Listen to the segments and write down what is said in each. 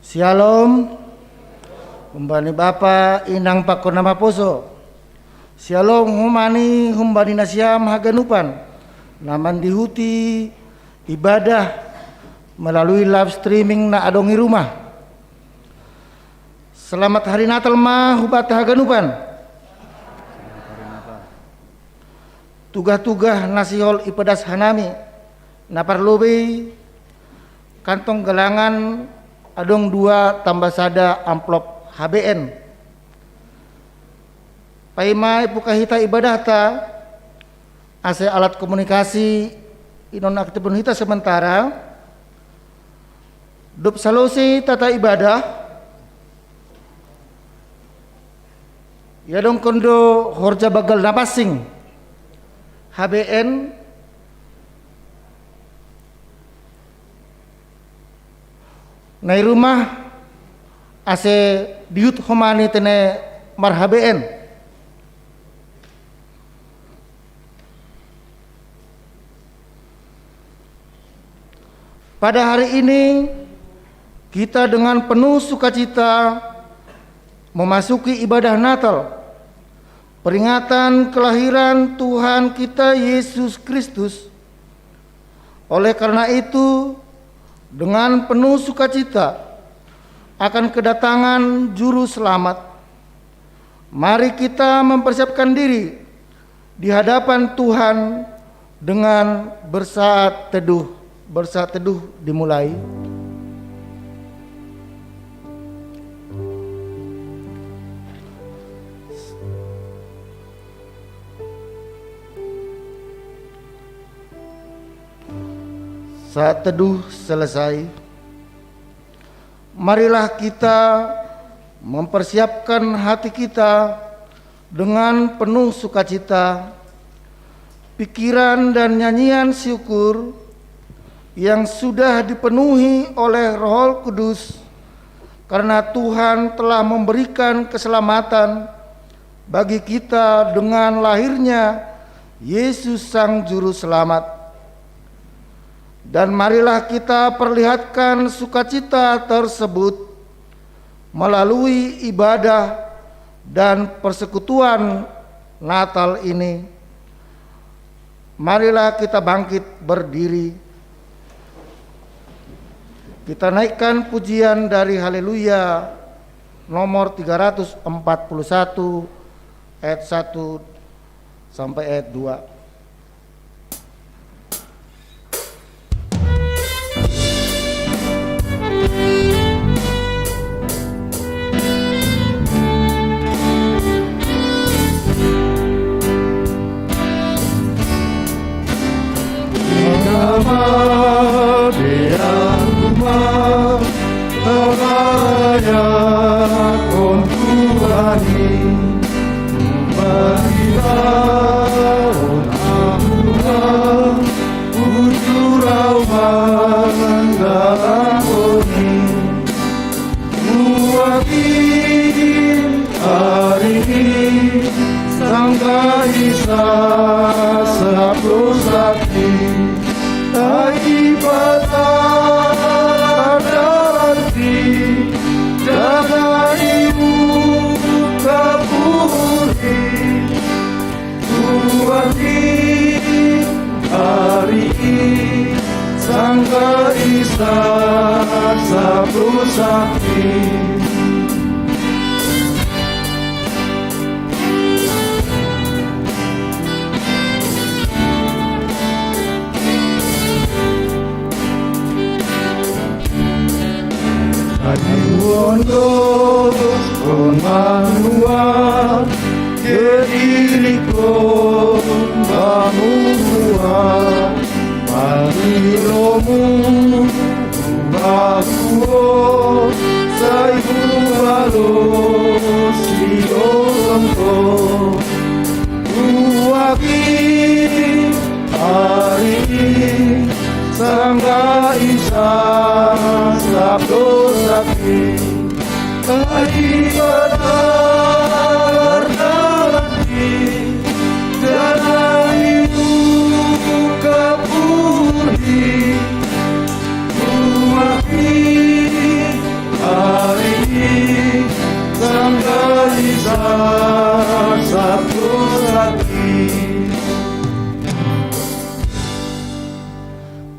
Shalom, humbani Bapa inang pakona maposo. Shalom humani humbani nasiam haganupan. Naman dihuti ibadah melalui live streaming na adongi rumah. Selamat hari Natal ma hubat haganupan. Tugah-tugah nasihol ipedas hanami naparlobe kantong gelangan adong 2 tambah sada amplop HBN. Paimai pukahita ibadah ta ase alat komunikasi inon aktifun hita sementara dup salosi tata ibadah ya dong kondo horja bagal napasing HBN nai rumah ase diut homani tene mar HBN. Pada hari ini kita dengan penuh sukacita memasuki ibadah Natal, peringatan kelahiran Tuhan kita Yesus Kristus. Oleh karena itu, dengan penuh sukacita akan kedatangan juru selamat, mari kita mempersiapkan diri di hadapan Tuhan dengan bersaat teduh. Bersaat teduh dimulai. Saat teduh selesai, marilah kita mempersiapkan hati kita dengan penuh sukacita, pikiran dan nyanyian syukur yang sudah dipenuhi oleh Roh Kudus karena Tuhan telah memberikan keselamatan bagi kita dengan lahirnya Yesus Sang Juru Selamat. Dan marilah kita perlihatkan sukacita tersebut melalui ibadah dan persekutuan Natal ini. Marilah kita bangkit berdiri. Kita naikkan pujian dari Haleluya nomor 341 ayat 1 sampai ayat 2.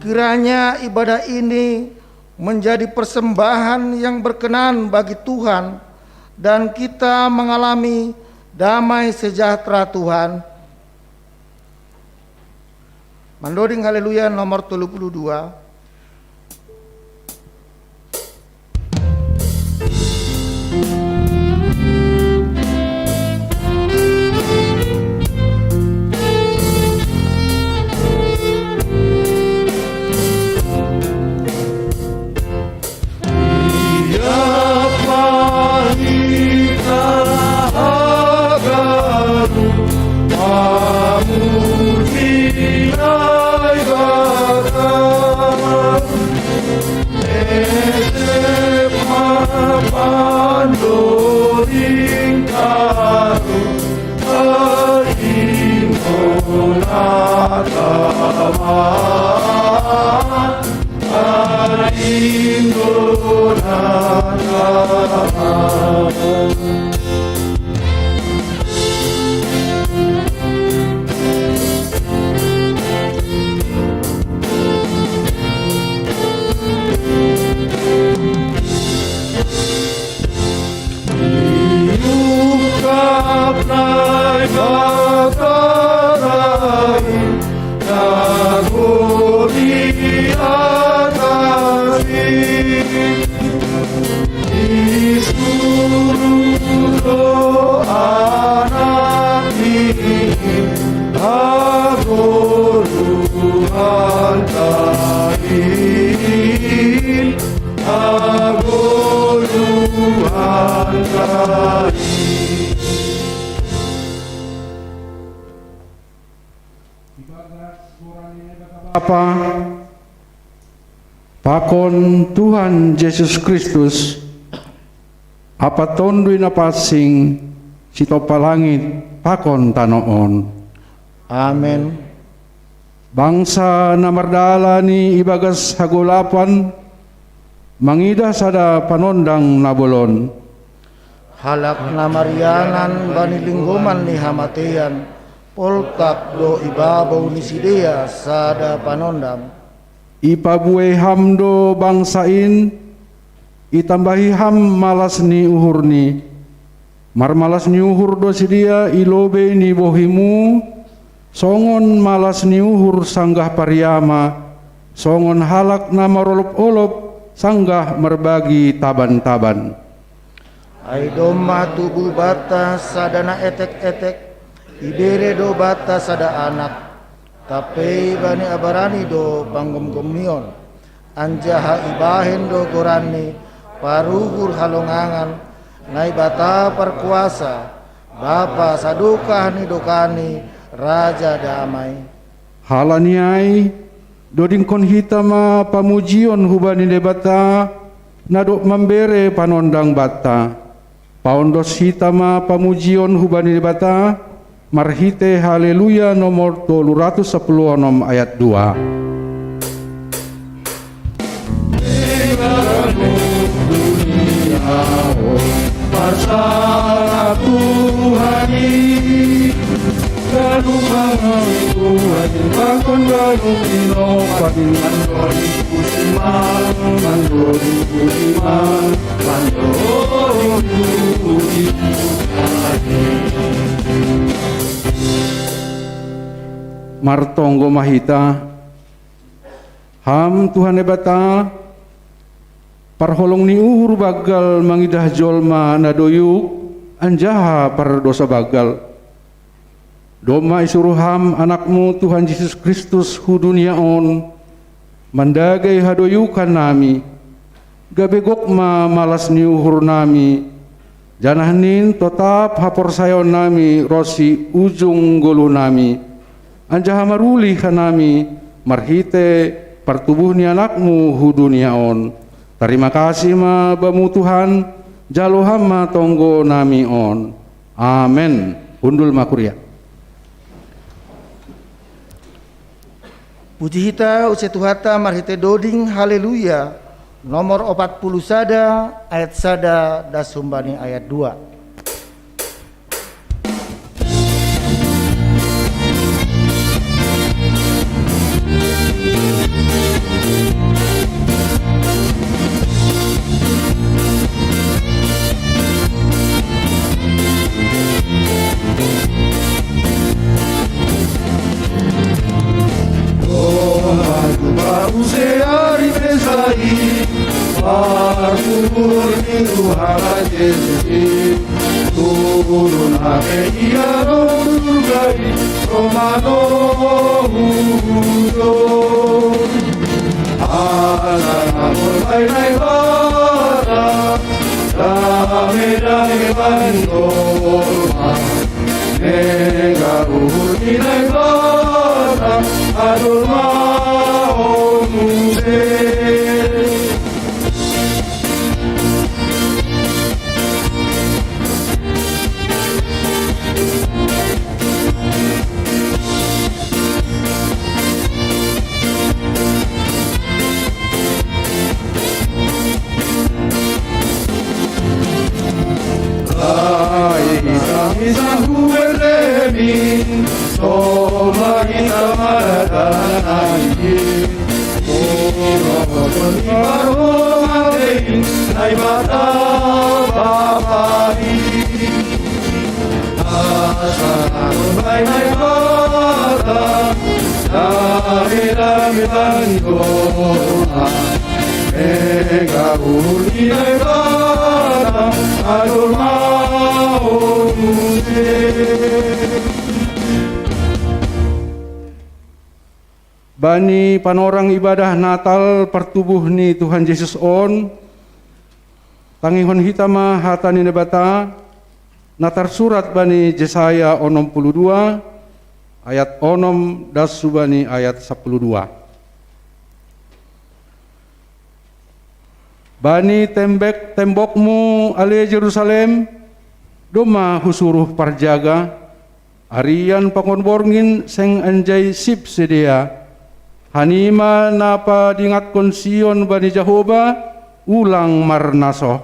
Kiranya ibadah ini menjadi persembahan yang berkenan bagi Tuhan dan kita mengalami damai sejahtera Tuhan. Mandoding haleluya nomor 32. Bapa, pakon Tuhan Yesus Kristus, apa tondui napasing sitopa langit pakon tanoon. Amin. Bangsa na mardala ni ibagas hagulapan, mangida sada panondang nabolon. Halak na Marianan banilingguman ni hamatian, poltak do ibabaw ni sidea sada panondam. Ipabuay hamdo bangsain, itambahi ham malas ni uhur ni. Marmalas ni uhur do sidia ilobe ni bohimu, songon malas ni uhur sanggah pariyama, songon halak na marolop-olop sanggah merbagi taban-taban. Ay doma tubuh bata sadana etek-etek, ibere do bata sada anak, tapi bani abarani do panggom-gomion, anjaha ibahen do gorani, paruhur halongangan, nai bata perkuasa, bapa sadukah ni dokani, raja damai. Halaniai, doding kon hitama pamujion hubani debata, nadok membere panondang bata. Paondos hitama pamujion hubani debata, marhite haleluya nomor 210 ayat 2. Marsala Tuhani Ganumang Tuhan Bakon ganumino Patingan dori kusiman Mandori kusiman Mandori kusiman Martonggo mahita Ham Tuhan ebata parholong ni uhur bagal mangidah jolma nadoyuk anjaha pardosa bagal. Doma isuruham anakmu Tuhan Yesus Kristus huduniaon mandagai hadoyukan nami gabegok ma malas ni uhur nami janahnin tetap hapor sayon nami rosi ujung golu nami anjaha maruli kanami marhite pertubuh ni anakmu huduniaon. Terima kasih ma bamu Tuhan, jaloham ma tonggo nami on. Amen. Undul makuria. Puji hita uce Tuhata marhite doding haleluya nomor 40 sada ayat sada dasumbani ayat 2. Useari pesai Parkur itu halat Yesus Turun hake ia surgai Romano hudo Anak-anak baik-baik bara Dame-dame bandorma Nega urminai bara Adolma omuse Isang huwelemin Soma kita malalanayin Puro-puro ibaromatein Ay bata papahin Asang bay-bay bata Dami-dami bandora Mega uli ay bata Adol Bani panorang ibadah Natal pertubuh ni Tuhan Yesus on tangihon hitama hatani nebata natar surat bani Yesaya 62 ayat 6 dasu bani ayat 12 Bani tembokmu ale Jerusalem doma husuruh parjaga arian pangonborngin seng anjay sip sedia hanima napa dingat konsion bani Jahoba ulang marnaso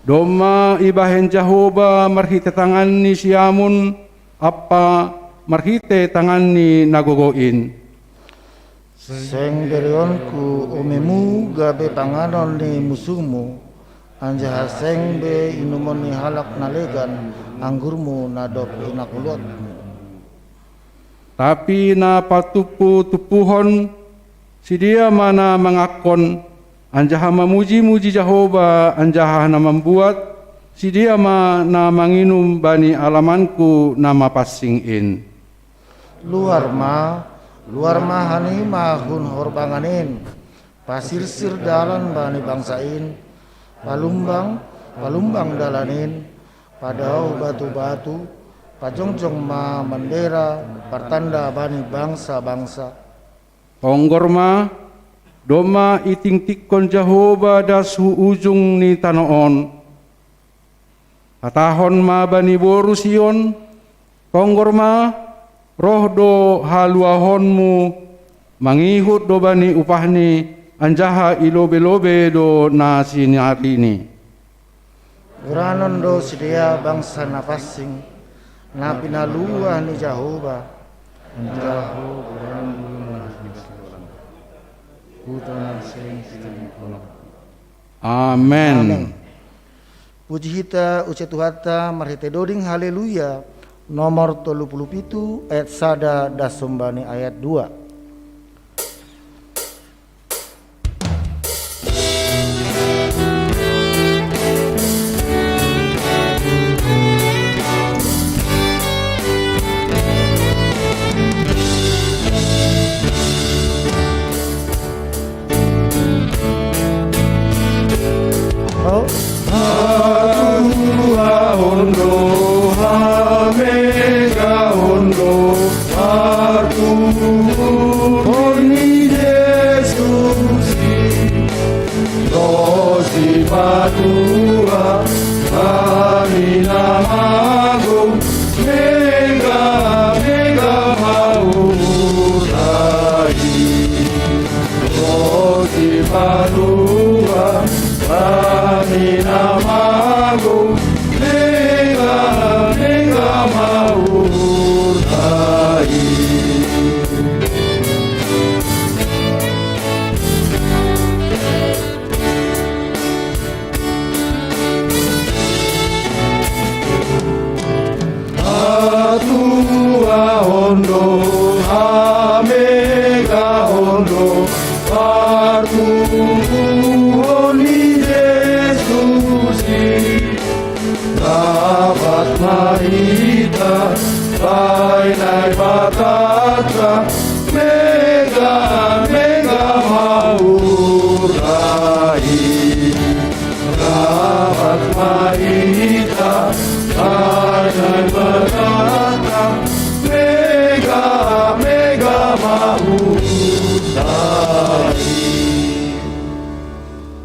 doma ibahen Jahoba marhite tangan ni siamun apa marhite tangan ni nagogoin Seng berionku umemu gabe panganon ni musuhmu anjaha seng be inumon ni halak nalegan anggurmu nadop inakulotmu tapi na patupu-tupuhon si dia mana mengakon anjaha memuji-muji Jahoba anjaha na membuat si dia mana manginum bani alamanku nama passingin luar ma hani mahun horbanganin pasirsir dalan bani bangsain palumbang dalanin padau batu-batu pajongjong ma bendera pertanda bani bangsa-bangsa tonggor ma doma itingtikon Jahoba dasu ujung ni tanoon katahon ma bani borusion tonggor ma roh do haluahonmu mangihut do bani upahni anjaha ilobe-lobe do nasinarini Uranon do sidia bangsa na passing na pinaluah ni Jahoba Amen. Puji hita uce Tuhata marhite doding haleluya nomor 37 ayat sada dasombani ayat 2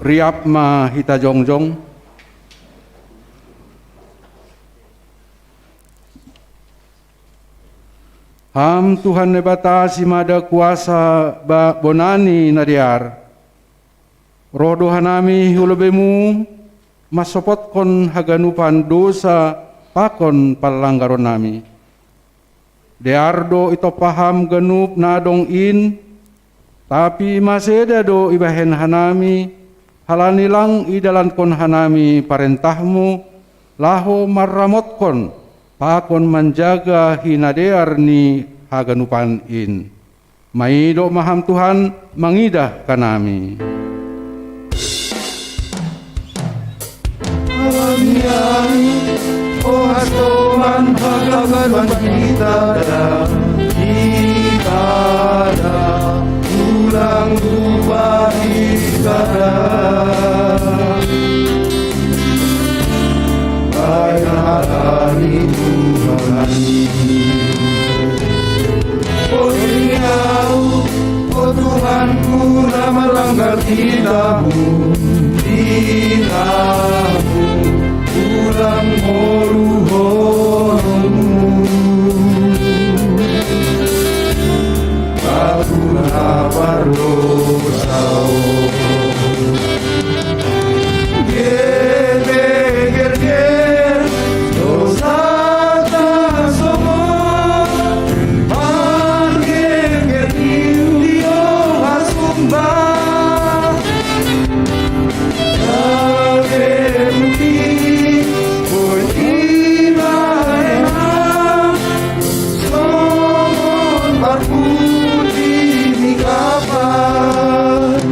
riap ma hita jongjong. Ham Tuhan ne batasi mada kuasa ba bonani nadiar. Roh dohanami hulubemu masopot kon haganupan dosa pakon palanggaron nami. Deardo ito paham ganup nadong in, tapi maseda do ibahen hanami, halani lang idalan kon hanami parentahmu, laho marramot kon, pakon menjaga hinadear ni haganupan in. Maido maham Tuhan mangidah kanami. Oh hastoman haganupan kita ulang ubah ibadah hari Tuhan. Oh Engkau, oh Tuhanku, lama langgar titamu, ulang horu-horumu. Aku lapar dosau, ger-ger dosa tak semua, ger-ger Indio hasumbah, ger muti boy ibadah, somon barputi ni kapan.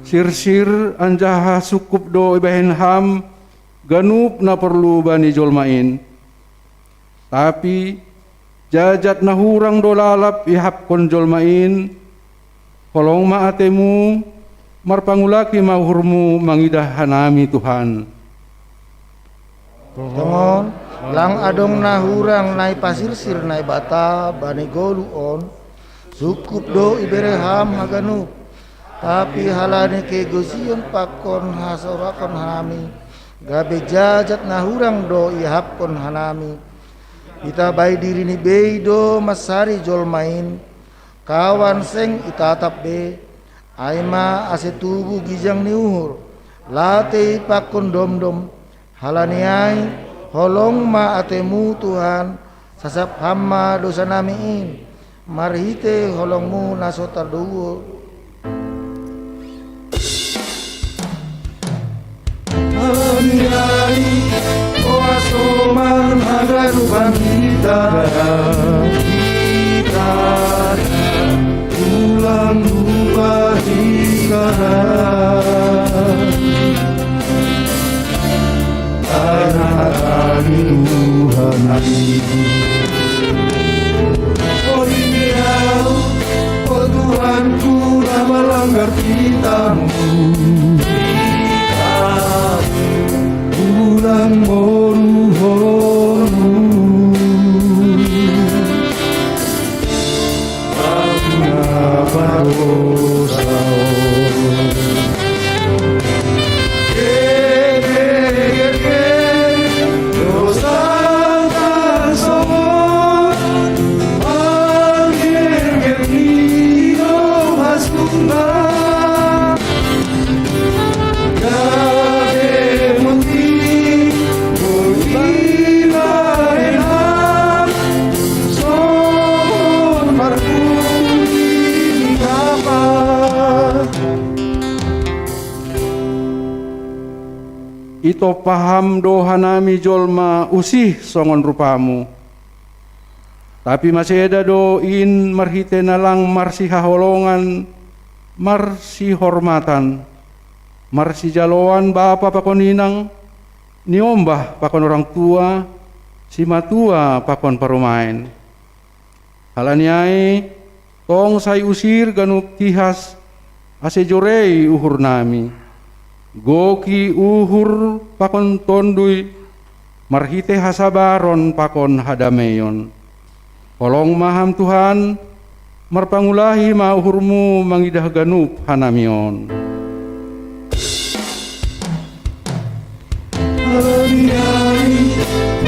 Sir-sir anjaha sukup do ibahen ham ganup na perlu bani jolmain. Tapi jajat na hurang do lalap ihap kon jolmain. Kolong maatemu marpangulaki mauhurmu mangidah hanami Tuhan. Tongon lang adong na hurang nai pasir-sir nai bata bani goluon sukup do ibereham haganup. Tapi halani ke gosion pakon hasorakon hanami, gabe jajat nahurang do ihapkon hanami. Ita bai diri ni beido masari jolmain, kawan seng itatap be, aima ase tubuh gijang niuhur, late pakon dom-dom, halani ai holong ma atemu Tuhan, sasap hama dosa namiin, marhite holongmu nasotar duwo. Oh asoman haganupan kita ulang ubah sekarang hari Tuhan. Oh Engkau, oh Tuhanku, lama langgar titamu, ulang horu-horu. Aku lapar dosa, dosa tak semua, ger-ger hidup hasumbah. Ito paham dohanami jolma usih songon rupamu. Tapi masih ada doin marhite nalang marsi haholongan, marsi hormatan, marsi jaloan bapa pakon inang, niombah pakon orang tua, si matua pakon parumain. Halaniai tong say usir ganup tihas ase jorei uhur nami. Goki uhur pakon tondui, marhite hasabaron pakon hadameyon. Kolong maham Tuhan, marpangulahi mauhurmu mangidah ganup hanamion. Halaniai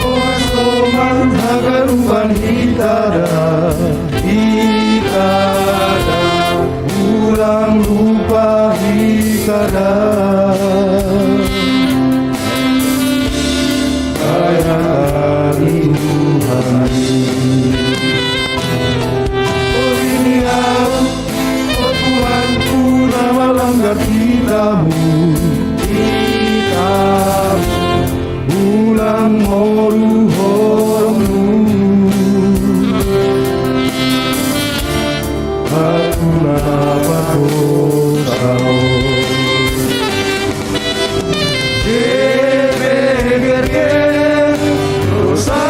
oasoman hagarupan hitada ulang lupa hitada kayakani Tuhan oh ini aku oh Tuhanku nama langgar hitamu ulang moru horongmu aku napa dosao Geger dosa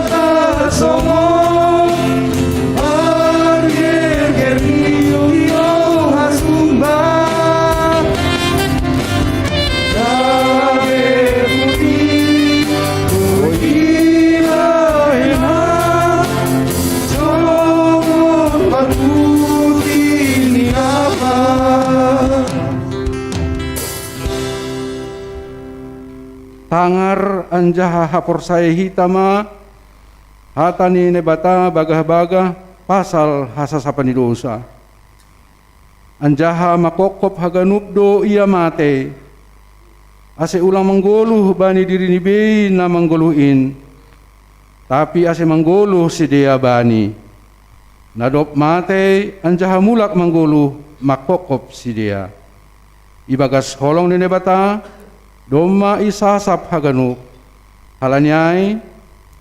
tak somong Geger hiyo hasumbang Tangar anjaha hapor saya hitama hatani nebata bagah-bagah pasal hasasapani dosa. Anjaha makokop haganup do ia mate. Ase ulang menggoluh bani diri ni bei na menggoluhin. Tapi ase menggoluh si dia bani. Nadop mate anjaha mulak menggoluh makokop si dia. Ibagas holong ni nebata doma isasap haganup. Halanyai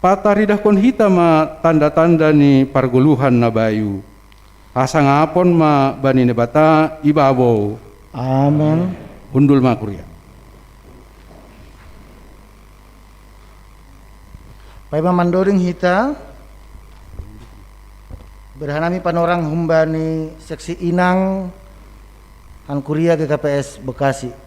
pataridah kon hitama tanda-tanda ni pargoluhan na bayu. Hasangapon ma bani nebata ibabo. Amen. Undul makuria. Pai mamandoring hita berhanami panorang humbani seksi inang Hankuria GKPS Bekasi.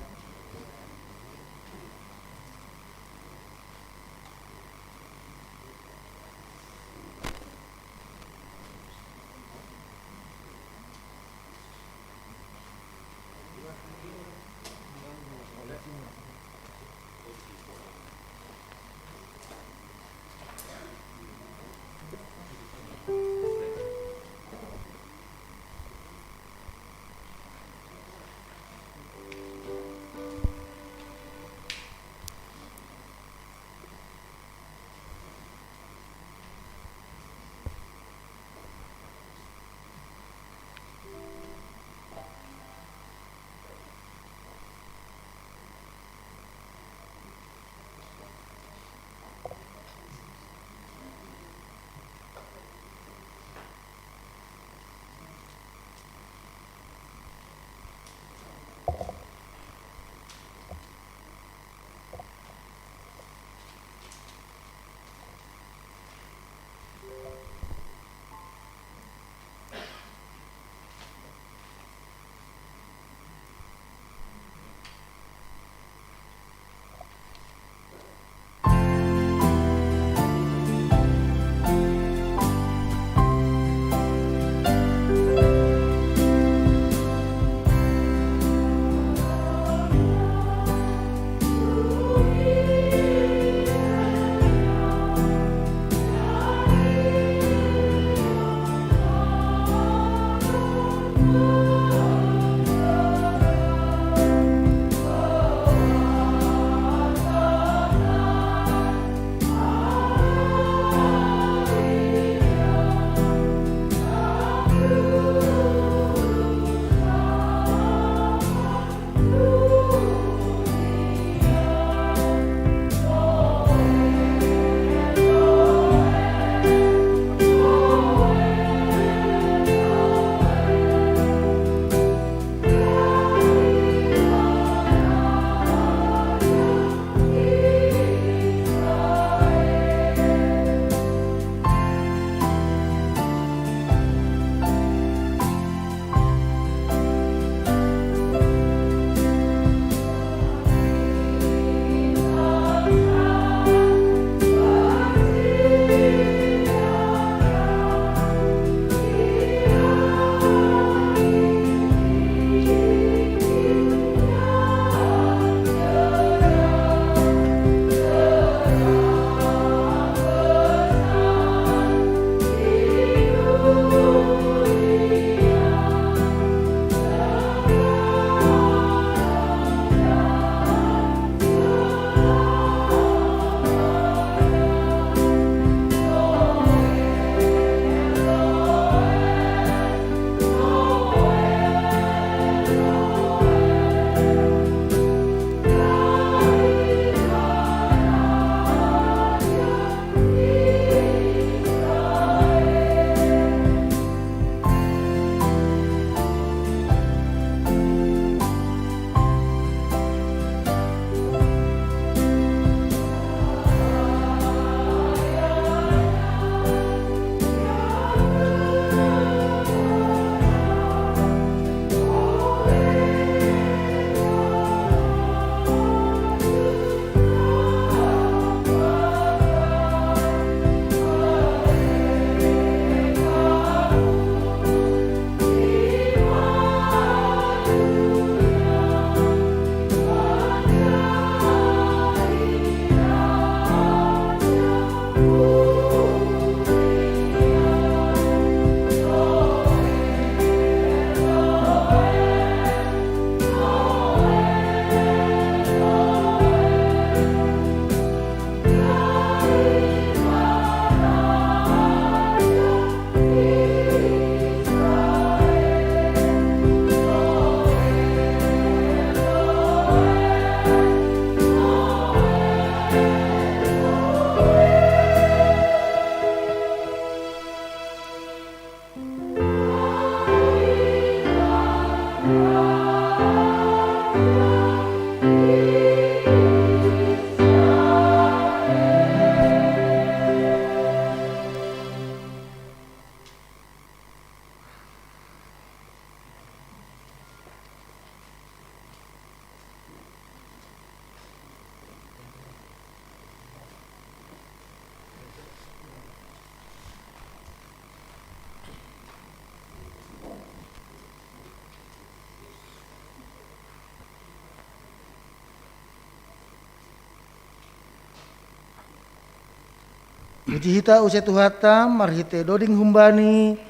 Puji hita usia Tuhata marhite doding humbani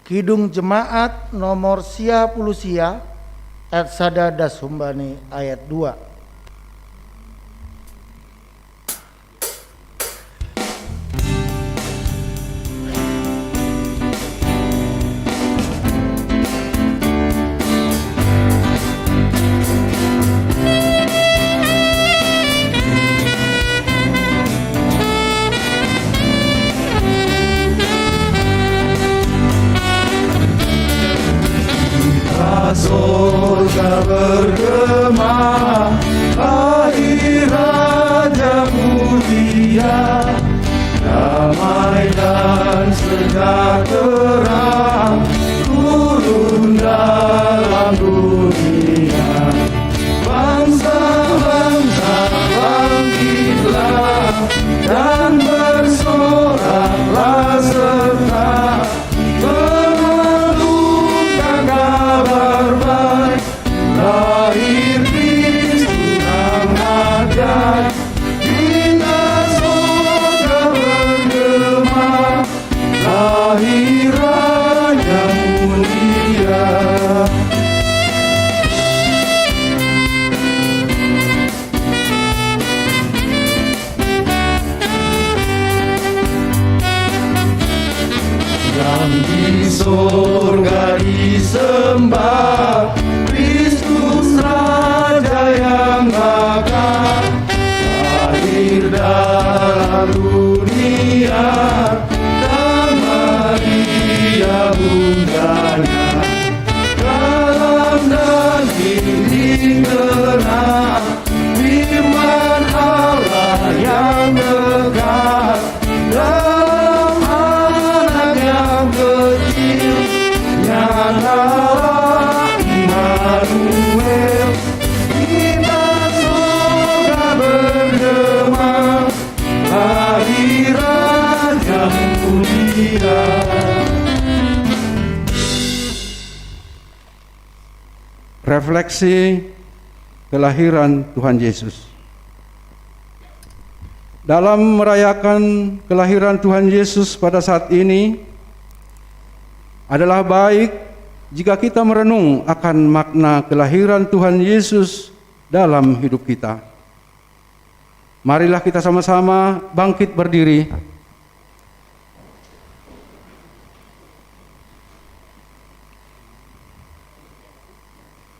kidung jemaat nomor sia puluh sia ayat sada das humbani ayat 2. Surga bergema, lahir Raja Mulia, damai dan sejahtera turun dalam dunia. Bangsa-bangsa bangkitlah dan bersoraklah serta mengumumkan kabar baik. Lahir Kristus yang ajaib, indah surga bergema, lahir Raja Mulia. Yang di surga disembah, Kristus Raja yang akan lahir dalam dunia, dan Maria bundanya dalam daging dikena firman Allah yang dekat dalam anak yang kecil, nyatalah Immanuel, indah surga bergema, lahir Raja Mulia. Refleksi kelahiran Tuhan Yesus. Dalam merayakan kelahiran Tuhan Yesus pada saat ini, adalah baik jika kita merenung akan makna kelahiran Tuhan Yesus dalam hidup kita. Marilah kita sama-sama bangkit berdiri.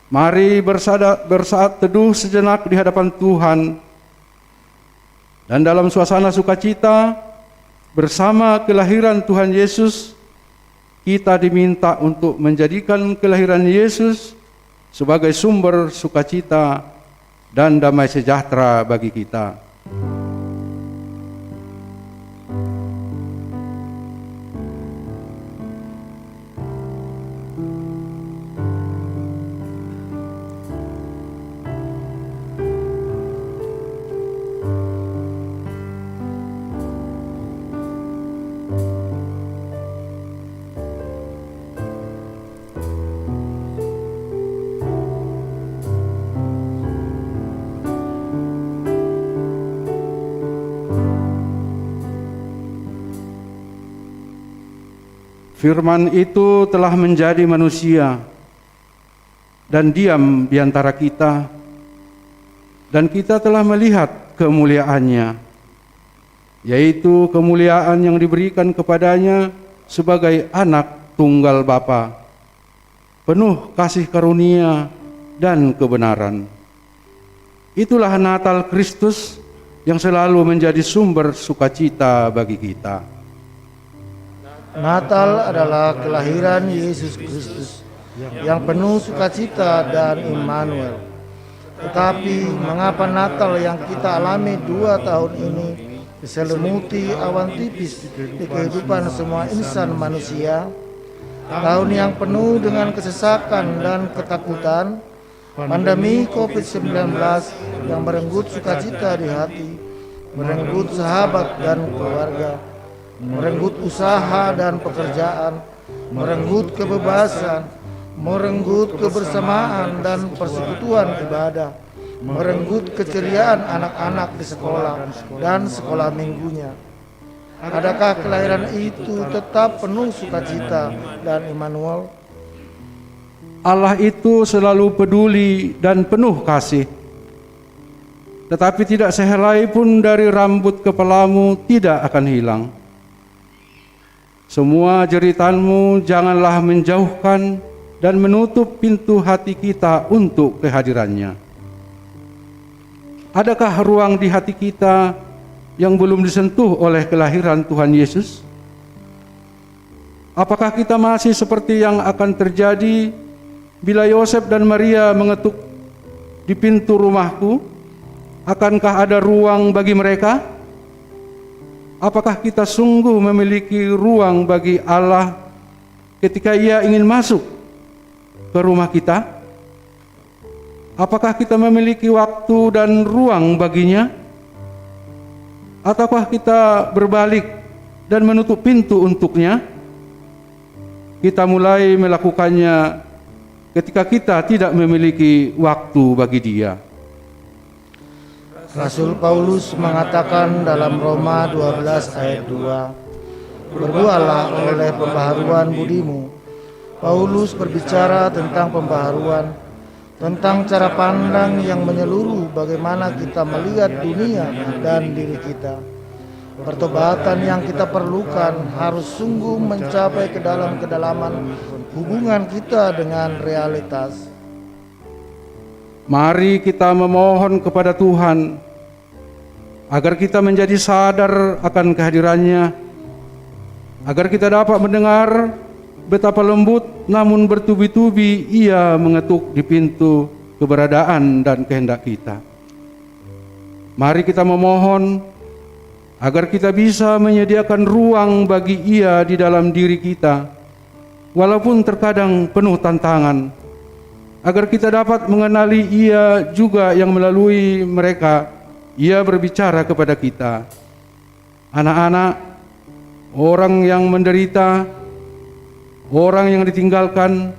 Mari bersaat teduh sejenak di hadapan Tuhan, dan dalam suasana sukacita bersama kelahiran Tuhan Yesus, kita diminta untuk menjadikan kelahiran Yesus sebagai sumber sukacita dan damai sejahtera bagi kita. Firman itu telah menjadi manusia dan diam di antara kita, dan kita telah melihat kemuliaannya, yaitu kemuliaan yang diberikan kepadanya sebagai anak tunggal Bapa, penuh kasih karunia dan kebenaran. Itulah Natal Kristus yang selalu menjadi sumber sukacita bagi kita. Natal adalah kelahiran Yesus Kristus yang penuh sukacita dan Immanuel. Tetapi mengapa Natal yang kita alami 2 tahun ini diselimuti awan tipis di kehidupan semua insan manusia? Tahun yang penuh dengan kesesakan dan ketakutan, pandemi COVID-19 yang merenggut sukacita di hati, merenggut sahabat dan keluarga, merenggut usaha dan pekerjaan, merenggut kebebasan, merenggut kebersamaan dan persekutuan ibadah, merenggut keceriaan anak-anak di sekolah dan sekolah minggunya. Adakah kelahiran itu tetap penuh sukacita dan Immanuel? Allah itu selalu peduli dan penuh kasih. Tetapi tidak sehelai pun dari rambut kepalamu tidak akan hilang. Semua jeritanmu janganlah menjauhkan dan menutup pintu hati kita untuk kehadirannya. Adakah ruang di hati kita yang belum disentuh oleh kelahiran Tuhan Yesus? Apakah kita masih seperti yang akan terjadi bila Yosef dan Maria mengetuk di pintu rumahku? Akankah ada ruang bagi mereka? Apakah kita sungguh memiliki ruang bagi Allah ketika Ia ingin masuk ke rumah kita? Apakah kita memiliki waktu dan ruang baginya? Ataukah kita berbalik dan menutup pintu untuknya? Kita mulai melakukannya ketika kita tidak memiliki waktu bagi Dia. Rasul Paulus mengatakan dalam Roma 12 ayat 2, "Berbualah oleh pembaharuan budimu." Paulus berbicara tentang pembaharuan, tentang cara pandang yang menyeluruh bagaimana kita melihat dunia dan diri kita. Pertobatan yang kita perlukan harus sungguh mencapai ke dalam kedalaman hubungan kita dengan realitas. Mari kita memohon kepada Tuhan agar kita menjadi sadar akan kehadirannya, agar kita dapat mendengar betapa lembut namun bertubi-tubi Ia mengetuk di pintu keberadaan dan kehendak kita. Mari kita memohon agar kita bisa menyediakan ruang bagi Ia di dalam diri kita, walaupun terkadang penuh tantangan, agar kita dapat mengenali Ia juga yang melalui mereka Ia berbicara kepada kita. Anak-anak, orang yang menderita, orang yang ditinggalkan,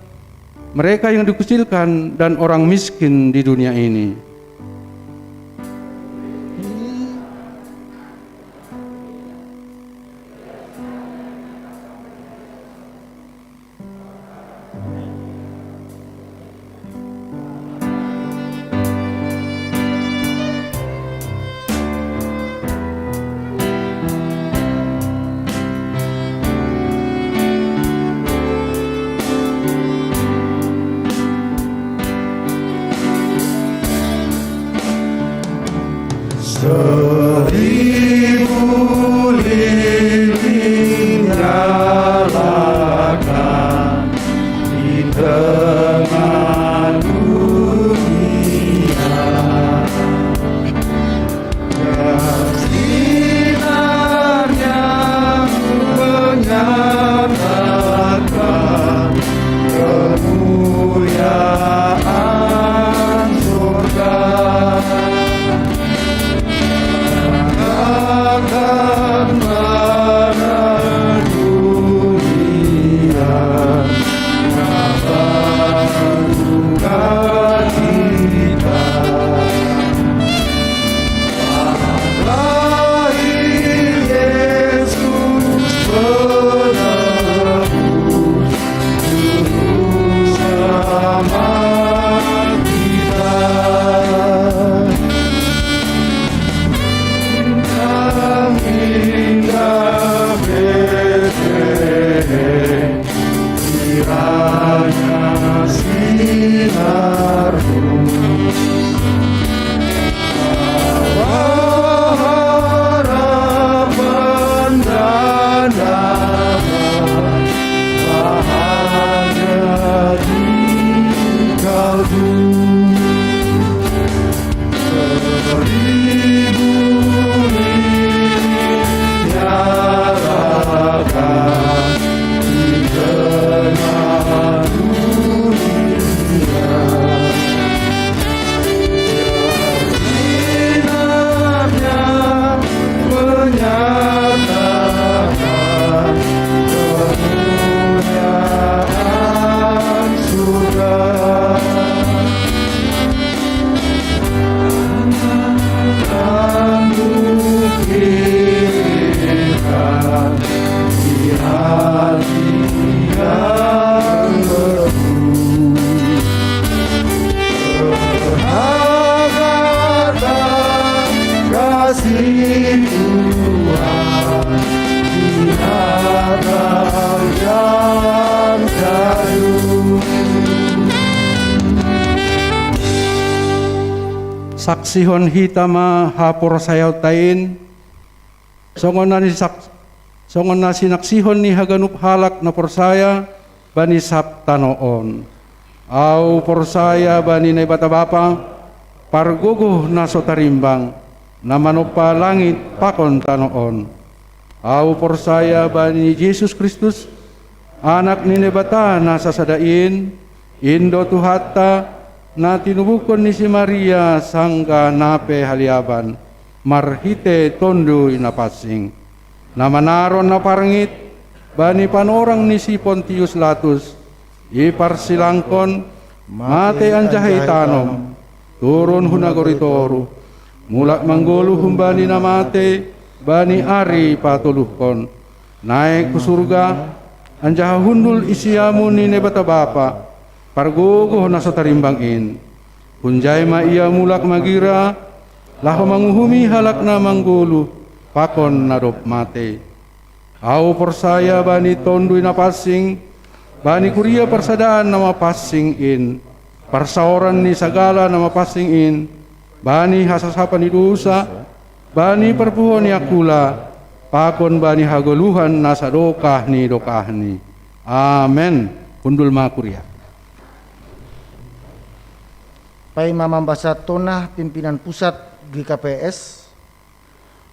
mereka yang dikucilkan, dan orang miskin di dunia ini. Seribu lilin nyalakan di tengah dunia, dan sinarnya menyatakan kemuliaan surga. kasih Tuhan di Natal yang kadu. Saksihon hitama hapor sayaw tain songon na sinaksihon ni haganup halak na porsaya bani saptanoon au porsaya bani na ibata bapa parguguh na sotarimbang na manupa langit pakon tanoon au porsaya bani Jesus Kristus anak ni nebata na sasadain indo tuhata na tinubukon ni si Maria sangga nape haliaban marhite tondo inapasing na manaron na parangit bani panorang ni si Pontius Latus iparsilangkon mate anjahay tanom turun hunagoritoru mulak manggulu humbani na mate bani ari patuluhkon naik ke surga anjaha hundul isiamu ni nebata bapa parguguh na sa tarimbangin. Punjay ma iya mulak magira, laho manguhumi halak na manggulu, pakon na rop mate. Au persaya bani tondoy na passing, bani kuria persadaan na mapassing in, parsaoran ni sagala na mapassing in, bani hasasapan ni dusa, bani perpuhon ni akula, pakon bani hagoluhan na sa dokah ni. Amen. Kundul ma kuria. Pai Mamambasa Tonah pimpinan pusat GKPS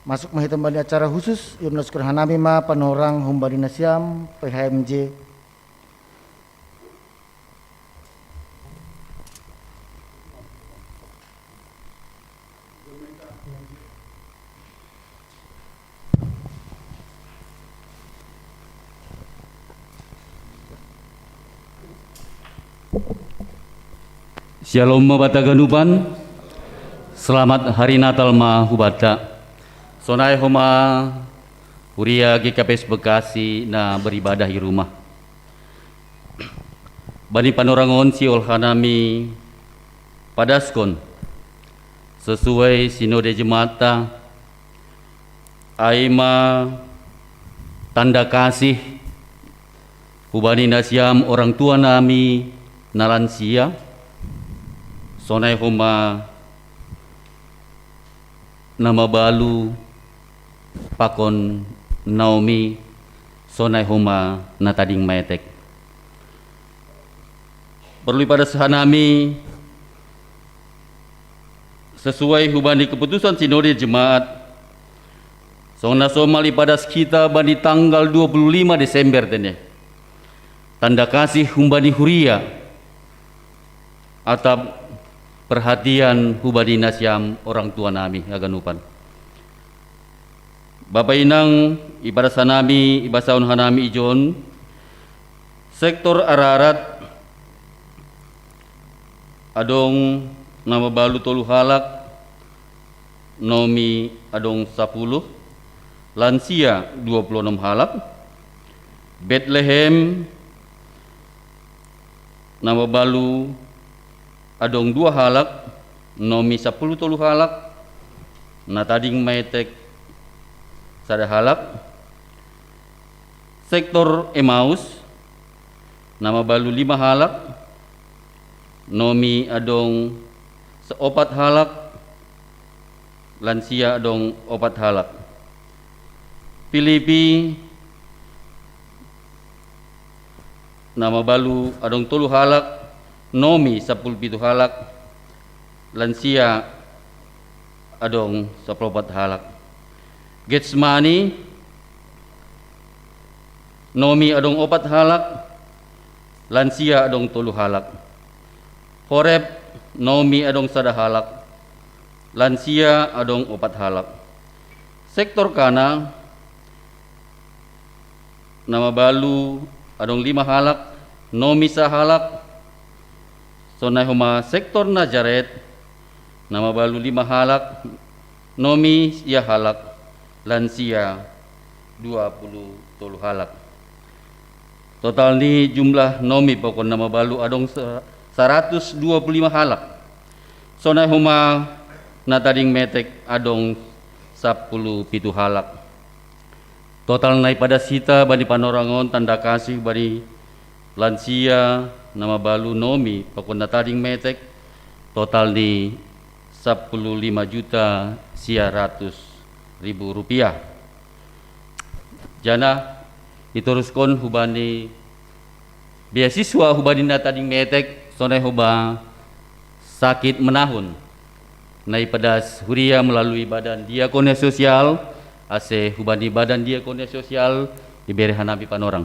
masuk mahitam bali acara khusus Yunus Kurhanami ma panorang humbadi nasiam PHMJ Shalom mabata ganupan, selamat hari Natal ma hubata. Sonai homa Huria GKPS Bekasi na beribadah di rumah. Bani panorangon si olhanami padaskon sesuai sinode jemata aima tanda kasih hubani nasiam orang tua nami nalansia sonai homa nama balu pakon Naomi sonai homa natading maetek perlu pada sehanami sesuai hubani keputusan sinode jemaat sona somali pada kita bani tanggal 25 Desember tene tanda kasih humbani huria atap perhatian hubadi nasyam orang tua nami aganupan. Bapak inang ibadah sanami ibasaun hanami ijon sektor ararat adong nama balu tolu halak nomi adong 10 lansia 26 halak Bethlehem nama balu adong 2 halak nomi 10 tolu halak natading maetek sada halak sektor Emmaus nama balu 5 halak nomi adong 4 halak lansia adong 4 halak Filipi nama balu adong 3 halak nomi 10 halak lansia adong 14 halak Getsemani nomi adong 4 halak lansia adong 3 halak Horeb nomi adong 1 halak lansia adong 4 halak sektor Kana nama balu adong 5 halak nomi 1 halak sonai homa sektor Nazaret nama balu 5 halak nomi ya halak lansia 23 halak total ni jumlah nomi pokon nama balu adong 125 halak sonai homa natading metek adong pitu halak. Total naik pada sita bani panorangon tanda kasih bani lansia nama balu nomi pakona tading metek total ni 15.100.000 rupiah. Jana iteruskan hubani beasiswa hubani na tading metek sonai huba sakit menahun naik pada huria melalui badan diakonia sosial ase hubani badan diakonia sosial diberi hanapi panorang.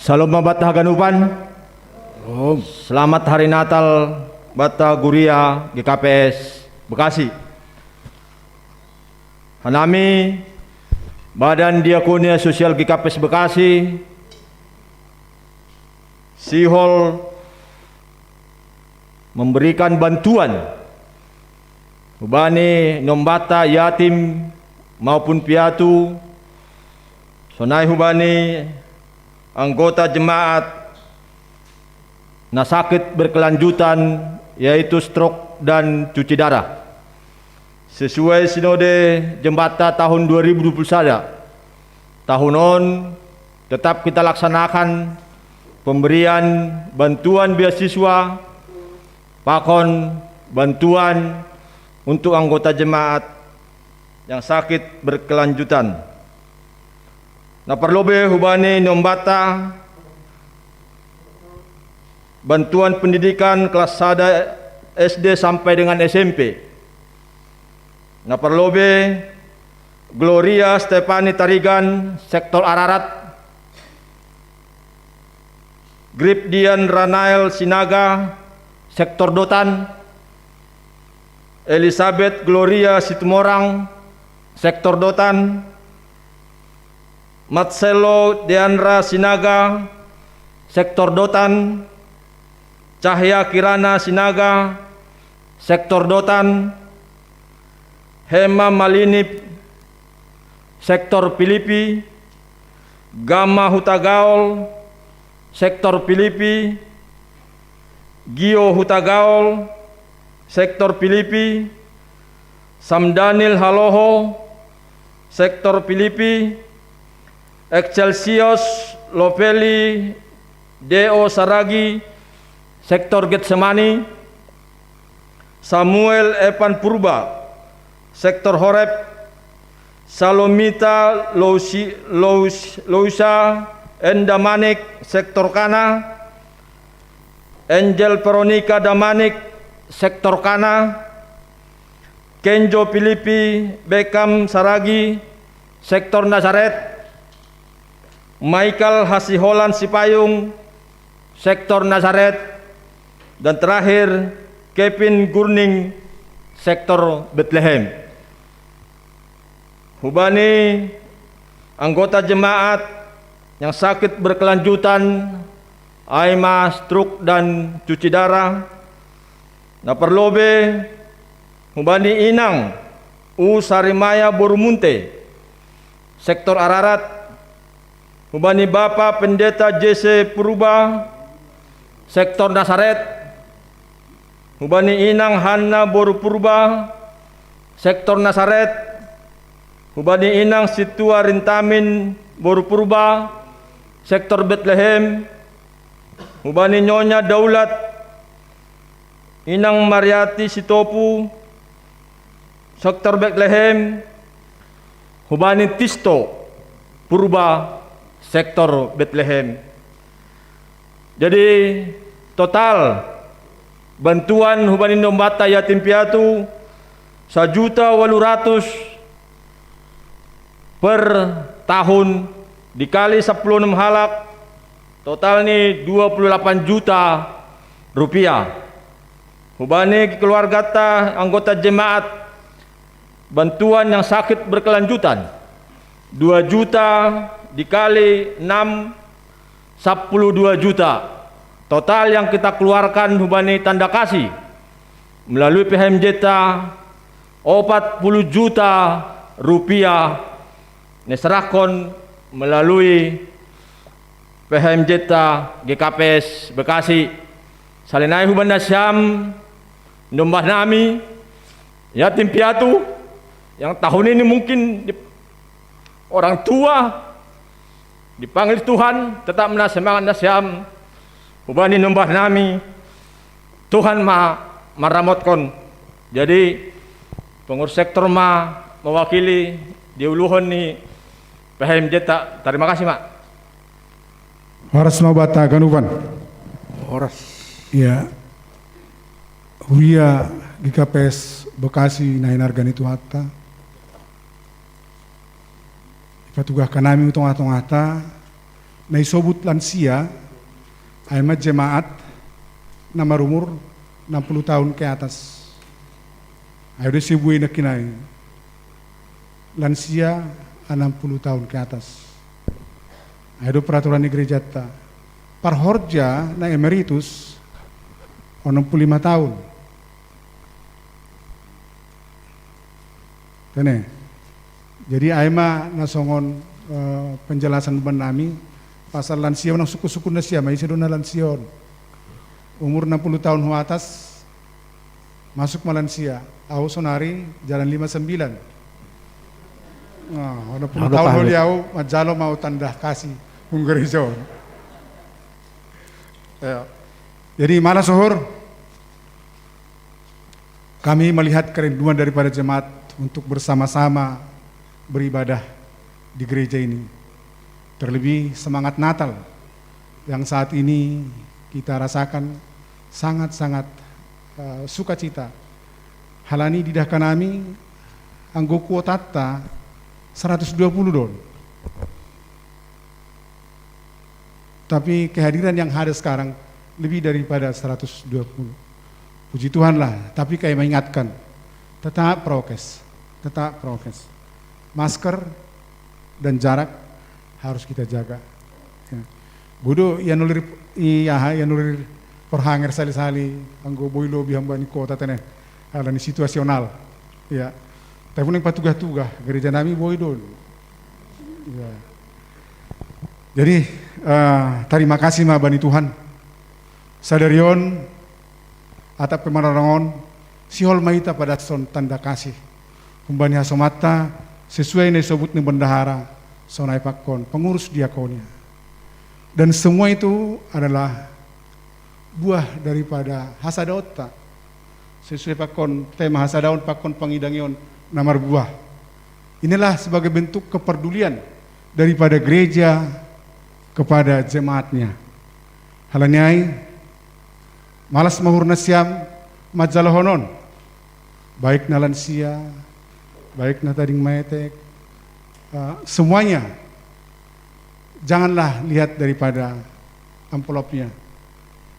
Salam bata haganupan. Selamat Hari Natal Bata Guria GKPS Bekasi. Hanami Badan Diakonia Sosial GKPS Bekasi Sihol memberikan bantuan hubani nombata yatim maupun piatu sonai hubani anggota jemaat na sakit berkelanjutan yaitu stroke dan cuci darah. Sesuai Sinode Jembata tahun 2021, tahun on tetap kita laksanakan pemberian bantuan beasiswa, pakon bantuan untuk anggota jemaat yang sakit berkelanjutan. Na perlobe hubani nombata bantuan pendidikan kelas 1 SD sampai dengan SMP. Na perlobe Gloria Stefani Tarigan sektor Ararat, Gripdian Ranael Sinaga sektor Dotan, Elizabeth Gloria Situmorang sektor Dotan, Marcelo Deandra Sinaga sektor Dotan, Cahya Kirana Sinaga sektor Dotan, Hema Malinip sektor Pilipi, Gama Hutagaol sektor Pilipi, Gio Hutagaol sektor Pilipi, Samdanil Haloho sektor Pilipi, Excelsius Loveli Deo Saragi sektor Getsemani, Samuel Evan Purba sektor Horeb, Salomita Lousa Endamanik sektor Kana, Angel Veronica Damanik sektor Kana, Kenjo Filipi Beckham Saragi sektor Nazaret, Michael Hasiholan Sipayung sektor Nazaret, dan terakhir Kevin Gurning sektor Bethlehem. Hubani anggota jemaat yang sakit berkelanjutan, aima, stroke dan cuci darah, na perlobe hubani inang U Sarimaya Borumunte sektor Ararat, hubani Bapak Pendeta JC Purba sektor Nazaret, hubani inang Hanna Boru Purba sektor Nazaret, hubani inang Situa Rintamin Boru Purba sektor Bethlehem, hubani Nyonya Daulat inang Mariati Sitopu sektor Bethlehem, hubani Tisto Purba sektor Bethlehem. Jadi total bantuan hubani nombata yatim piatu 1.800.000 per tahun dikali 16 halak, total ni 28 juta rupiah. Hubani keluarga ta anggota jemaat bantuan yang sakit berkelanjutan 2 juta dikali 6 12 juta. Total yang kita keluarkan hubani tanda kasih melalui PHMJ 40 juta rupiah diserahkan melalui PHMJ GKPS Bekasi. Salinai hubanda Syam nombah nami yatim piatu yang tahun ini mungkin orang tua dipanggil Tuhan tetap menasemangan nasyam hubani nombah nami Tuhan maramotkan. Jadi pengurus sektor mewakili diuluhon ni PHMJ. Terima kasih Mak. Horas mabata ganupan. Horas. Ya. Huria GKPS Bekasi nainar ganitu hatta. Ipatugah kanami utong-atong hatta. Naisobut lansia. Aimat jemaat. Nama umur 60 tahun ke atas. Ayo disibui na kinai. Lansia 60 tahun ke atas. Ayo peraturan di gereja ta. Parhorja na emeritus 65 tahun. Tene. Jadi aima nasongon penjelasan benami pasal lansia nang suku-suku nasia mai sedona lansion. Umur 60 tahun ke atas masuk malansia. Aku sonari jalan 59. Nah, 60 tahun beliau majalo mau tanda kasih Hungarizo. Ya. Jadi malah sohor kami melihat kerinduan daripada jemaat untuk bersama-sama beribadah di gereja ini. Terlebih semangat Natal yang saat ini kita rasakan sangat-sangat sukacita. Halani didah kanami anggo kuotata 120 don. Tapi kehadiran yang ada sekarang lebih daripada 120. Puji Tuhan lah, tapi kayak mengingatkan tetap prokes. Masker dan jarak harus kita jaga. Ya. Bodo ya nulir perhanger sali-sali anggo boy lobi hamba ni kota tene halani situasional. Ya. Tapi pun yang patugah-tugah gereja nami boy dulu. Ya. Jadi terima kasih ma bani Tuhan. Sadarion atap pemanarangon sihol maita pada son tanda kasih. Kumbani hasomata sesuai nih sebut nih bendahara sonai pakon pengurus diakonia. Dan semua itu adalah buah daripada hasadaota. Sesuai pakon tema hasadaon pakon pangidangion namar buah. Inilah sebagai bentuk kepedulian daripada gereja kepada jemaatnya. Halanyai malas mahurna siam majalahonon baik na lansia, baik na tading maetek, semuanya janganlah lihat daripada amplopnya,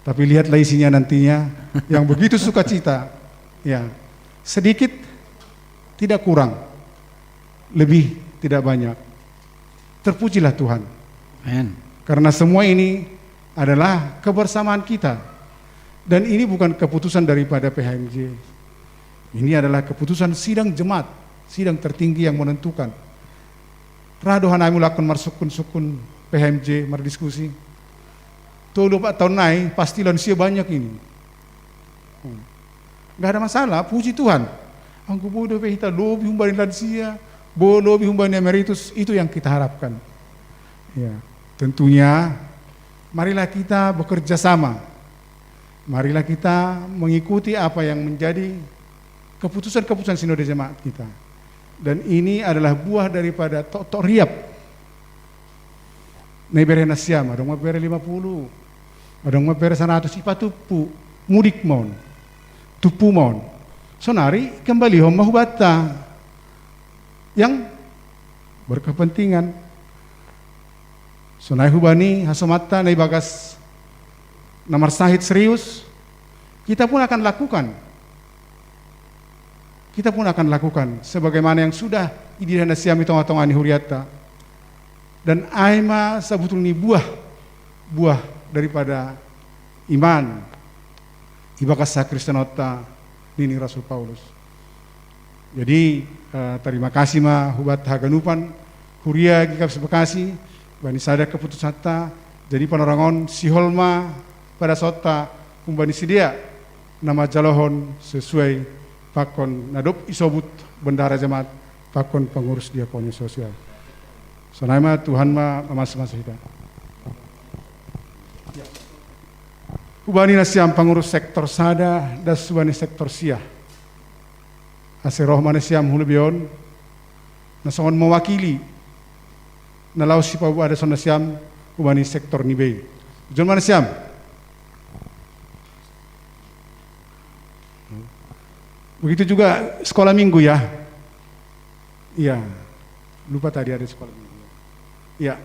tapi lihatlah isinya nantinya yang begitu sukacita, ya sedikit tidak kurang, lebih tidak banyak. Terpujilah Tuhan. Amen. Karena semua ini adalah kebersamaan kita. Dan ini bukan keputusan daripada PHMJ. Ini adalah keputusan sidang jemaat, sidang tertinggi yang menentukan. Radohan kami lakukan marsukun-sukun PHMJ merdiskusi. Tuh 4 tahun naik pasti lansia banyak ini. Nggak ada masalah, puji Tuhan. Angku bodoh kita lobi humbani lansia, lobi humbani emeritus, itu yang kita harapkan. Ya, tentunya marilah kita bekerja sama. Marilah kita mengikuti apa yang menjadi keputusan-keputusan sinode jemaat kita. Dan ini adalah buah daripada tok riap. Nebere nasyam, adong mabere 50, adong mabere 100, ipatupu, mudik mon, tupu mon. Sonari kembali homa hubata yang berkepentingan. Sonai hubani hasomata nai bagas nomor sahid serius, kita pun akan lakukan. Kita pun akan lakukan sebagaimana yang sudah idihana siami tonga-tonga ni huriata. Dan aima sebetulnya buah daripada iman. Ibakas sa Kristenota nini Rasul Paulus. Jadi terima kasih ma hubat haganupan Huria Gikapes Bekasi bani sada keputusata jadi panorangon siholma pada sota kumbani sidia nama jalohon sesuai pakon nadop isobut bendahara jemaat pakon pengurus diakonia sosial. Sonama Tuhan ma mas-mas hidup. Ubani nasiam pengurus sektor sada dan subani sektor sia. Aseroh manasiam hulubion nasongon mewakili nalau si pabu ada sonasiam ubani sektor nibei. Jon manasiam. Begitu juga sekolah minggu ya. Iya. Lupa tadi ada sekolah minggu. Iya.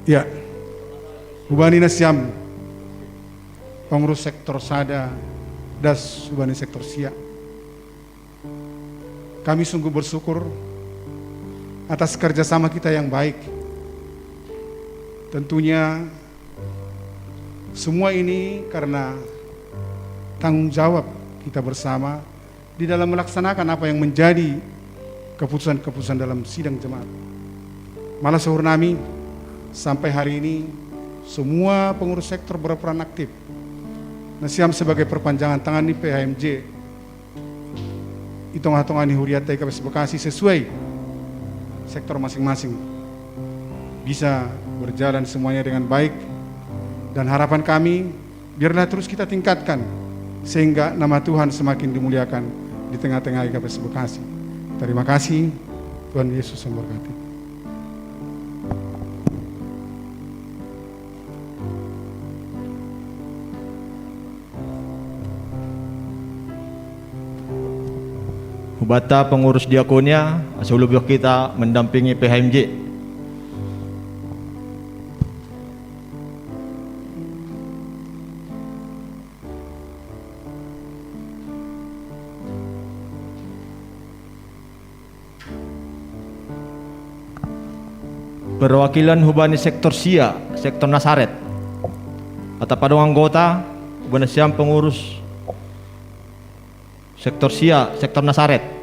Ya, Ubani Nasiam, pengurus sektor Sada, das Ubani sektor Sia. Kami sungguh bersyukur atas kerjasama kita yang baik. Tentunya semua ini karena tanggung jawab kita bersama di dalam melaksanakan apa yang menjadi keputusan-keputusan dalam sidang jemaat. Malah sehurnami sampai hari ini semua pengurus sektor berperan aktif. Nasiam sebagai perpanjangan tangan di PHMJ hitung-hitungan di Huriat Gikapes Bekasi sesuai sektor masing-masing bisa berjalan semuanya dengan baik, dan harapan kami biarlah terus kita tingkatkan sehingga nama Tuhan semakin dimuliakan di tengah-tengah Gikapes Bekasi. Terima kasih, Tuhan Yesus memberkati. Hubata pengurus diakonia sebelum kita mendampingi PHMJ. Perwakilan Hubani sektor Sia, sektor Nasaret. Atau pada anggota Hubani Siam pengurus sektor Sia, sektor Nasaret.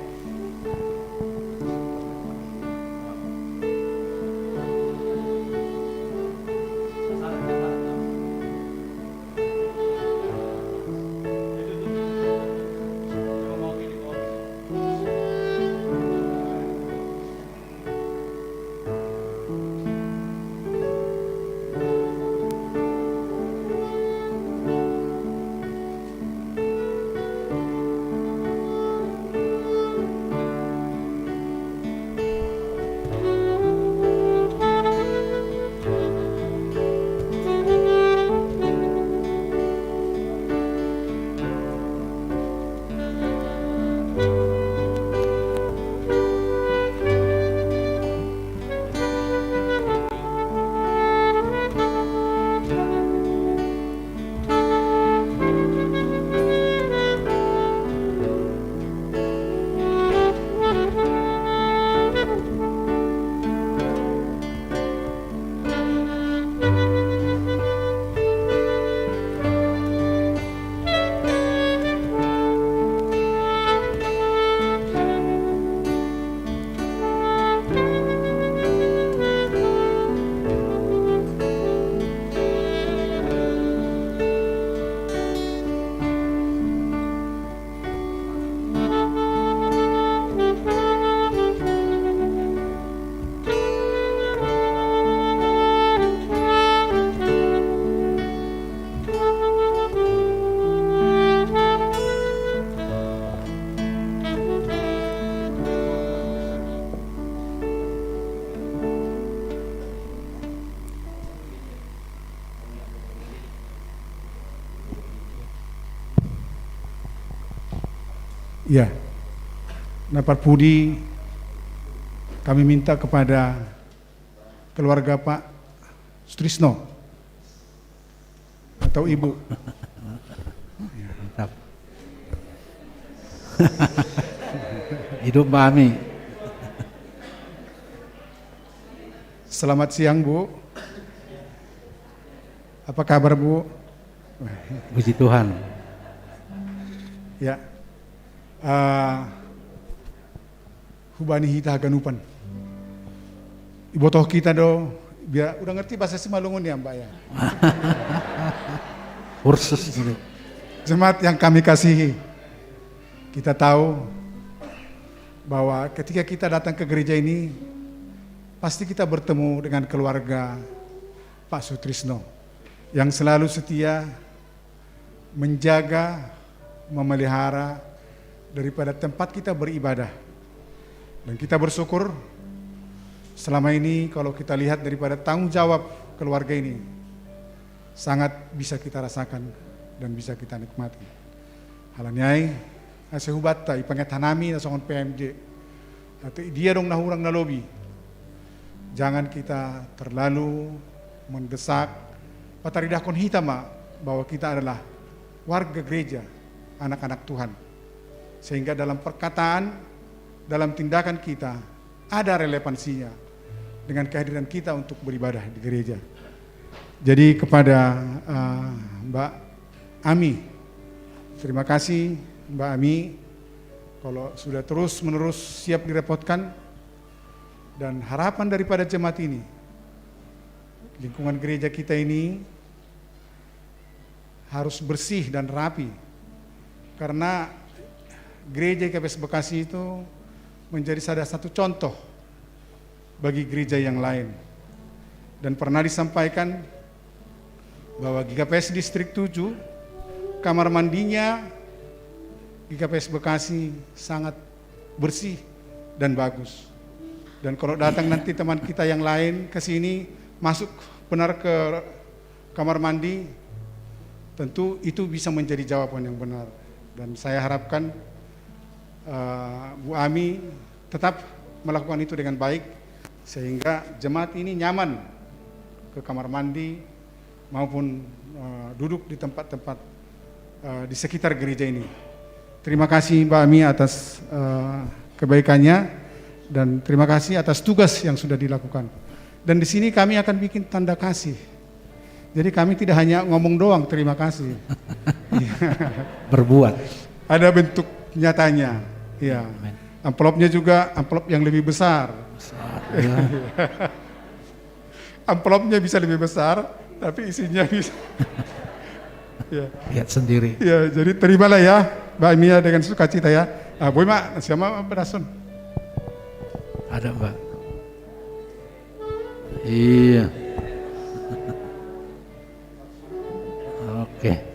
Ya, Napar Pudi, kami minta kepada keluarga Pak Sutrisno atau Ibu. Mantap. Hidup Mbak Ami. Selamat siang Bu. Apa kabar Bu? Puji Tuhan. Ya, hubani hita ganupan. Ibotoh kita do, biar udah ngerti bahasa Simalungun ya Mbak ya. Kursus gitu. Jemaat yang kami kasihi, kita tahu bahwa ketika kita datang ke gereja ini, pasti kita bertemu dengan keluarga Pak Sutrisno yang selalu setia menjaga, memelihara daripada tempat kita beribadah. Dan kita bersyukur selama ini kalau kita lihat daripada tanggung jawab keluarga ini sangat bisa kita rasakan dan bisa kita nikmati. Halanyai asehubatta ipangetanami na songon PMJ atau dia dong nahurang na lobi. Jangan kita terlalu mendesak pataridakon hitama bahwa kita adalah warga gereja, anak-anak Tuhan. Sehingga dalam perkataan, dalam tindakan kita ada relevansinya dengan kehadiran kita untuk beribadah di gereja. Jadi kepada Mbak Ami, terima kasih Mbak Ami kalau sudah terus-menerus siap direpotkan, dan harapan daripada jemaat ini, lingkungan gereja kita ini harus bersih dan rapi, karena gereja KPS Bekasi itu menjadi salah satu contoh bagi gereja yang lain. Dan pernah disampaikan bahwa GKPS Distrik 7, kamar mandinya GKPS Bekasi sangat bersih dan bagus. Dan kalau datang nanti teman kita yang lain ke sini, masuk benar ke kamar mandi, tentu itu bisa menjadi jawaban yang benar. Dan saya harapkan Bu Ami tetap melakukan itu dengan baik, sehingga jemaat ini nyaman ke kamar mandi maupun duduk di tempat-tempat di sekitar gereja ini. Terima kasih Mbak Ami atas kebaikannya, dan terima kasih atas tugas yang sudah dilakukan. Dan di sini kami akan bikin tanda kasih. Jadi kami tidak hanya ngomong doang terima kasih. Berbuat. Ada bentuk nyatanya. Ya. Amplopnya juga amplop yang lebih besar. Ya. Amplopnya bisa lebih besar, tapi isinya bisa. Ya. Lihat sendiri. Ya, jadi terimalah ya Mbak Mia dengan sukacita ya. Boy mak, siapa berasun? Ada Mbak. Iya. Oke.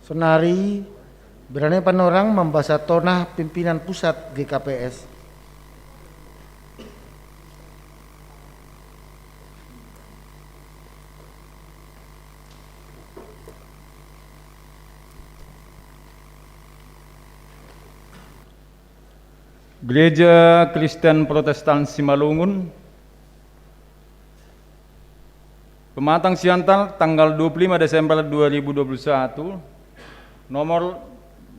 Sonari berani panorang membaca tonah pimpinan pusat GKPS. Gereja Kristen Protestan Simalungun, Pematang Siantar, tanggal 25 Desember 2021, nomor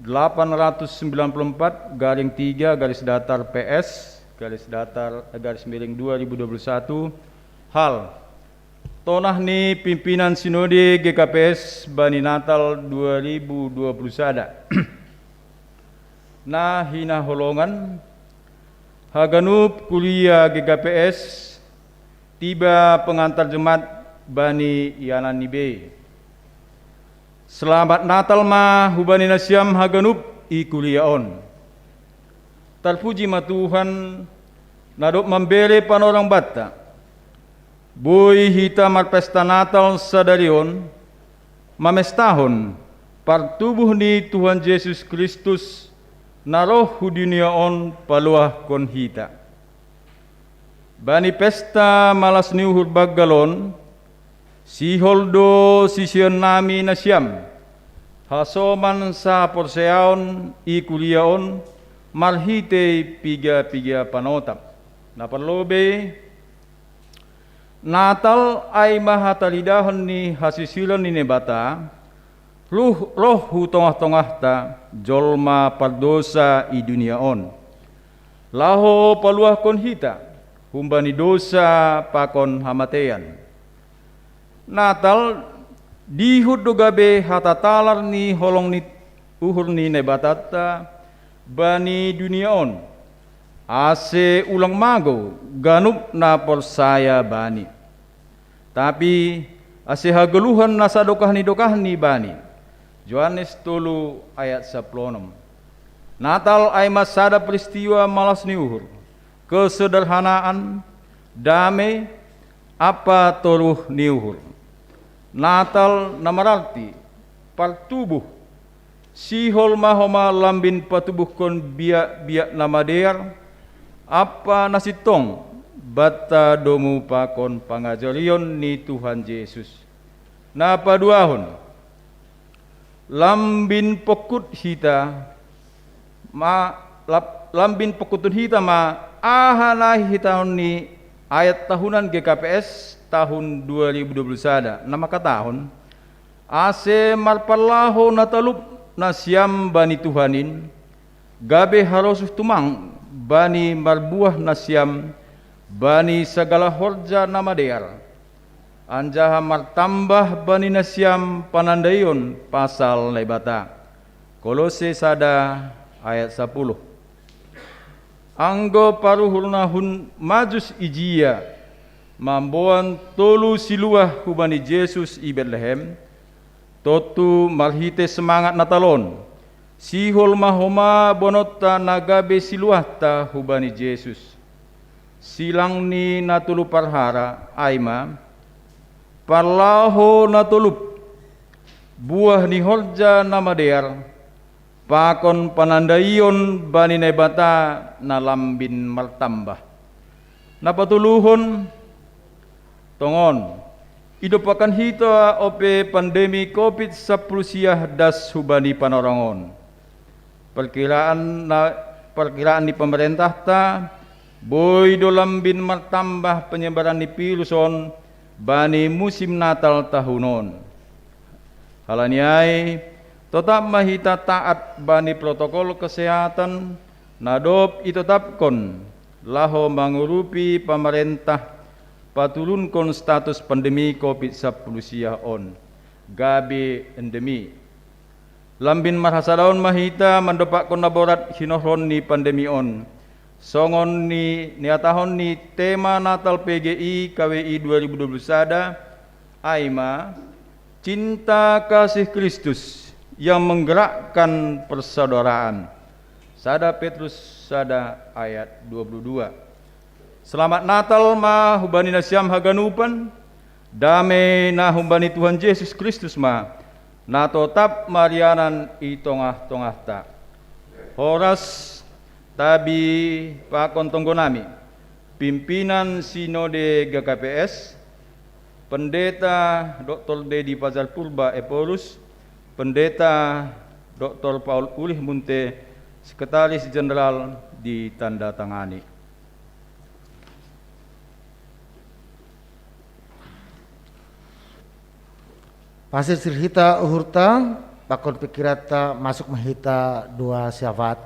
893-3-PS-2021, hal tonah ni pimpinan sinode GKPS Bani Natal 2021 nah hina holongan haganup kuliah GKPS tiba pengantar jemaat Bani Yanan Nibe. Selamat Natal ma hubani nasyam haganup i kuliaon. Terpuji ma Tuhan nadop membele panorang bata. Boy hita marpesta Natal sadarion mamestahon partubuh ni Tuhan Yesus Kristus naroh hudunia on paluah kon hita. Bani pesta malas niuhur baggalon, si holdo sision nami nasyam, hasoman sa porseaon i kuliaon, marhite piga panotap. Naparlobe, Natal ay mahatalidahon ni hasisilon ni nebata, roh hu tongah-tongah ta, jolma pardosa i duniaon. Laho paluah kon hita, humbani dosa pakon hamatean. Natal dihud do gabe hatatalar ni holong ni uhur ni nebatata bani duniaon. Ase ulang mago ganup na porsaya bani. Tapi ase hagaluhan na sa dokah ni bani. Yohanes 3 ayat 10. Natal ay masada peristiwa malas ni uhur, kesederhanaan, damai, apa toruh ni uhur. Natal namararti partubuh sihol mahoma lambin patubuh kon biak namadear apa nasitong bata domu pakon pangajarion ni Tuhan Yesus. Na paduahon lambin pokut hita lambin pokutun hita ma ahana hita ni ayat tahunan GKPS tahun 2021 nama katahun ase marpalaho natalup nasyam bani Tuhanin gabe harosuh tumang bani marbuah nasyam bani segala horja nama dear anjaha martambah bani nasyam panandayon pasal lebata Kolose sada ayat 10. Anggo paruhurnahun majus ijia mamboan tolu siluah hubani Yesus i Bethlehem totu marhite semangat natalon sihol mahoma bonota nagabe siluahta hubani Yesus silang ni natulu parhara aima parlaho natulup buah ni horja namadear pakon panandaion bani nebata nalambin martambah napatuluhon tongon idopakan hita ope pandemi COVID-19 das hubani panorangon perkiraan ni pemerintah ta boy do lambin martambah penyebaran ni piluson bani musim Natal tahunon halaniai tetap mahita taat bani protokol kesehatan nadop itetapkon laho mangurupi pemerintah patulunkon status pandemi COVID-19 on gabe endemi lambin marhasadaon mahita mandopakon laborat hinohron ni pandemi on songon ni niatahon ni tema Natal PGI KWI 2021 aima cinta kasih Kristus yang menggerakkan persaudaraan. Sada Petrus sada ayat 22. Selamat Natal ma hubani nasyam haganupan, dame na hubani Tuhan Yesus Kristus ma, na totap marianan i tongah-tongah ta. Horas tabi pakon tonggo nami, pimpinan Sinode GKPS, Pendeta Dr. Dedi Pazar Purba Eporus, Pendeta Dr. Paul Ulih Munte, Sekretaris Jenderal ditandatangani. Pasir sirhita uhurta, pakon pikirata masuk mahita dua syafat.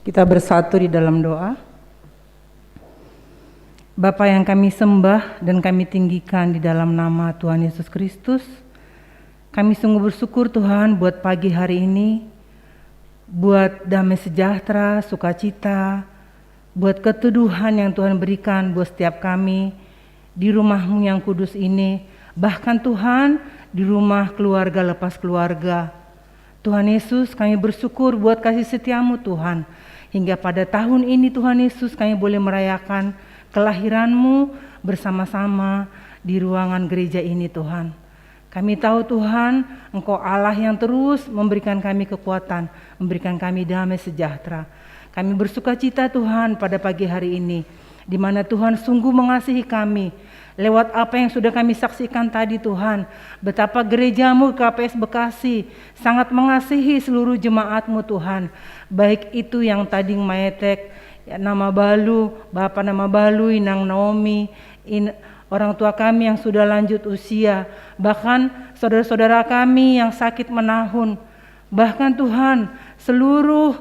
Kita bersatu di dalam doa. Bapa yang kami sembah dan kami tinggikan di dalam nama Tuhan Yesus Kristus, kami sungguh bersyukur Tuhan buat pagi hari ini, buat damai sejahtera, sukacita, buat keteduhan yang Tuhan berikan buat setiap kami di rumah-Mu yang kudus ini, bahkan Tuhan di rumah keluarga lepas keluarga. Tuhan Yesus, kami bersyukur buat kasih setia-Mu Tuhan, hingga pada tahun ini Tuhan Yesus kami boleh merayakan kelahiran-Mu bersama-sama di ruangan gereja ini Tuhan. Kami tahu Tuhan, Engkau Allah yang terus memberikan kami kekuatan, memberikan kami damai sejahtera. Kami bersuka cita Tuhan pada pagi hari ini, di mana Tuhan sungguh mengasihi kami. Lewat apa yang sudah kami saksikan tadi Tuhan, betapa gerejamu KPS Bekasi sangat mengasihi seluruh jemaatmu Tuhan. Baik itu yang tading maetek, ya, nama Balu, Bapak nama Balu, Inang Naomi, orang tua kami yang sudah lanjut usia, bahkan saudara-saudara kami yang sakit menahun, bahkan Tuhan seluruh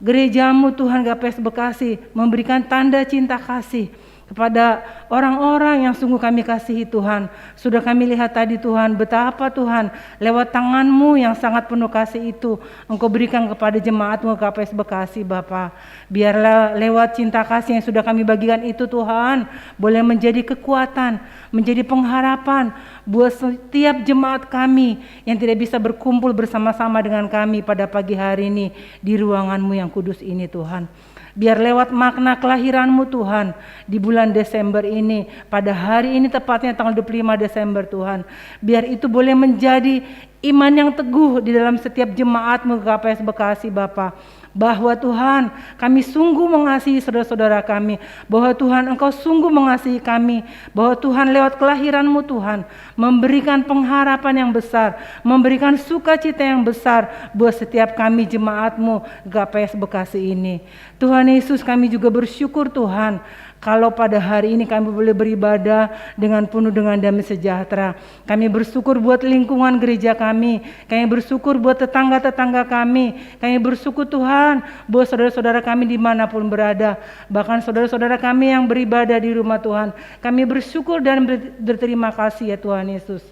gerejamu Tuhan KPS Bekasi memberikan tanda cinta kasih kepada orang-orang yang sungguh kami kasihi Tuhan. Sudah kami lihat tadi Tuhan, betapa Tuhan lewat tangan-Mu yang sangat penuh kasih itu Engkau berikan kepada jemaat-Mu KPS Bekasi Bapa. Biarlah lewat cinta kasih yang sudah kami bagikan itu Tuhan boleh menjadi kekuatan, menjadi pengharapan buat setiap jemaat kami yang tidak bisa berkumpul bersama-sama dengan kami pada pagi hari ini di ruangan-Mu yang kudus ini Tuhan. Biar lewat makna kelahiran-Mu Tuhan di bulan Desember ini, pada hari ini tepatnya tanggal 25 Desember Tuhan, biar itu boleh menjadi iman yang teguh di dalam setiap jemaat-Mu KPS Bekasi Bapa. Bahwa Tuhan kami sungguh mengasihi saudara-saudara kami, bahwa Tuhan Engkau sungguh mengasihi kami, bahwa Tuhan lewat kelahiran-Mu Tuhan memberikan pengharapan yang besar, memberikan sukacita yang besar buat setiap kami jemaat-Mu KPS Bekasi ini. Tuhan Yesus, kami juga bersyukur Tuhan kalau pada hari ini kami boleh beribadah dengan penuh dengan damai sejahtera. Kami bersyukur buat lingkungan gereja kami bersyukur buat tetangga-tetangga kami bersyukur Tuhan buat saudara-saudara kami dimanapun berada, bahkan saudara-saudara kami yang beribadah di rumah Tuhan. Kami bersyukur dan berterima kasih ya Tuhan Yesus.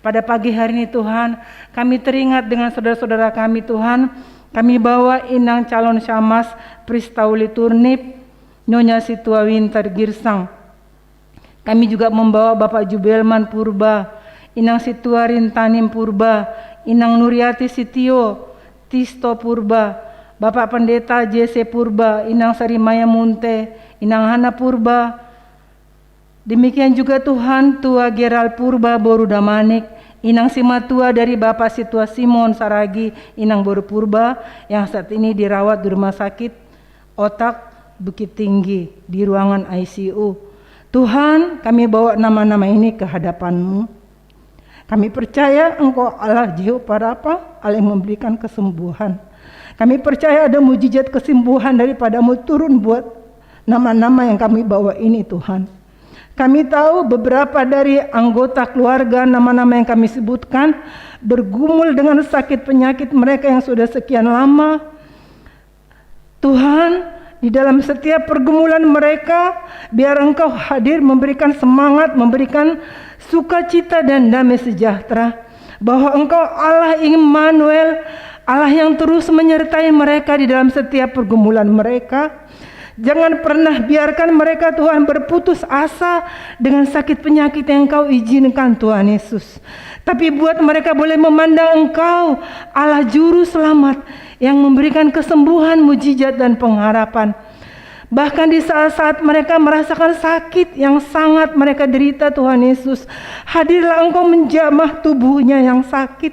Pada pagi hari ini Tuhan, kami teringat dengan saudara-saudara kami Tuhan. Kami bawa Inang calon Syamas Pristauli Turnip, Nyonya Situa Winter Girsang. Kami juga membawa Bapak Jubelman Purba, Inang Situa Rintanim Purba, Inang Nuriati Sitio Tisto Purba, Bapak Pendeta JC Purba, Inang Sarimaya Munte, Inang Hana Purba. Demikian juga Tuhan Tua Geral Purba Boru Damanik, Inang Simatua dari Bapak Situa Simon Saragi, Inang Boru Purba yang saat ini dirawat di rumah sakit otak Bukit Tinggi di ruangan ICU. Tuhan, kami bawa nama-nama ini ke hadapan-Mu. Kami percaya Engkau Allah Jehova Rafa, Allah yang memberikan kesembuhan. Kami percaya ada mujizat kesembuhan daripada-Mu turun buat nama-nama yang kami bawa ini Tuhan. Kami tahu beberapa dari anggota keluarga nama-nama yang kami sebutkan bergumul dengan sakit penyakit mereka yang sudah sekian lama. Tuhan, di dalam setiap pergumulan mereka, biar Engkau hadir memberikan semangat, memberikan sukacita dan damai sejahtera. Bahwa Engkau Allah Immanuel, Allah yang terus menyertai mereka di dalam setiap pergumulan mereka. Jangan pernah biarkan mereka Tuhan berputus asa dengan sakit penyakit yang Engkau izinkan Tuhan Yesus. Tapi buat mereka boleh memandang Engkau Allah Juru Selamat yang memberikan kesembuhan, mujizat dan pengharapan. Bahkan di saat-saat mereka merasakan sakit yang sangat mereka derita Tuhan Yesus, hadirlah Engkau menjamah tubuhnya yang sakit.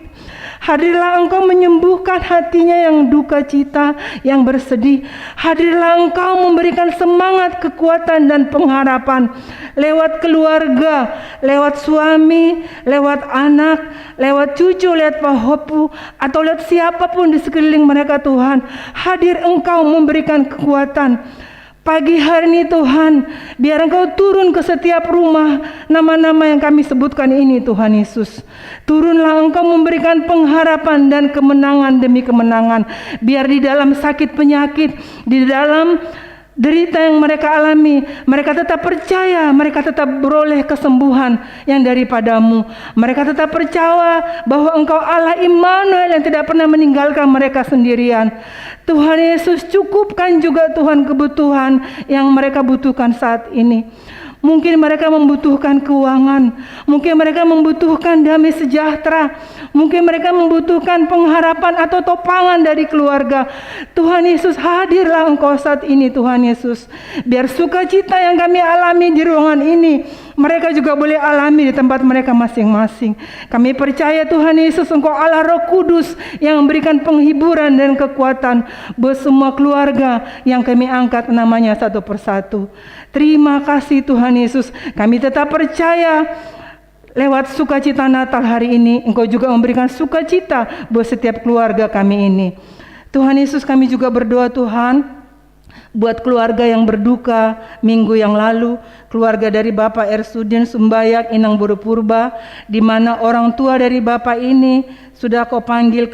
Hadirlah Engkau menyembuhkan hatinya yang duka cita, yang bersedih. Hadirlah Engkau memberikan semangat, kekuatan dan pengharapan lewat keluarga, lewat suami, lewat anak, lewat cucu, lewat pahopu, atau lewat siapapun di sekeliling mereka Tuhan. Hadir Engkau memberikan kekuatan. Pagi hari ini Tuhan, biar Engkau turun ke setiap rumah nama-nama yang kami sebutkan ini Tuhan Yesus. Turunlah Engkau memberikan pengharapan dan kemenangan demi kemenangan. Biar di dalam sakit penyakit, di dalam derita yang mereka alami, mereka tetap percaya, mereka tetap beroleh kesembuhan yang daripada-Mu. Mereka tetap percaya bahwa Engkau Allah Immanuel yang tidak pernah meninggalkan mereka sendirian. Tuhan Yesus, cukupkan juga Tuhan kebutuhan yang mereka butuhkan saat ini. Mungkin mereka membutuhkan keuangan, mungkin mereka membutuhkan damai sejahtera, mungkin mereka membutuhkan pengharapan atau topangan dari keluarga. Tuhan Yesus, hadirlah Engkau saat ini Tuhan Yesus. Biar sukacita yang kami alami di ruangan ini mereka juga boleh alami di tempat mereka masing-masing. Kami percaya Tuhan Yesus, Engkau Allah Roh Kudus yang memberikan penghiburan dan kekuatan buat semua keluarga yang kami angkat namanya satu persatu. Terima kasih Tuhan Yesus, kami tetap percaya lewat sukacita Natal hari ini, Engkau juga memberikan sukacita buat setiap keluarga kami ini. Tuhan Yesus, kami juga berdoa Tuhan, buat keluarga yang berduka minggu yang lalu, keluarga dari Bapak Ersudin Sumbayak Inang Bodo Purba, di mana orang tua dari Bapak ini sudah Kau panggil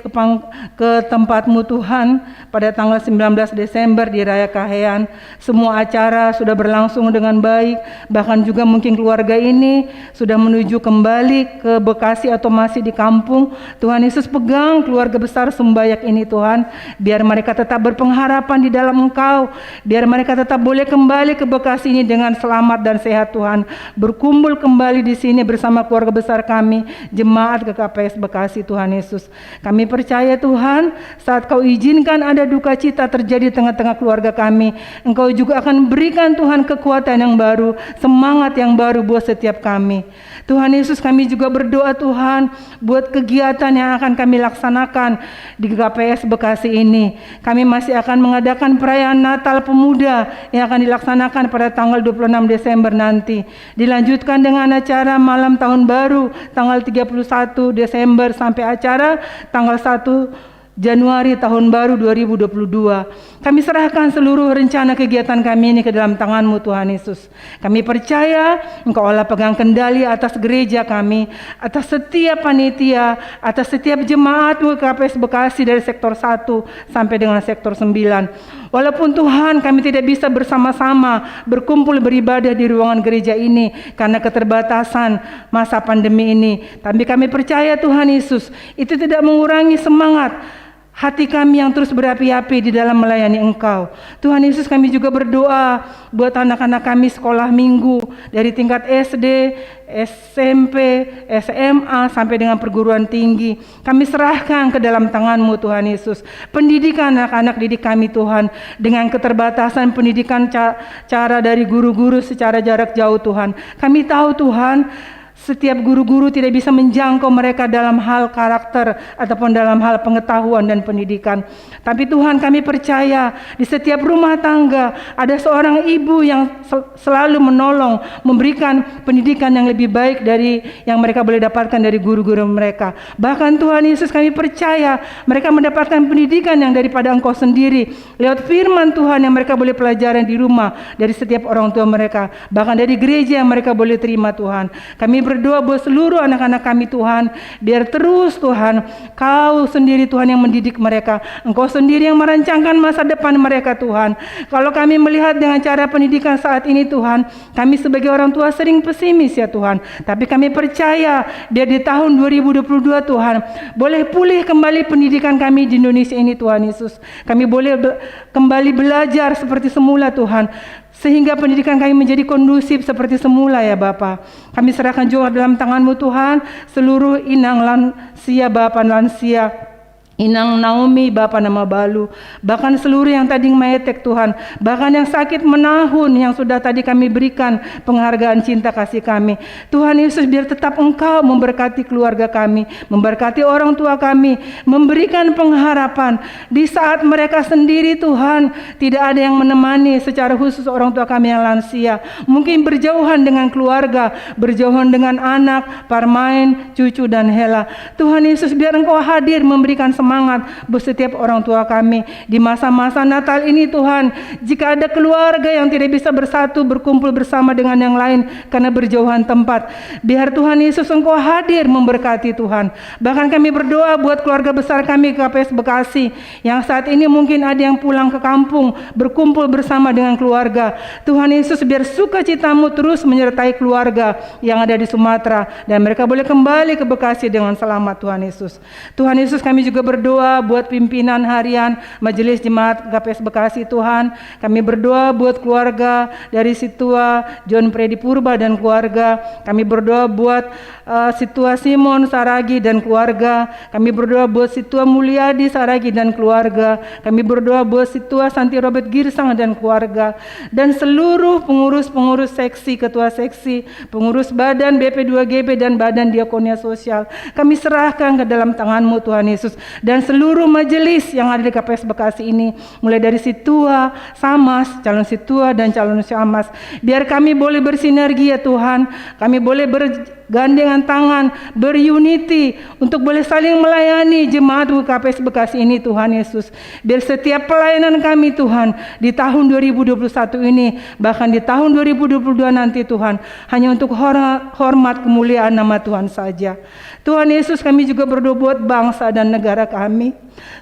ke tempatmu Tuhan pada tanggal 19 Desember di Raya Kahean. Semua acara sudah berlangsung dengan baik, bahkan juga mungkin keluarga ini sudah menuju kembali ke Bekasi atau masih di kampung. Tuhan Yesus, pegang keluarga besar Sumbayak ini Tuhan, biar mereka tetap berpengharapan di dalam Engkau, biar mereka tetap boleh kembali ke Bekasi ini dengan selamat dan sehat Tuhan, berkumpul kembali di sini bersama keluarga besar kami, jemaat KKPS Bekasi Tuhan Yesus. Kami percaya Tuhan, saat Kau izinkan ada duka cita terjadi di tengah-tengah keluarga kami, Engkau juga akan berikan Tuhan kekuatan yang baru, semangat yang baru buat setiap kami. Tuhan Yesus, kami juga berdoa Tuhan buat kegiatan yang akan kami laksanakan di KKPS Bekasi ini. Kami masih akan mengadakan perayaan Natal Pemuda yang akan dilaksanakan pada tanggal 26 Desember nanti. Dilanjutkan dengan acara malam tahun baru tanggal 31 Desember sampai acara tanggal 1 Januari tahun baru 2022. Kami serahkan seluruh rencana kegiatan kami ini ke dalam tangan-Mu Tuhan Yesus. Kami percaya Engkau Allah pegang kendali atas gereja kami, atas setiap panitia, atas setiap jemaat-Mu KKPS Bekasi dari sektor 1 sampai dengan sektor 9. Walaupun Tuhan kami tidak bisa bersama-sama berkumpul beribadah di ruangan gereja ini karena keterbatasan masa pandemi ini, tapi kami percaya Tuhan Yesus, itu tidak mengurangi semangat hati kami yang terus berapi-api di dalam melayani Engkau. Tuhan Yesus, kami juga berdoa buat anak-anak kami sekolah minggu dari tingkat SD, SMP, SMA sampai dengan perguruan tinggi. Kami serahkan ke dalam tangan-Mu Tuhan Yesus. Pendidikan anak-anak didik kami Tuhan, dengan keterbatasan pendidikan cara dari guru-guru secara jarak jauh Tuhan. Kami tahu Tuhan, setiap guru-guru tidak bisa menjangkau mereka dalam hal karakter ataupun dalam hal pengetahuan dan pendidikan. Tapi Tuhan, kami percaya di setiap rumah tangga ada seorang ibu yang selalu menolong, memberikan pendidikan yang lebih baik dari yang mereka boleh dapatkan dari guru-guru mereka. Bahkan Tuhan Yesus, kami percaya mereka mendapatkan pendidikan yang daripada Engkau sendiri lewat firman Tuhan yang mereka boleh pelajari di rumah dari setiap orang tua mereka, bahkan dari gereja yang mereka boleh terima Tuhan. Kami berdoa buat seluruh anak-anak kami Tuhan, biar terus Tuhan Kau sendiri Tuhan yang mendidik mereka, Engkau sendiri yang merancangkan masa depan mereka Tuhan. Kalau kami melihat dengan cara pendidikan saat ini Tuhan, kami sebagai orang tua sering pesimis ya Tuhan, tapi kami percaya biar di tahun 2022 Tuhan boleh pulih kembali pendidikan kami di Indonesia ini Tuhan Yesus. Kami boleh kembali belajar seperti semula Tuhan, sehingga pendidikan kami menjadi kondusif seperti semula ya Bapa. Kami serahkan juga dalam tangan-Mu Tuhan seluruh inang lansia, Bapa lansia, Inang Naomi, Bapa nama Balu, bahkan seluruh yang tadi meetek Tuhan, bahkan yang sakit menahun yang sudah tadi kami berikan penghargaan cinta kasih kami. Tuhan Yesus, biar tetap Engkau memberkati keluarga kami, memberkati orang tua kami, memberikan pengharapan di saat mereka sendiri Tuhan tidak ada yang menemani, secara khusus orang tua kami yang lansia, mungkin berjauhan dengan keluarga, berjauhan dengan anak, Parmain, cucu dan Hela. Tuhan Yesus, biar Engkau hadir memberikan semangat buat setiap orang tua kami di masa-masa Natal ini Tuhan. Jika ada keluarga yang tidak bisa bersatu berkumpul bersama dengan yang lain karena berjauhan tempat, biar Tuhan Yesus Engkau hadir memberkati Tuhan. Bahkan kami berdoa buat keluarga besar kami KKPS Bekasi yang saat ini mungkin ada yang pulang ke kampung berkumpul bersama dengan keluarga. Tuhan Yesus, biar sukacita-Mu terus menyertai keluarga yang ada di Sumatera dan mereka boleh kembali ke Bekasi dengan selamat Tuhan Yesus. Tuhan Yesus, kami juga berdoa berdoa buat pimpinan harian Majelis Jemaat KPS Bekasi Tuhan. Kami berdoa buat keluarga dari Situa John Freddy Purba dan keluarga. Kami berdoa buat Situa Simon Saragi dan keluarga. Kami berdoa buat Situa Mulyadi Saragi dan keluarga. Kami berdoa buat Situa Santi Robert Girsang dan keluarga. Dan seluruh pengurus-pengurus seksi, ketua seksi, pengurus badan BP2GB dan badan diakonia sosial. Kami serahkan ke dalam tangan-Mu Tuhan Yesus. Dan seluruh majelis yang ada di KPS Bekasi ini, mulai dari Situa, Samas, calon Situa dan calon Samas. Biar kami boleh bersinergi ya Tuhan. Kami boleh bergandengan tangan, berunity untuk boleh saling melayani jemaat KPS Bekasi ini Tuhan Yesus. Biar setiap pelayanan kami Tuhan di tahun 2021 ini, bahkan di tahun 2022 nanti Tuhan, hanya untuk hormat kemuliaan nama Tuhan saja. Tuhan Yesus, kami juga berdoa buat bangsa dan negara kami.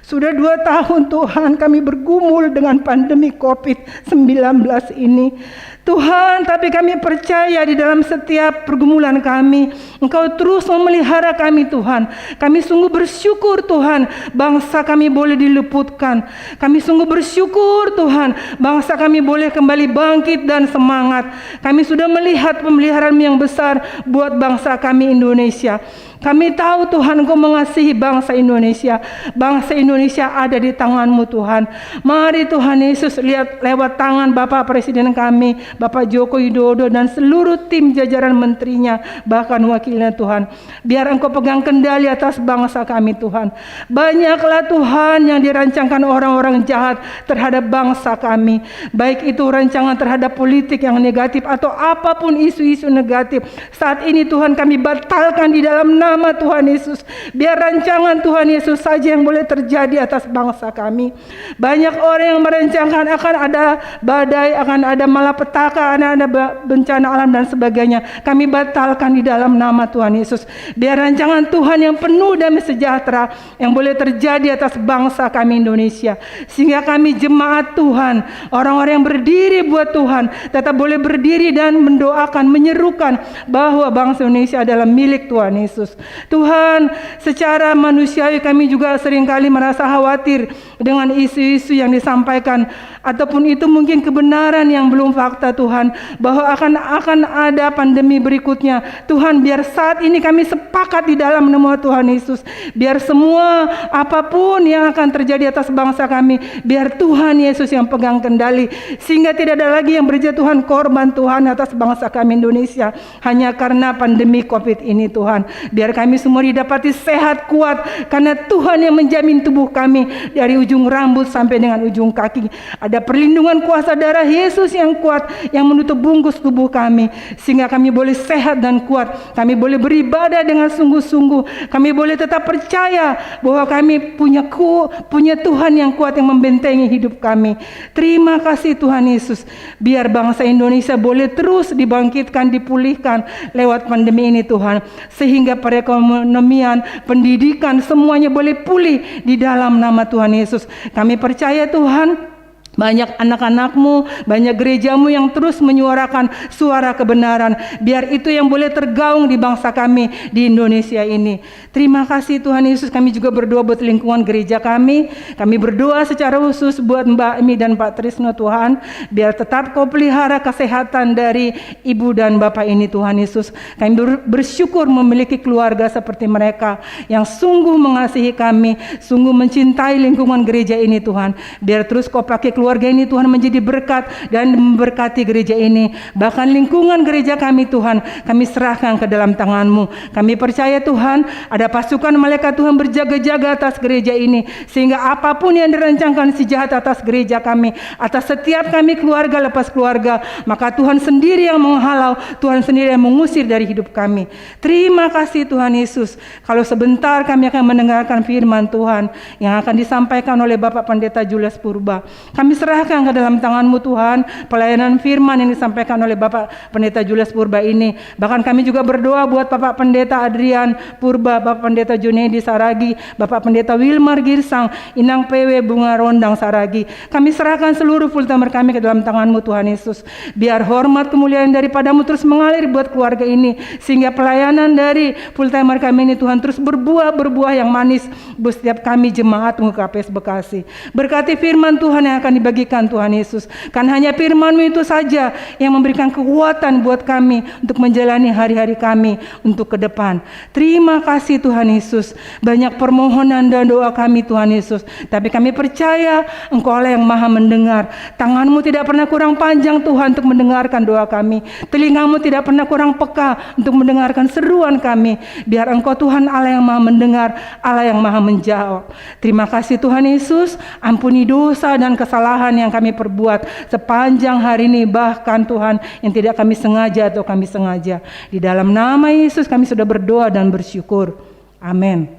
Sudah 2 tahun Tuhan kami bergumul dengan pandemi COVID-19 ini. Tuhan, tapi kami percaya di dalam setiap pergumulan kami, Engkau terus memelihara kami Tuhan. Kami sungguh bersyukur Tuhan, bangsa kami boleh diluputkan. Kami sungguh bersyukur Tuhan, bangsa kami boleh kembali bangkit dan semangat. Kami sudah melihat pemeliharaan yang besar buat bangsa kami Indonesia. Kami tahu Tuhan Engkau mengasihi bangsa Indonesia. Bangsa Indonesia ada di tangan-Mu Tuhan. Mari Tuhan Yesus, lihat lewat tangan Bapak Presiden kami, Bapak Joko Widodo dan seluruh tim jajaran menterinya, bahkan wakilnya Tuhan. Biar Engkau pegang kendali atas bangsa kami Tuhan. Banyaklah Tuhan yang dirancangkan orang-orang jahat terhadap bangsa kami. Baik itu rancangan terhadap politik yang negatif atau apapun isu-isu negatif. Saat ini Tuhan kami batalkan di dalam nama Tuhan Yesus. Biar rancangan Tuhan Yesus saja yang boleh terjadi atas bangsa kami. Banyak orang yang merancangkan akan ada badai, akan ada malapetaka, akan ada bencana alam dan sebagainya. Kami batalkan di dalam nama Tuhan Yesus. Biar rancangan Tuhan yang penuh damai sejahtera yang boleh terjadi atas bangsa kami Indonesia. Sehingga kami jemaat Tuhan, orang-orang yang berdiri buat Tuhan, tetap boleh berdiri dan mendoakan, menyerukan bahwa bangsa Indonesia adalah milik Tuhan Yesus. Tuhan, secara manusiawi kami juga seringkali merasa khawatir dengan isu-isu yang disampaikan, ataupun itu mungkin kebenaran yang belum fakta Tuhan, bahwa akan ada pandemi berikutnya. Tuhan, biar saat ini kami sepakat di dalam nama Tuhan Yesus, biar semua apapun yang akan terjadi atas bangsa kami, biar Tuhan Yesus yang pegang kendali, sehingga tidak ada lagi yang berjatuhan korban Tuhan atas bangsa kami Indonesia hanya karena pandemi COVID ini Tuhan. Biar kami semua didapati sehat kuat, karena Tuhan yang menjamin tubuh kami dari ujung rambut sampai dengan ujung kaki. Ada perlindungan kuasa darah Yesus yang kuat yang menutup bungkus tubuh kami, sehingga kami boleh sehat dan kuat. Kami boleh beribadah dengan sungguh-sungguh. Kami boleh tetap percaya bahwa kami punya Tuhan yang kuat yang membentengi hidup kami. Terima kasih Tuhan Yesus. Biar bangsa Indonesia boleh terus dibangkitkan, dipulihkan lewat pandemi ini Tuhan, sehingga perekonomian, pendidikan, semuanya boleh pulih di dalam nama Tuhan Yesus. Kami percaya Tuhan, banyak anak-anak-Mu, banyak gereja-Mu yang terus menyuarakan suara kebenaran. Biar itu yang boleh tergaung di bangsa kami di Indonesia ini. Terima kasih Tuhan Yesus. Kami juga berdoa buat lingkungan gereja kami. Kami berdoa secara khusus buat Mbak Emi dan Pak Trisno Tuhan. Biar tetap Kau pelihara kesehatan dari ibu dan bapak ini Tuhan Yesus. Kami bersyukur memiliki keluarga seperti mereka yang sungguh mengasihi kami, sungguh mencintai lingkungan gereja ini Tuhan. Biar terus Kau pakai keluarga ini Tuhan menjadi berkat dan memberkati gereja ini. Bahkan lingkungan gereja kami Tuhan, kami serahkan ke dalam tangan-Mu. Kami percaya Tuhan, ada pasukan malaikat Tuhan berjaga-jaga atas gereja ini, sehingga apapun yang dirancangkan si jahat atas gereja kami, atas setiap kami keluarga lepas keluarga, maka Tuhan sendiri yang menghalau, Tuhan sendiri yang mengusir dari hidup kami. Terima kasih Tuhan Yesus. Kalau sebentar kami akan mendengarkan firman Tuhan yang akan disampaikan oleh Bapak Pendeta Julius Purba. Kami serahkan ke dalam tangan-Mu Tuhan pelayanan firman yang disampaikan oleh Bapak Pendeta Julius Purba ini. Bahkan kami juga berdoa buat Bapak Pendeta Adrian Purba, Bapak Pendeta Junedi Saragi, Bapak Pendeta Wilmar Girsang, Inang PW Bunga Rondang Saragi. Kami serahkan seluruh full timer kami ke dalam tangan-Mu Tuhan Yesus. Biar hormat kemuliaan daripada-Mu terus mengalir buat keluarga ini, sehingga pelayanan dari full timer kami ini Tuhan terus berbuah yang manis buat setiap kami jemaat KPS Bekasi. Berkati firman Tuhan yang akan dibagikan Tuhan Yesus. Kan hanya firman-Mu itu saja yang memberikan kekuatan buat kami untuk menjalani hari-hari kami untuk ke depan. Terima kasih Tuhan Yesus. Banyak permohonan dan doa kami Tuhan Yesus, tapi kami percaya Engkau Allah yang maha mendengar. Tangan-Mu tidak pernah kurang panjang Tuhan untuk mendengarkan doa kami. Telinga-Mu tidak pernah kurang peka untuk mendengarkan seruan kami. Biar Engkau Tuhan Allah yang maha mendengar, Allah yang maha menjawab. Terima kasih Tuhan Yesus. Ampuni dosa dan kesalahan yang kami perbuat sepanjang hari ini, bahkan Tuhan yang tidak kami sengaja atau kami sengaja. Di dalam nama Yesus kami sudah berdoa dan bersyukur. Amin.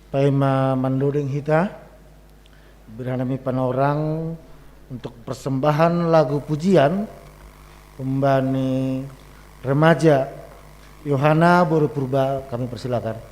Paima manduding hita berhanami panorang untuk persembahan lagu pujian pembani remaja Yohana Boru Purba, kami persilakan.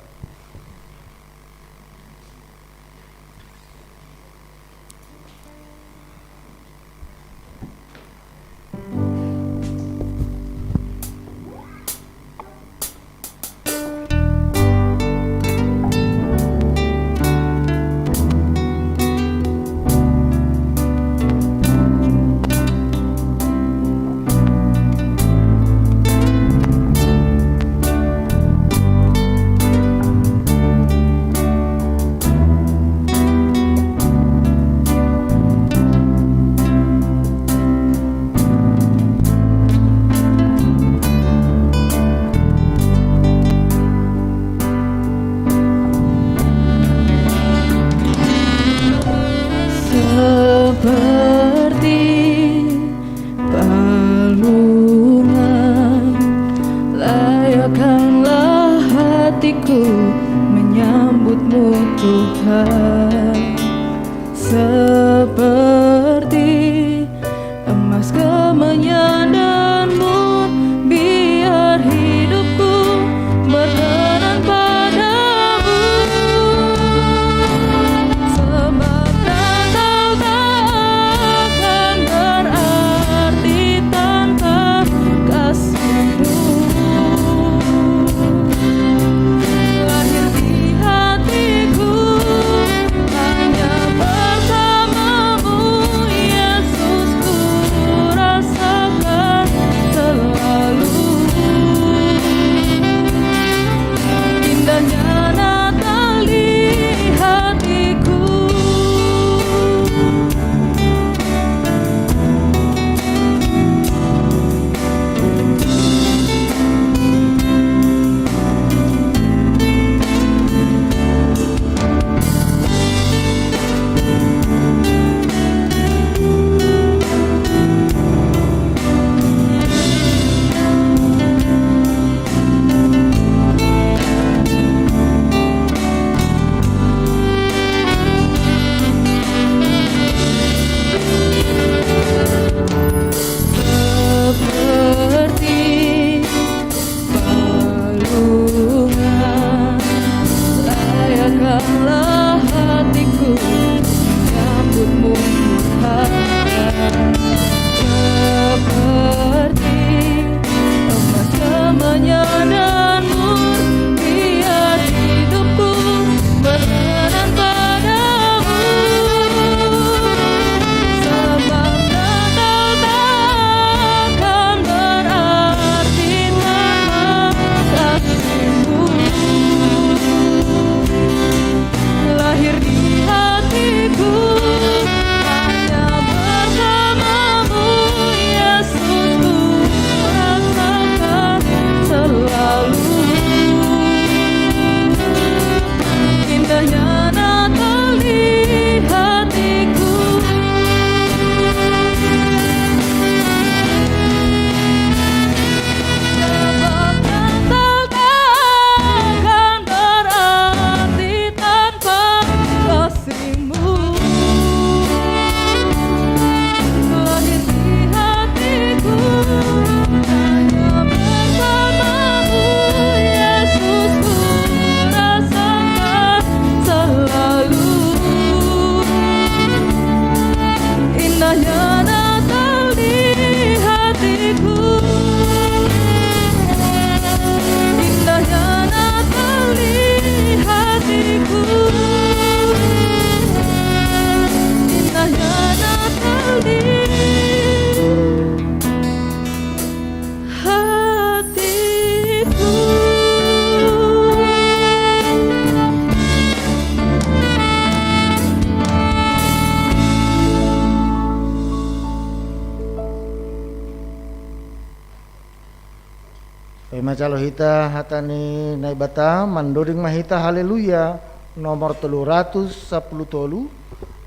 Pemacalo hita hatani naibata mandoding mahita haleluya nomor 310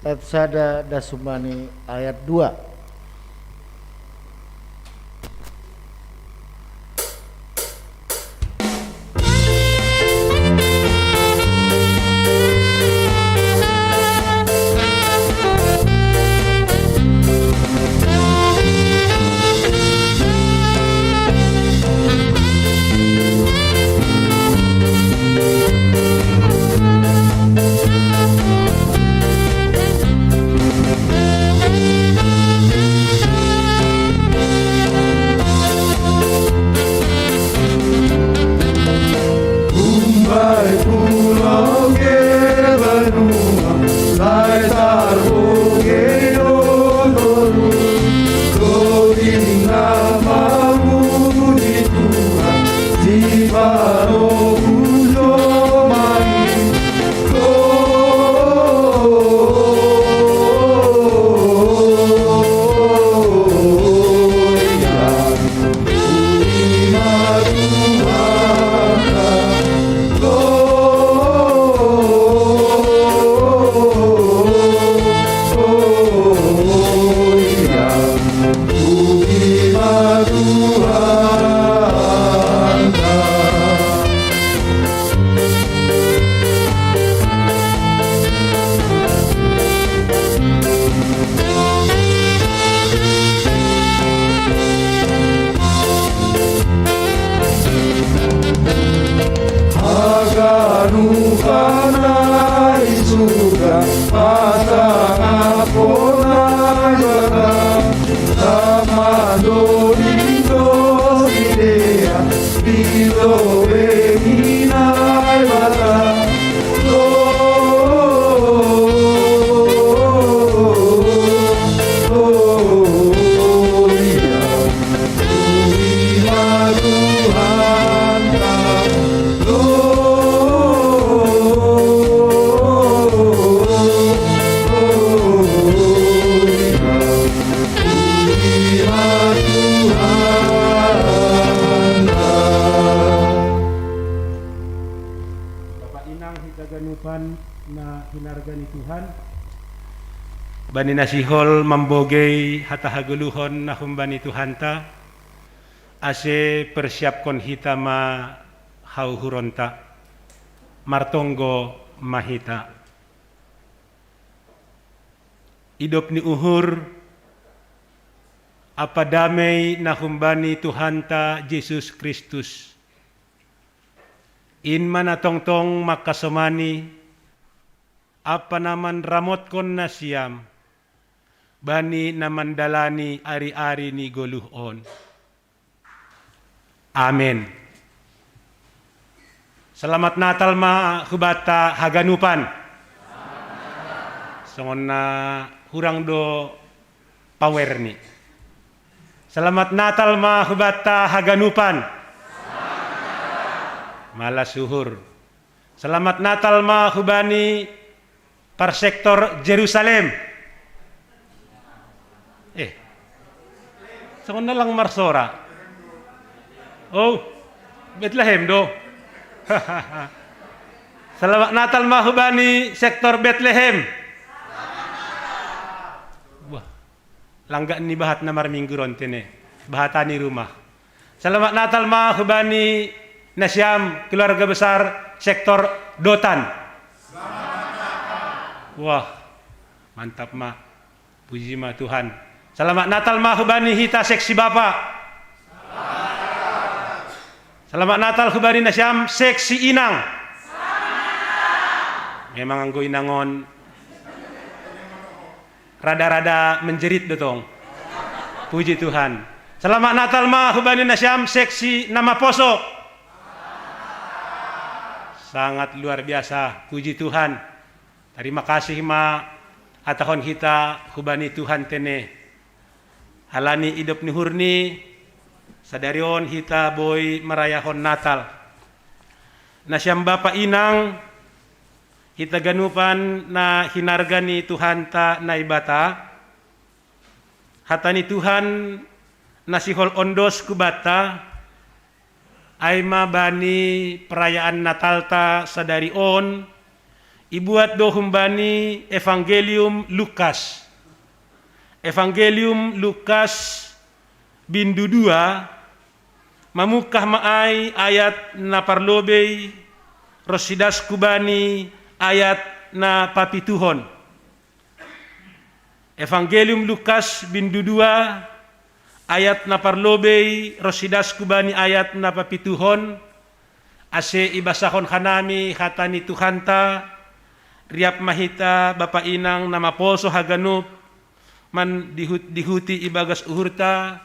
ayat sada dasumani ayat 2. Bani nasihol mambogei hata haguluhon na humbani Tuhanta ase persiapkon hita ma hauhuronta martonggo mahita idop ni uhur apa damai na humbani Tuhanta Yesus Kristus in mana tongtong makasomani apa naman ramot kon na siyam bani naman dalani ari-ari ni goluhon. Amen. Selamat Natal ma hubata haganupan. Songon na hurang do power ni. Selamat Natal ma hubata haganupan. Malas suhur. Selamat Natal ma hubani parsektor Jerusalem. Songon na lang marsora. Oh, Bethlehem do. Selamat Natal mahubani sektor Bethlehem. Wah, langga ni bahat na marminggu rontene. Bahatani rumah. Selamat Natal mahubani nasyam keluarga besar sektor Dotan. Wah, mantap ma. Puji ma Tuhan. Selamat Natal mahubani hita seksi Bapak. Selamat Natal hubani nasyam seksi Inang. Memang anggo inangon rada-rada menjerit dotong. Puji Tuhan. Selamat Natal mahubani nasyam seksi Nama Poso. Sangat luar biasa. Puji Tuhan. Terima kasih ma atahon hita hubani Tuhan tene. Halani idop ni hurni sadarion hita boy merayahon Natal. Nasyam Bapa Inang hita ganupan na hinargani Tuhanta na ibata. Hatani Tuhan nasihol ondos kubata Aima bani perayaan Natal ta sadari on, ibuat do humbani Evangelium Lukas. Evangelium Lukas bindu 2, mamukah maai ayat na parlobei, rosidas kubani ayat na papituhon. Evangelium Lukas bindu 2, ayat na parlobei, rosidas kubani ayat na papituhon, ase ibasahon kanami hatani Tuhanta, riap mahita Bapa Inang nama poso haganup, man dihuti ibagas uhurta,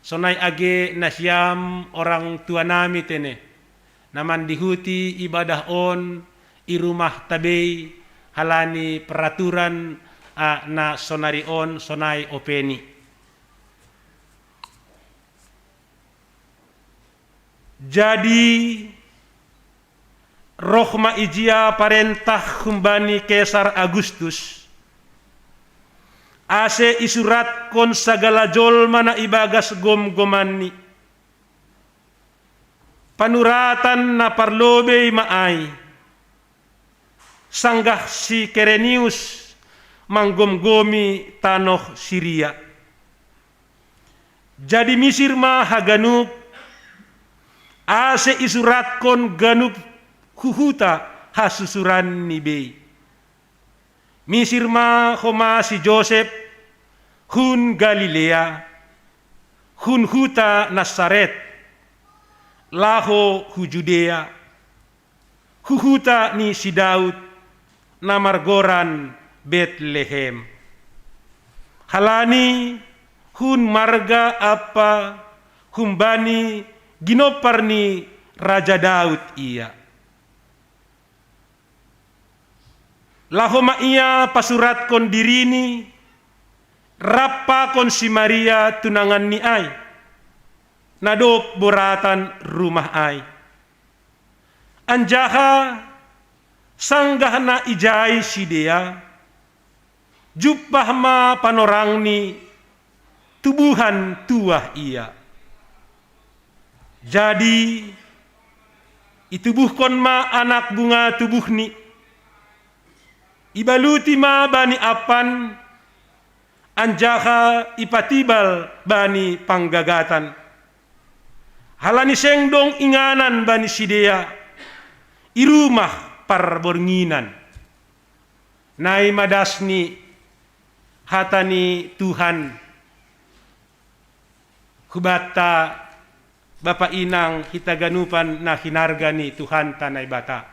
sonay age nasyam orang tua nami tene, naman dihuti ibadah on, irumah tabei, halani peraturan na sonari on, sonay openi. Jadi rohma ijia parentah humbani Kaisar Agustus ase isurat kon sagala jolma na ibagas gom-gomani panuratan na parlobei maay sanggah si Kerenius manggom-gomi tanoh Syria. Jadi misir ma haganup ase isurat kon ganup huhuta hasusuran ni bei. Misir ma homa si Joseph hun Galilea, hun huta Nazaret, laho hu Judea, huhuta ni si Daud, namargoran Bethlehem. Halani hun marga apa humbani ginopar ni Raja Daud ia. Lahoma ia pasurat kon dirini, rapa kon si Maria tunangan ni ay, nadop boratan rumah ay. Anjaha sanggah na ijay si dia, jupah ma panorang ni tubuhan tuah ia. Jadi itubuhkon ma anak bunga tubuh ni, ibaluti ma bani apan, anjaha ipatibal bani panggagatan. Halani sengdong inganan bani sidea, irumah parbornginan. Nai madasni hatani Tuhan, hubata Bapa Inang hitaganupan na hinargani Tuhan tanay bata.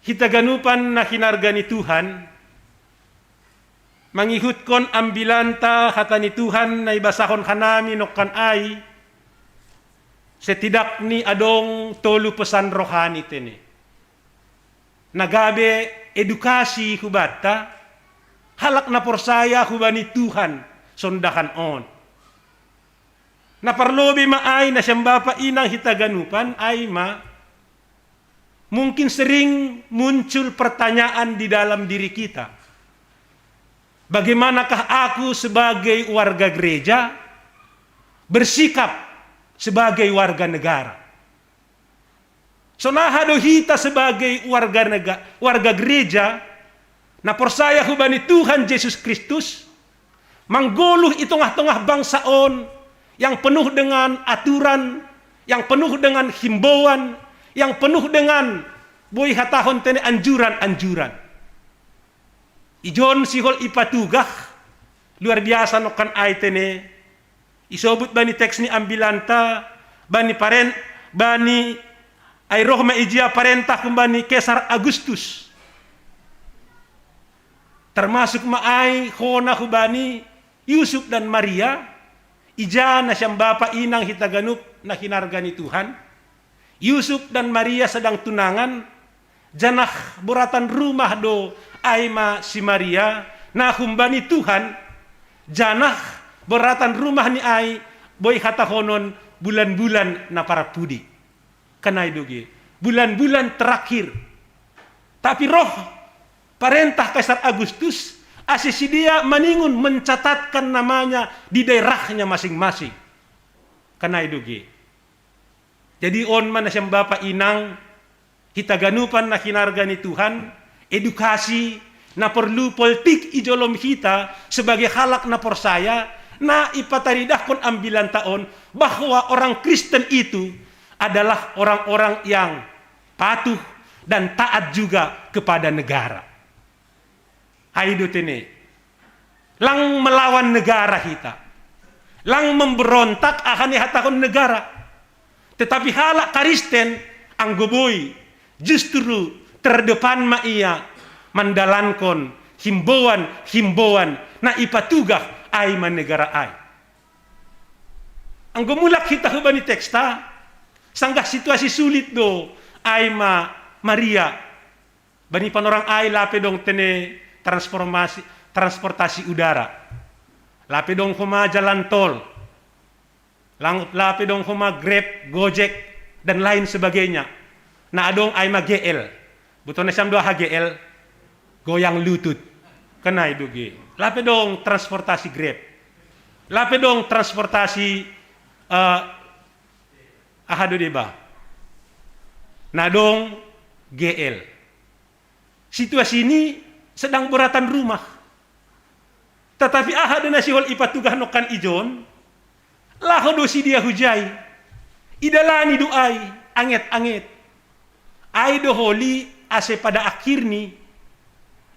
Hitaganupan na hinargani Tuhan, mangihut kon ambilanta hatani Tuhan na ibasahon kanami nokkan ay, setidak ni adong tolu pesan rohani tene. Nagabe edukasi hubata, halak na porsaya hubani Tuhan sondakan on. Na parlobi maay na siyang Bapa Inang hitaganupan ay mungkin sering muncul pertanyaan di dalam diri kita. Bagaimanakah aku sebagai warga gereja bersikap sebagai warga negara? So nahado hita sebagai warga gereja na persaya hubani Tuhan Yesus Kristus mangguluh itongah-tongah bangsaon yang penuh dengan aturan, yang penuh dengan himbauan, yang penuh dengan boy hatahon tene anjuran-anjuran. Ijon sihol ipatugah luar biasa nokan ay tene. Isobut bani teks ni ambilanta bani ay rohma ijia parentah kumbani Kaisar Agustus. Termasuk maay hona hubani Yusuf dan Maria. Ija na siyang Bapa Inang hitaganup na hinargani Tuhan. Yusuf dan Maria sedang tunangan. Janah boratan rumah do aima si Maria na humbani Tuhan. Janah boratan rumah ni ay boy hatahonon bulan-bulan na para pudi. Kanay doge. Bulan-bulan terakhir. Tapi roh parentah Kaisar Agustus asisi dia maningun mencatatkan namanya di daerahnya masing-masing. Karena itu Jadi on man na siyang bapa inang hitaganupan na kinarga ni Tuhan, edukasi na perlu politik ijolom kita sebagai halak na porsaya na ipataridahkon ambilan taon bahwa orang Kristen itu adalah orang-orang yang patuh dan taat juga kepada negara. Haido tene, lang melawan negara kita, lang memberontak akan ihatakon negara. Tetapi halak Kristen ang goboy justru terdepan maia mandalankon himbauan na ipatugah ay man negara ay. Ang gumulak kita hubani teksta, sanggah situasi sulit do ay Maria bani panorang ay lapedong tene transportasi udara, lapedong kuma jalan tol, lapedong kuma Grab, Gojek dan lain sebagainya. Na adong ay GL, buto na siyam doa GL, goyang lutut, kanay dugi. Lapedong transportasi Grab, lapedong transportasi ahado diba, nadong GL. Situasi ini sedang beratan rumah. Tetapi ahado na siwal ipatugah nokan ijon, laho do si dia hujay, idalani doay, anget-anget. Ay doholi ase pada akhirni,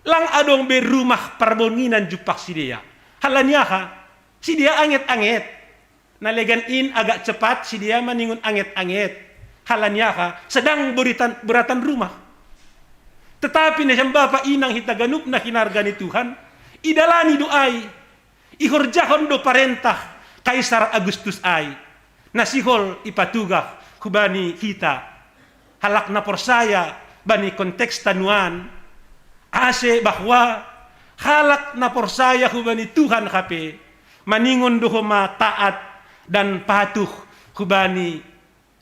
lang adong berumah perbonginan jupak si dia. Halanya ha, si dia anget-anget. Nalegan in agak cepat, si dia maningun anget-anget. Halanya ha, sedang beratan rumah. Tetapi na siyang bapa inang hitaganup na kinarga ni Tuhan, idalani doay, ihorjahon do parentah, Kaisar Agustus ay, nasihol ipatugah kubani kita, halak na porsaya, bani konteks tanuan, ase bahwa halak na porsaya kubani Tuhan kape, maningon do taat dan patuh kubani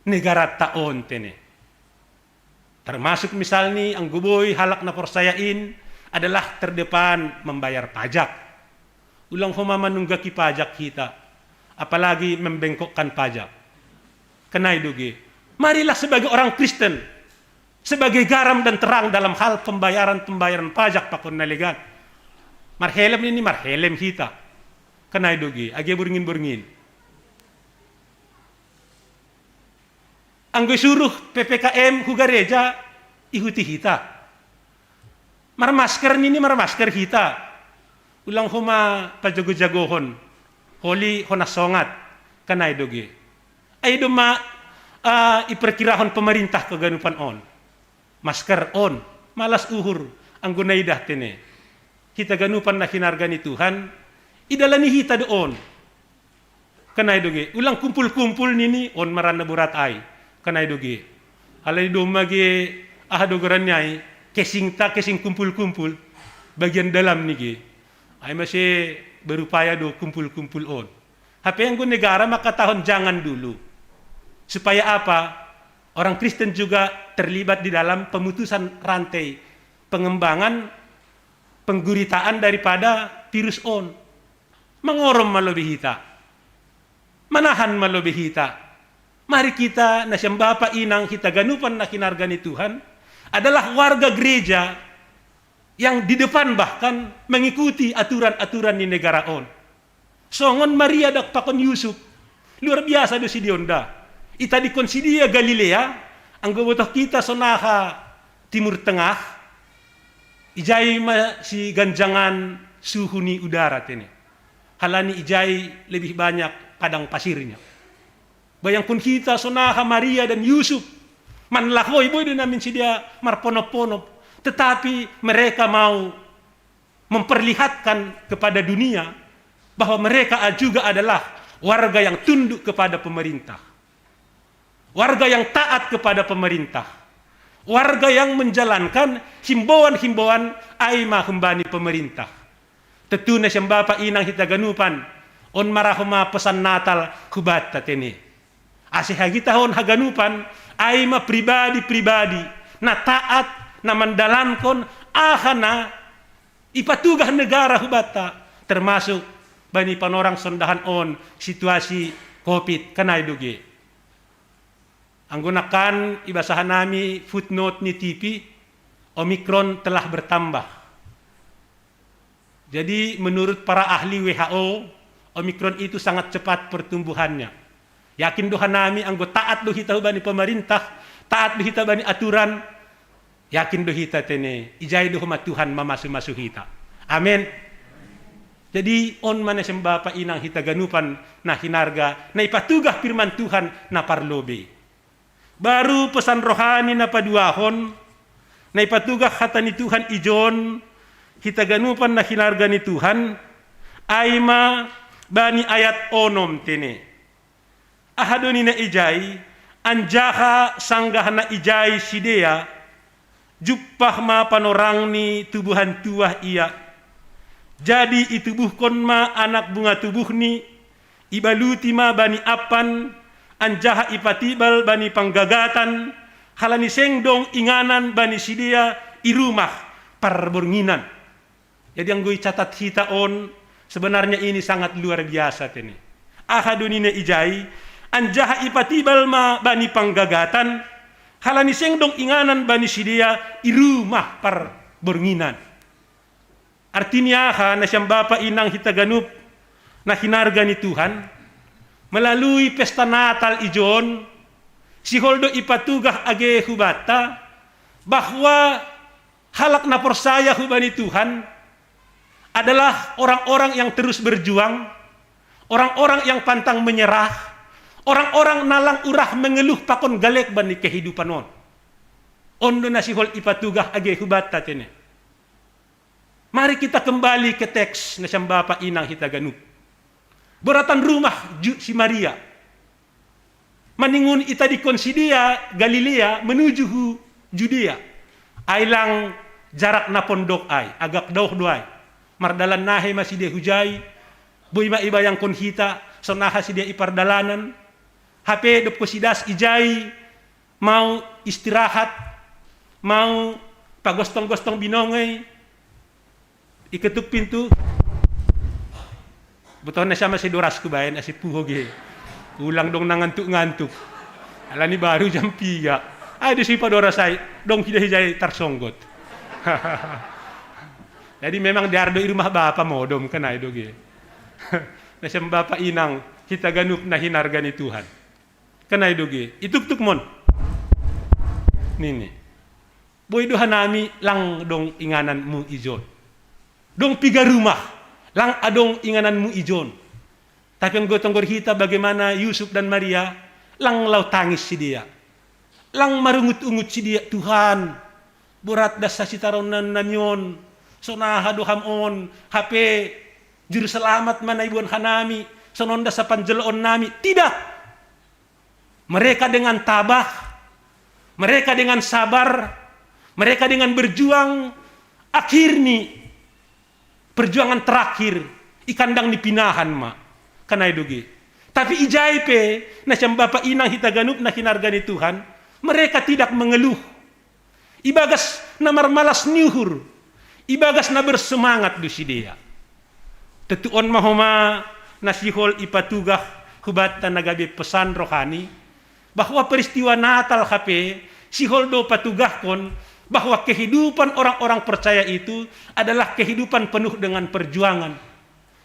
negara taon tene. Termasuk misalnya ang guboy halak na porsayain adalah terdepan membayar pajak. Ulang humamanunggaki pajak kita, apalagi membengkokkan pajak. Kenai dugi. Marilah sebagai orang Kristen, sebagai garam dan terang dalam hal pembayaran pajak pakon naligan. Marhelem ini marhelem kita. Kenai dugi. Agi buringin. Ang suruh PPKM hugareja ihuti kita. Marmasker kita. Ulang huma pajago-jagohon. Holi honasongat. Kanay dogi. Ay duma iperkirahon pemerintah kaganupan on. Masker on. Malas uhur. Ang gunaidah tene. Kita ganupan na kinarga ni Tuhan. Idalani hita doon. Kanay dogi. Ulang kumpul-kumpul nini on marana burat ay. Kanay dogi. Alay dumagi ahadogaran niya kesing kumpul-kumpul bagian dalam nigi. Ay masih berupaya do kumpul-kumpul on. Tapi yang negara makatahon jangan dulu. Supaya apa? Orang Kristen juga terlibat di dalam pemutusan rantai pengembangan pengguritaan daripada virus on. Mengorom malobihita. Manahan malobihita. Mari kita na siyang bapa inang hitaganupan na kinarga ni Tuhan adalah warga gereja yang di depan bahkan mengikuti aturan-aturan ni negara on. Songon Maria dak pakon Yusuf. Luar biasa do si Dionda. Ita di konsidia Galilea, ang gabotoh kita sonaha Timur Tengah, ijay si ganjangan suhu ni udara tene. Halani ijay lebih banyak padang pasirnya. Bayangkan kita sonaha Maria dan Yusuf manlahoy boy din namin si dia marponop-ponop, tetapi mereka mau memperlihatkan kepada dunia bahwa mereka juga adalah warga yang tunduk kepada pemerintah, warga yang taat kepada pemerintah, warga yang menjalankan himbauan-himbauan aima hembani pemerintah. Tentu na siyang bapa inang hitaganupan on marahuma pesan Natal kubata tene. Asih tahun haganupan ay pribadi-pribadi na taat na mandalankan ahana ipatugah negara hubata termasuk bani panorang sondahan on situasi COVID kanay dugi. Anggunakan ibasahan nami footnote ni TV, Omicron telah bertambah. Jadi menurut para ahli WHO, Omicron itu sangat cepat pertumbuhannya. Yakin doha nami anggo taat do hita bani pemerintah, taat do hita bani aturan, yakin do hita tene ijai do huma Tuhan mamasu-masu hita. Amin. Jadi on mana sembapa inang hita ganupan na hinarga na ipatugah firman Tuhan na parlobe. Baru pesan rohani na paduahon na ipatugah hata ni Tuhan ijon hita ganupan na hinarga ni Tuhan aima bani ayat onom tene. Ahadoni na ijai anjaha sanggah na ijai sidea juppah ma panorang ni tubuhan tuah iya. Jadi itubuhkon ma anak bunga tubuh ni ibaluti ma bani apan anjaha ipatibal bani panggagatan halani sengdong inganan bani sidea irumah parbornginan. Jadi yang gue catat hita on sebenarnya ini sangat luar biasa tene. Ahadunina ijai anjaha ipatibal ma bani panggagatan halani sengdong inganan bani sidea irumah parbornginan. Artinya na siyang bapa inang hitaganup na hinarga ni Tuhan melalui pesta Natal ijon si holdo ipatugah age hubata bahwa halak na persaya hubani Tuhan adalah orang-orang yang terus berjuang, orang-orang yang pantang menyerah, orang-orang nalang urah mengeluh pakon galek bani kehidupan on. Ondo na si hol ipatugah age hubata tene. Mari kita kembali ke teks na siyang bapa inang hitaganup. Beratan rumah si Maria. Maningun ita di konsidia Galilea menuju Judea. Ailang jarak na pondok ay, agak dauh doay. Mardalan nahe masih dia hujay. Boy ma iba yang kon hita, sonaha si dia ipardalanan. HP dop ko sidas ijay, mau istirahat, mau pagostong-gostong binongay. Iketuk pintu buton na siya masih doras ko bayan asi puhog ulang dong nangantuk-ngantuk ala ni baru jam 3 ay di si padoras ay dong hijay tarsonggot. Jadi memang diardo di rumah bapa modom kanay doge. Na siyang bapa inang hitaganup na hinarga ni Tuhan kanay doge ituk-tuk mon nini boy doha nami lang dong inganan mu ijon dong piga rumah, lang adong ingananmu ijon. Tapi ang gotong gorhita bagaimana Yusuf dan Maria, lang law tangis si dia. Lang marungut-ungut si dia, Tuhan, burat das sa sitaronan nanyon, sonaha doham on, HP, juru selamat manaibuan hanami, sononda sa panjeloon nami. Tidak. Mereka dengan tabah, mereka dengan sabar, mereka dengan berjuang, akhirnya perjuangan terakhir ikandang dipinahan ma kanay dugi. Tapi ijay pe na siyang bapa inang hitaganup na hinarga ni Tuhan, mereka tidak mengeluh. Ibagas na marmalas niuhur, ibagas na bersemangat do si dia. Tetuon mahoma na sihol ipatugah hubata nagabi pesan rohani bahwa peristiwa Natal hape sihol do patugah kon bahwa kehidupan orang-orang percaya itu adalah kehidupan penuh dengan perjuangan.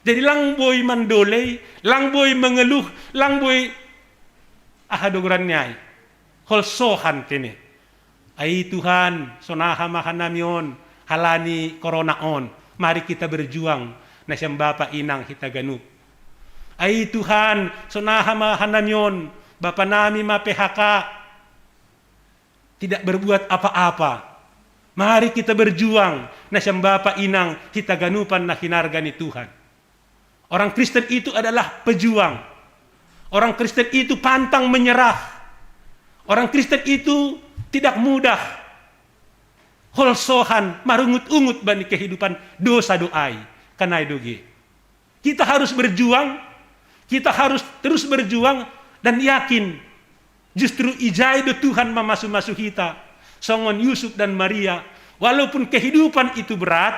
Jadi lang boy mandoley, lang boy mengeluh, lang boy ahadoguran nyai. Holsohan kene. Ay Tuhan, sonaha mahanamion, halani corona on. Mari kita berjuang na siyang bapa inang hitaganup. Ay Tuhan, sonaha mahanamion, bapa nami ma-PHK. Tidak berbuat apa-apa. Mari kita berjuang na siyang bapa inang hitaganupan na hinarga ni Tuhan. Orang Kristen itu adalah pejuang. Orang Kristen itu pantang menyerah. Orang Kristen itu tidak mudah holsohan marungut-ungut bani kehidupan dosa doai kanai doge. Kita harus berjuang, kita harus terus berjuang dan yakin justru ijai do Tuhan mamasu-masu kita. Songon Yusuf dan Maria, walaupun kehidupan itu berat,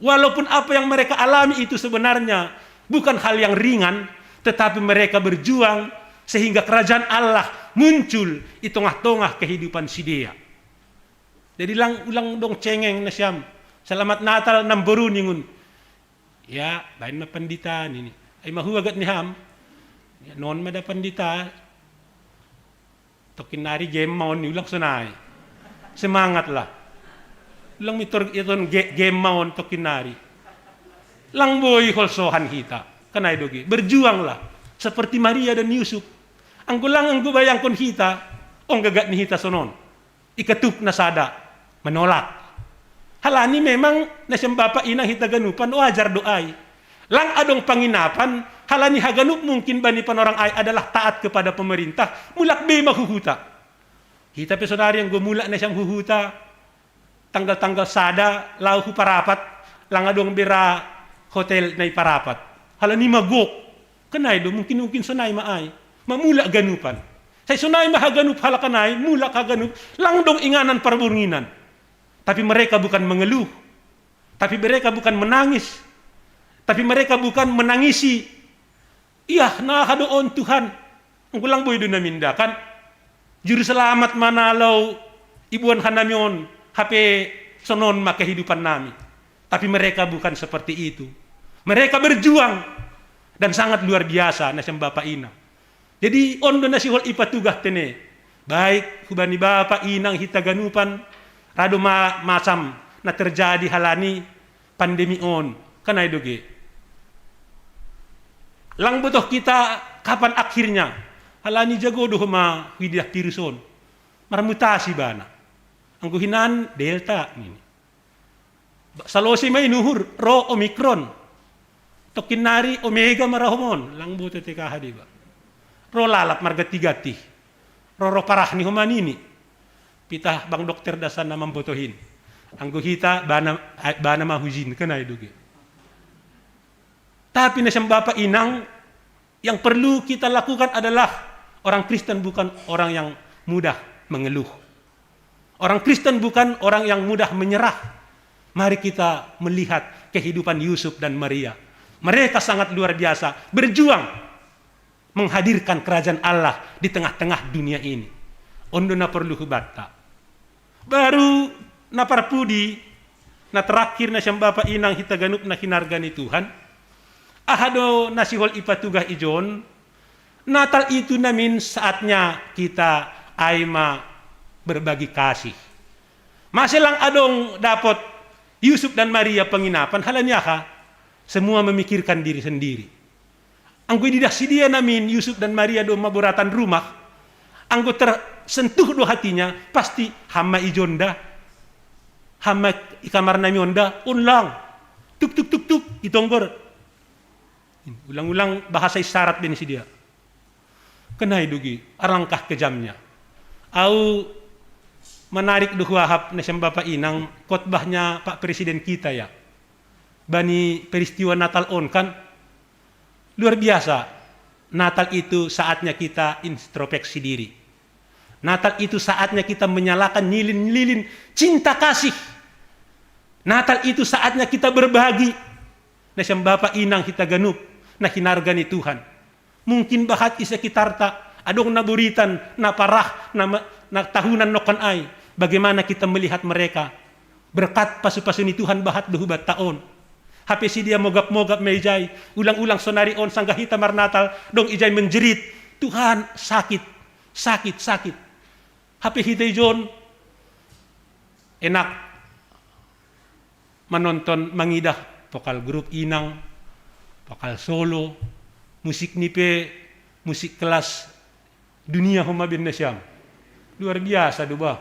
walaupun apa yang mereka alami itu sebenarnya bukan hal yang ringan, tetapi mereka berjuang sehingga kerajaan Allah muncul di tengah-tengah kehidupan si dia. Jadi ulang dong cengeng na siyam. Selamat Natal nam boru ningun. Ya, bain na pandita nini. Ay mahuwagat ni ham. Ya, non mada pandita. Tokin nari game maon ni ulang sunay. Semangat lah. Ulang mitor iton game maon tokin nari. Lang boy holsohan kita. Kanay dogi. Berjuanglah seperti Maria dan Yusuf. Ang bayangkon kita, gagat ni kita sonon. Ikatup na sada, menolak. Halani memang nasyang bapa inang hitaganupan wajar doay. Lang adong panginapan, halani haganup mungkin bani panorang ay adalah taat kepada pemerintah, mulak be mahuhuta. Kita pesonari yang gumulak na siyang huhuta, tanggal-tanggal sada, lahu parapat, lang adong bira hotel na iparapat. Halani magok, kanay do mungkin sunay maay, mamulak ganupan. Say sunay mahaganup halakanay, mulak haganup, lang dong inganan parburunginan. Tapi mereka bukan mengeluh, tapi mereka bukan menangis, tapi mereka bukan menangisi. Iya, nakadoon Tuhan. Ang kulang boy doon namindakan. Juru selamat manalaw, ibuan hanamyon, hape sonon makahidupan namin. Tapi mereka bukan seperti itu. Mereka berjuang dan sangat luar biasa na siyang Bapa Ina. Jadi ondo na si hol ipatugah tene. Baik hubani Bapa Inang hitaganupan, rado masam na terjadi halani pandemi on. Kanay doge. Lang butuh kita kapan akhirnya halani jago doh ma widah viruson. Marmutasi bana. Ang kuhinan delta ini. Salosi may nuhur ro omicron. Tokinari omega marahomon. Lang butuh teka hadiba. Ro lalap margati-gati. Ro parah ni humanini. Pitah bang dokter dasan na mambotohin. Ang guhita bana mahujin kanay dugi. Tapi na siyang Bapa Inang, yang perlu kita lakukan adalah orang Kristen bukan orang yang mudah mengeluh. Orang Kristen bukan orang yang mudah menyerah. Mari kita melihat kehidupan Yusuf dan Maria. Mereka sangat luar biasa berjuang menghadirkan kerajaan Allah di tengah-tengah dunia ini. Ondo na perlu hubatta. Baru na parpudi na terakhir na siyang Bapa Inang hitaganup na hinargani Tuhan. Ahado na si hol ipatugah ijon. Natal itu namin saatnya kita ay berbagi kasih. Masilang adong dapat Yusuf dan Maria penginapan, halanya ka, semua memikirkan diri sendiri. Ang didah si dia namin Yusuf dan Maria do maburatan rumah, anggo tersentuh do hatinya, pasti hama ijonda, hama ikamar nami onda, unlang, tuk tuk tuk tuk, itonggor. Ulang-ulang bahasa isyarat din si dia. Kenai dugi, arangkah kejamnya. Au menarik duhuahap na siyang Bapa Inang, khotbahnya Pak Presiden kita ya. Bani peristiwa Natal on kan, luar biasa. Natal itu saatnya kita introspeksi diri. Natal itu saatnya kita menyalakan lilin-lilin cinta kasih. Natal itu saatnya kita berbagi. Na siyang Bapa Inang hitaganup na hinargani Tuhan. Mungkin bahat isa kitarta adong naburitan na parah na tahunan nokan ay. Bagaimana kita melihat mereka berkat pasu-pasu ni Tuhan bahat duhubat taon. Hape si dia mogap-mogap mejay, ulang-ulang sonarion sanggahita marnatal, dong ijay menjerit, Tuhan sakit, sakit, sakit. Hape hitay John, enak menonton mangidah, vokal grup Inang, vokal solo, musik nipe, musik kelas dunia humabin na siyam. Luar biasa doba.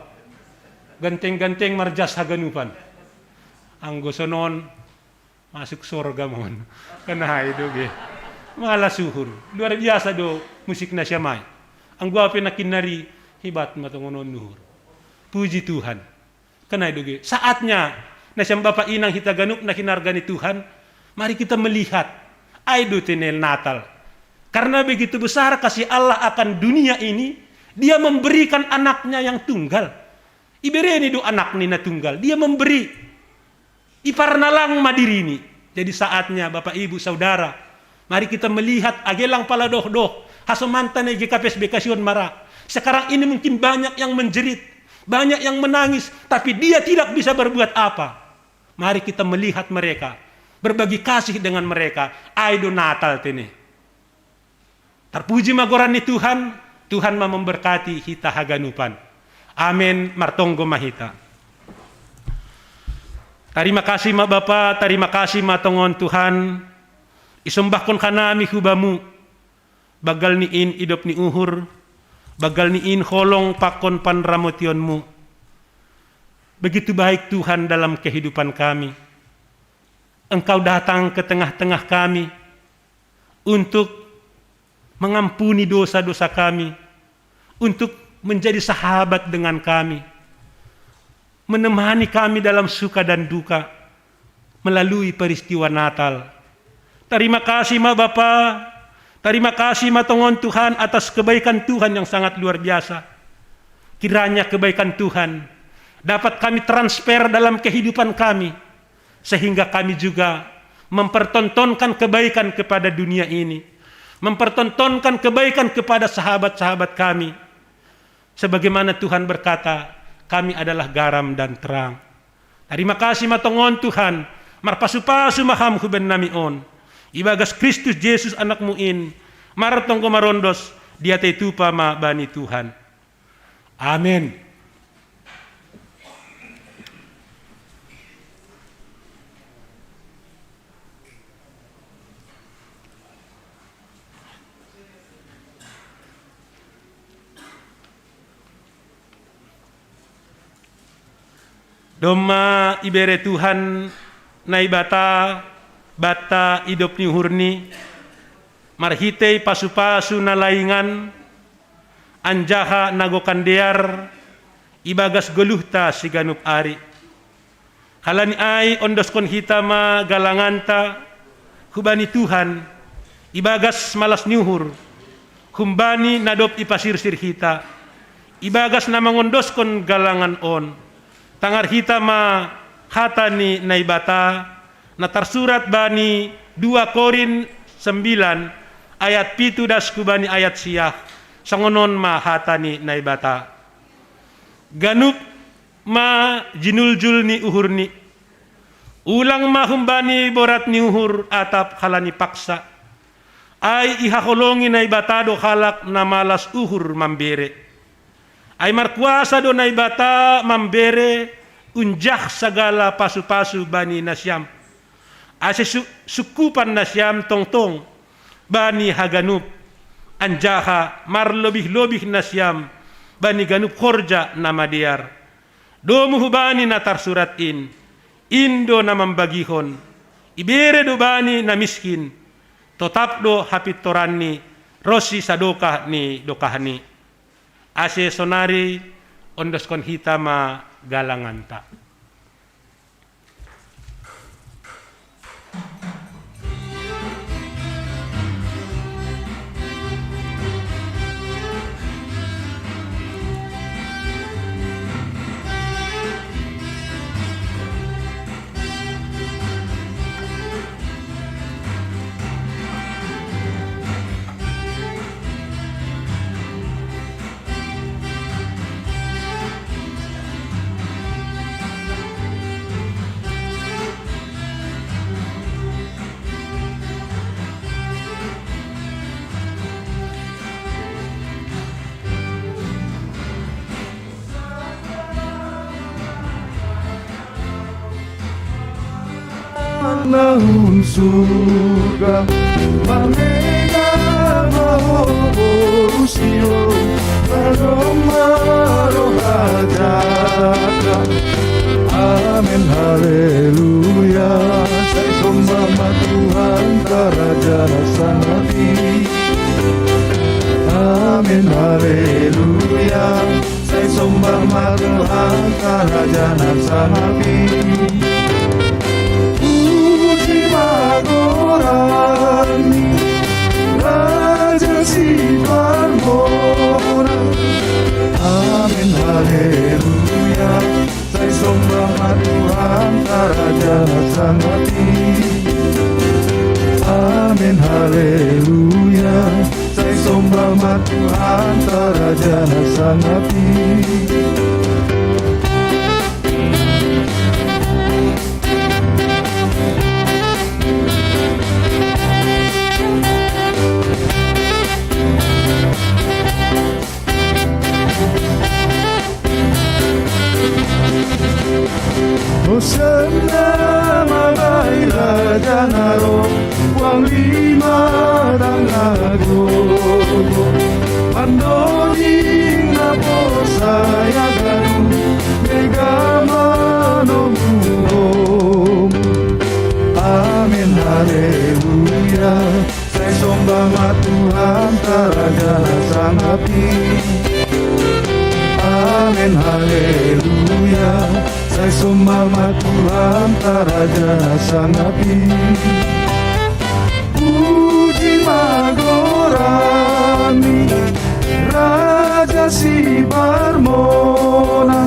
Ganteng-ganteng marjas haganupan. Ang gosonon, masuk surga mon. Kanahay doge. Malas suhur. Luar biasa do musik na siya may. Ang guwape na kinari hibat matungonon nuhur. Puji Tuhan. Kanahay doge. Saatnya na siyang Bapa Inang hitaganup na hinargani Tuhan, mari kita melihat ay do tinel Natal. Karena begitu besar kasih Allah akan dunia ini, Dia memberikan anaknya yang tunggal. Ibereni do anak ni na tunggal. Dia memberi. Iparnalang madirini. Jadi saatnya Bapak Ibu Saudara, mari kita melihat agelang pala doh-doh Hasomantan GKPS Bekasi Mara. Sekarang ini mungkin banyak yang menjerit, banyak yang menangis, tapi dia tidak bisa berbuat apa. Mari kita melihat mereka, berbagi kasih dengan mereka. Aido Natal tene. Terpuji magorani Tuhan, Tuhan memberkati hita haganupan. Amin, martonggo mahita. Terima kasih ma Bapa, terima kasih ma tongon Tuhan. Isumbahkon kanami hubamu. Bagal niin idop ni uhur, bagal niin holong pakon panramotionmu. Begitu baik Tuhan dalam kehidupan kami. Engkau datang ke tengah-tengah kami untuk mengampuni dosa-dosa kami, untuk menjadi sahabat dengan kami, menemani kami dalam suka dan duka melalui peristiwa Natal. Terima kasih ma Bapa, terima kasih ma tongon Tuhan atas kebaikan Tuhan yang sangat luar biasa. Kiranya kebaikan Tuhan dapat kami transfer dalam kehidupan kami, sehingga kami juga mempertontonkan kebaikan kepada dunia ini, mempertontonkan kebaikan kepada sahabat-sahabat kami. Sebagaimana Tuhan berkata, kami adalah garam dan terang. Terima kasih matongon Tuhan, marpasu-pasu maham huben namion. Ibagas Kristus Yesus anakmu in, maratong marondos, dia tetupa ma bani Tuhan. Amin. Doma ibere Tuhan nai bata idop ni hurni marhitei pasu-pasu na laingan anjaha nagokandear ibagas geluhta siganup ari halani ai ondoskon hitama galanganta hubani Tuhan ibagas malas niuhur humbani nadop ipasirsir hita ibagas namangondoskon galangan on tangar hita ma hatani naibata na tersurat bani 2 Korin 9 ayat 7 das kubani ayat siyah sangonon ma hatani naibata ganup ma jinuljul ni uhurni ulang ma humbani borat ni uhur atap halani paksa ay ihakolongi naibata do halak na malas uhur mambere ay markuasa do naibata mambere unjah segala pasu-pasu bani nasyam ase sukupan nasyam tong-tong bani haganup anjaha mar lebih-lebih nasyam bani ganup korja nama diar domu hubani na tarsurat indo na mambagihon ibere do bani na miskin totap do hapit torani rosi sadokah ni dokahni ase sonari ondoskon hitama galanganta. Nahun surga Pamena mahoborusio Paromaro hajata Amin haleluya Saya sombama Tuhan Karajana sang nabi Amin haleluya Saya sombama Tuhan Karajana sang nabi Magorani Raja si Parmona Amin haleluya Saya sombang Tuhan Raja sang nabi Amin haleluya Saya sombang sangapi. Hosanna magai raja naro wang lima dang lago andoni ngapo saya garu mega manomum. Amin haleluya, saya sombang Tuhan Raja Sang Api. Amin haleluya, saya sombang Tuhan Raja Sang Api. Puji magorami Raja si Parmona.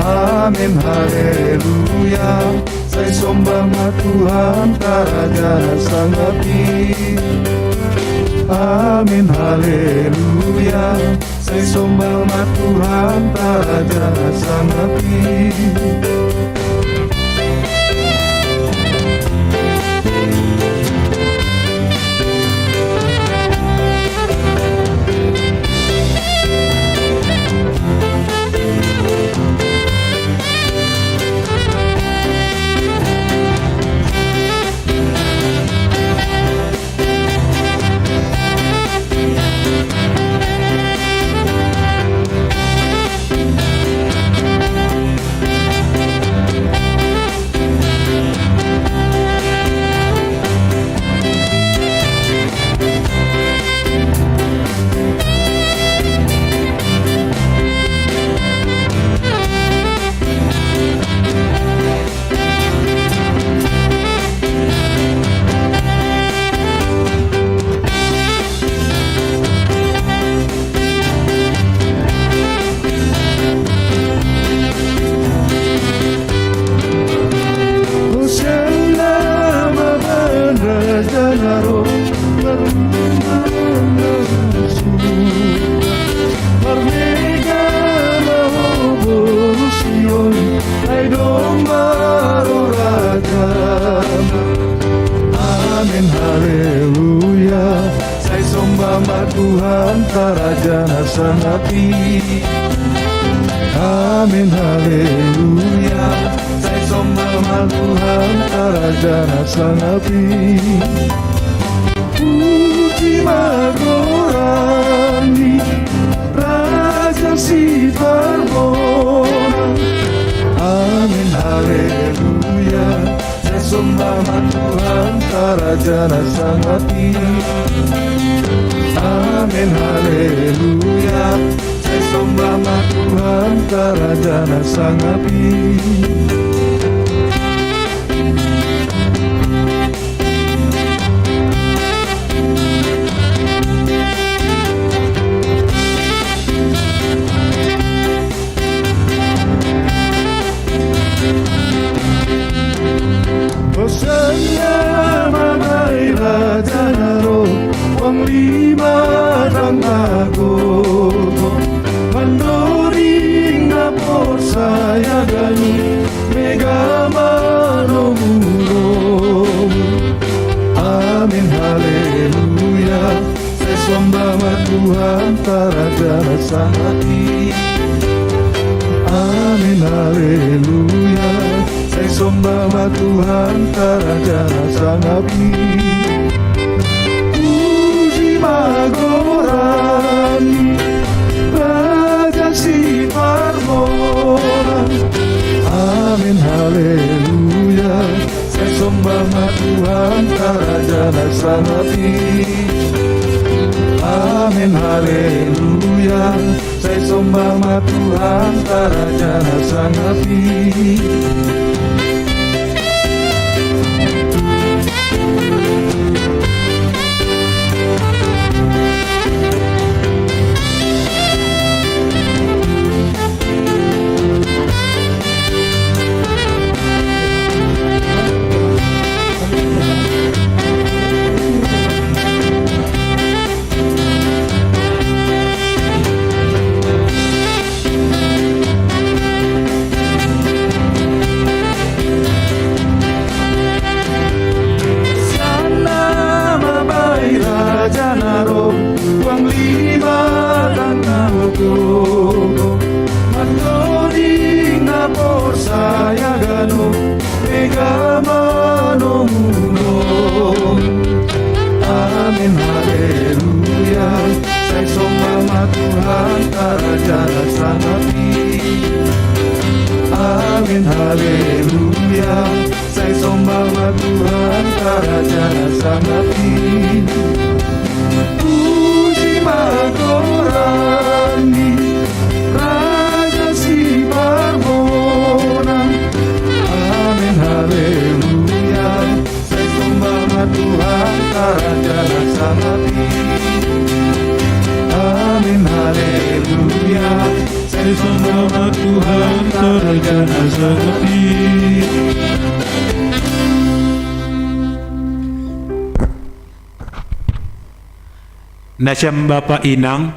Amin haleluya, saya sombang Tuhan Raja Sang Api. Amin haleluya, saya sombang Tuhan Raja Sang Api. Amin haleluya, saya sombang Tuhan Raja Sang Api. Amin haleluya, saya sombang Tuhan Raja Sang Api. Puji magorani Raja si Parmona. Amin haleluya, saya sombang Tuhan Raja Sang Api. Amin haleluya, saya sombang Tuhan Raja Sang Api. Hosanna magai raja naro wang lima dang lago mandori ngapor saya gani mega manomuro. Amin haleluya, saya sombang Tuhan Raja Sang Api. Amin haleluya, saya sombang Tuhan Raja Sang Api. Puji magorani Raja si Parmona. Amin haleluya, saya sombang Tuhan Raja Sang Api. Amin haleluya, saya sombang Tuhan Raja Sang Api. Raja Sang Api. Amin haleluya, saya sembah Tuhan Raja Sang Api. Puji magorani Raja si Parmona. Amin haleluya, saya sembah Tuhan Raja Sang Api. Amin haleluya, saya sembah Tuhan Raja Sang Api. Nasyam Bapa Inang,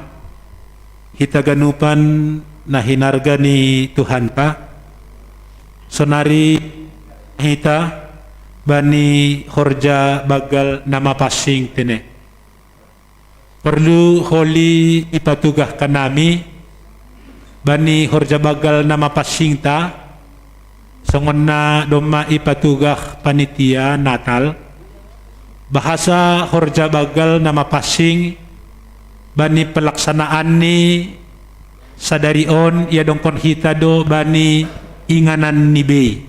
hitaganupan na hinargani Tuhan pa, sonari hita bani horja bagal nama passing tene. Perlu holi ipatugah kanami bani horja bagal nama passing ta, songon na doma ipatugah panitia Natal, bahasa horja bagal nama passing bani pelaksanaan ni sadarion ya dongkon hita do bani inganan ni bei.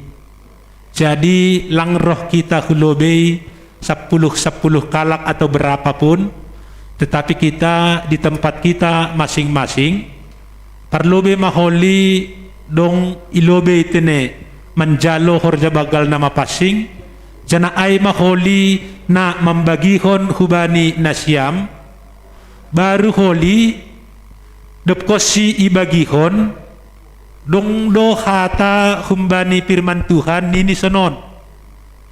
Jadi langroh kita hulobei 10 kalak atau berapapun, tetapi kita di tempat kita masing-masing perlu be maholi dong ilobe tene menjalo horja bagal nama passing jana ay maholi na membagihon hubani nasyam baru holi depkosi ibagihon dong do hata humbani firman Tuhan nini sonon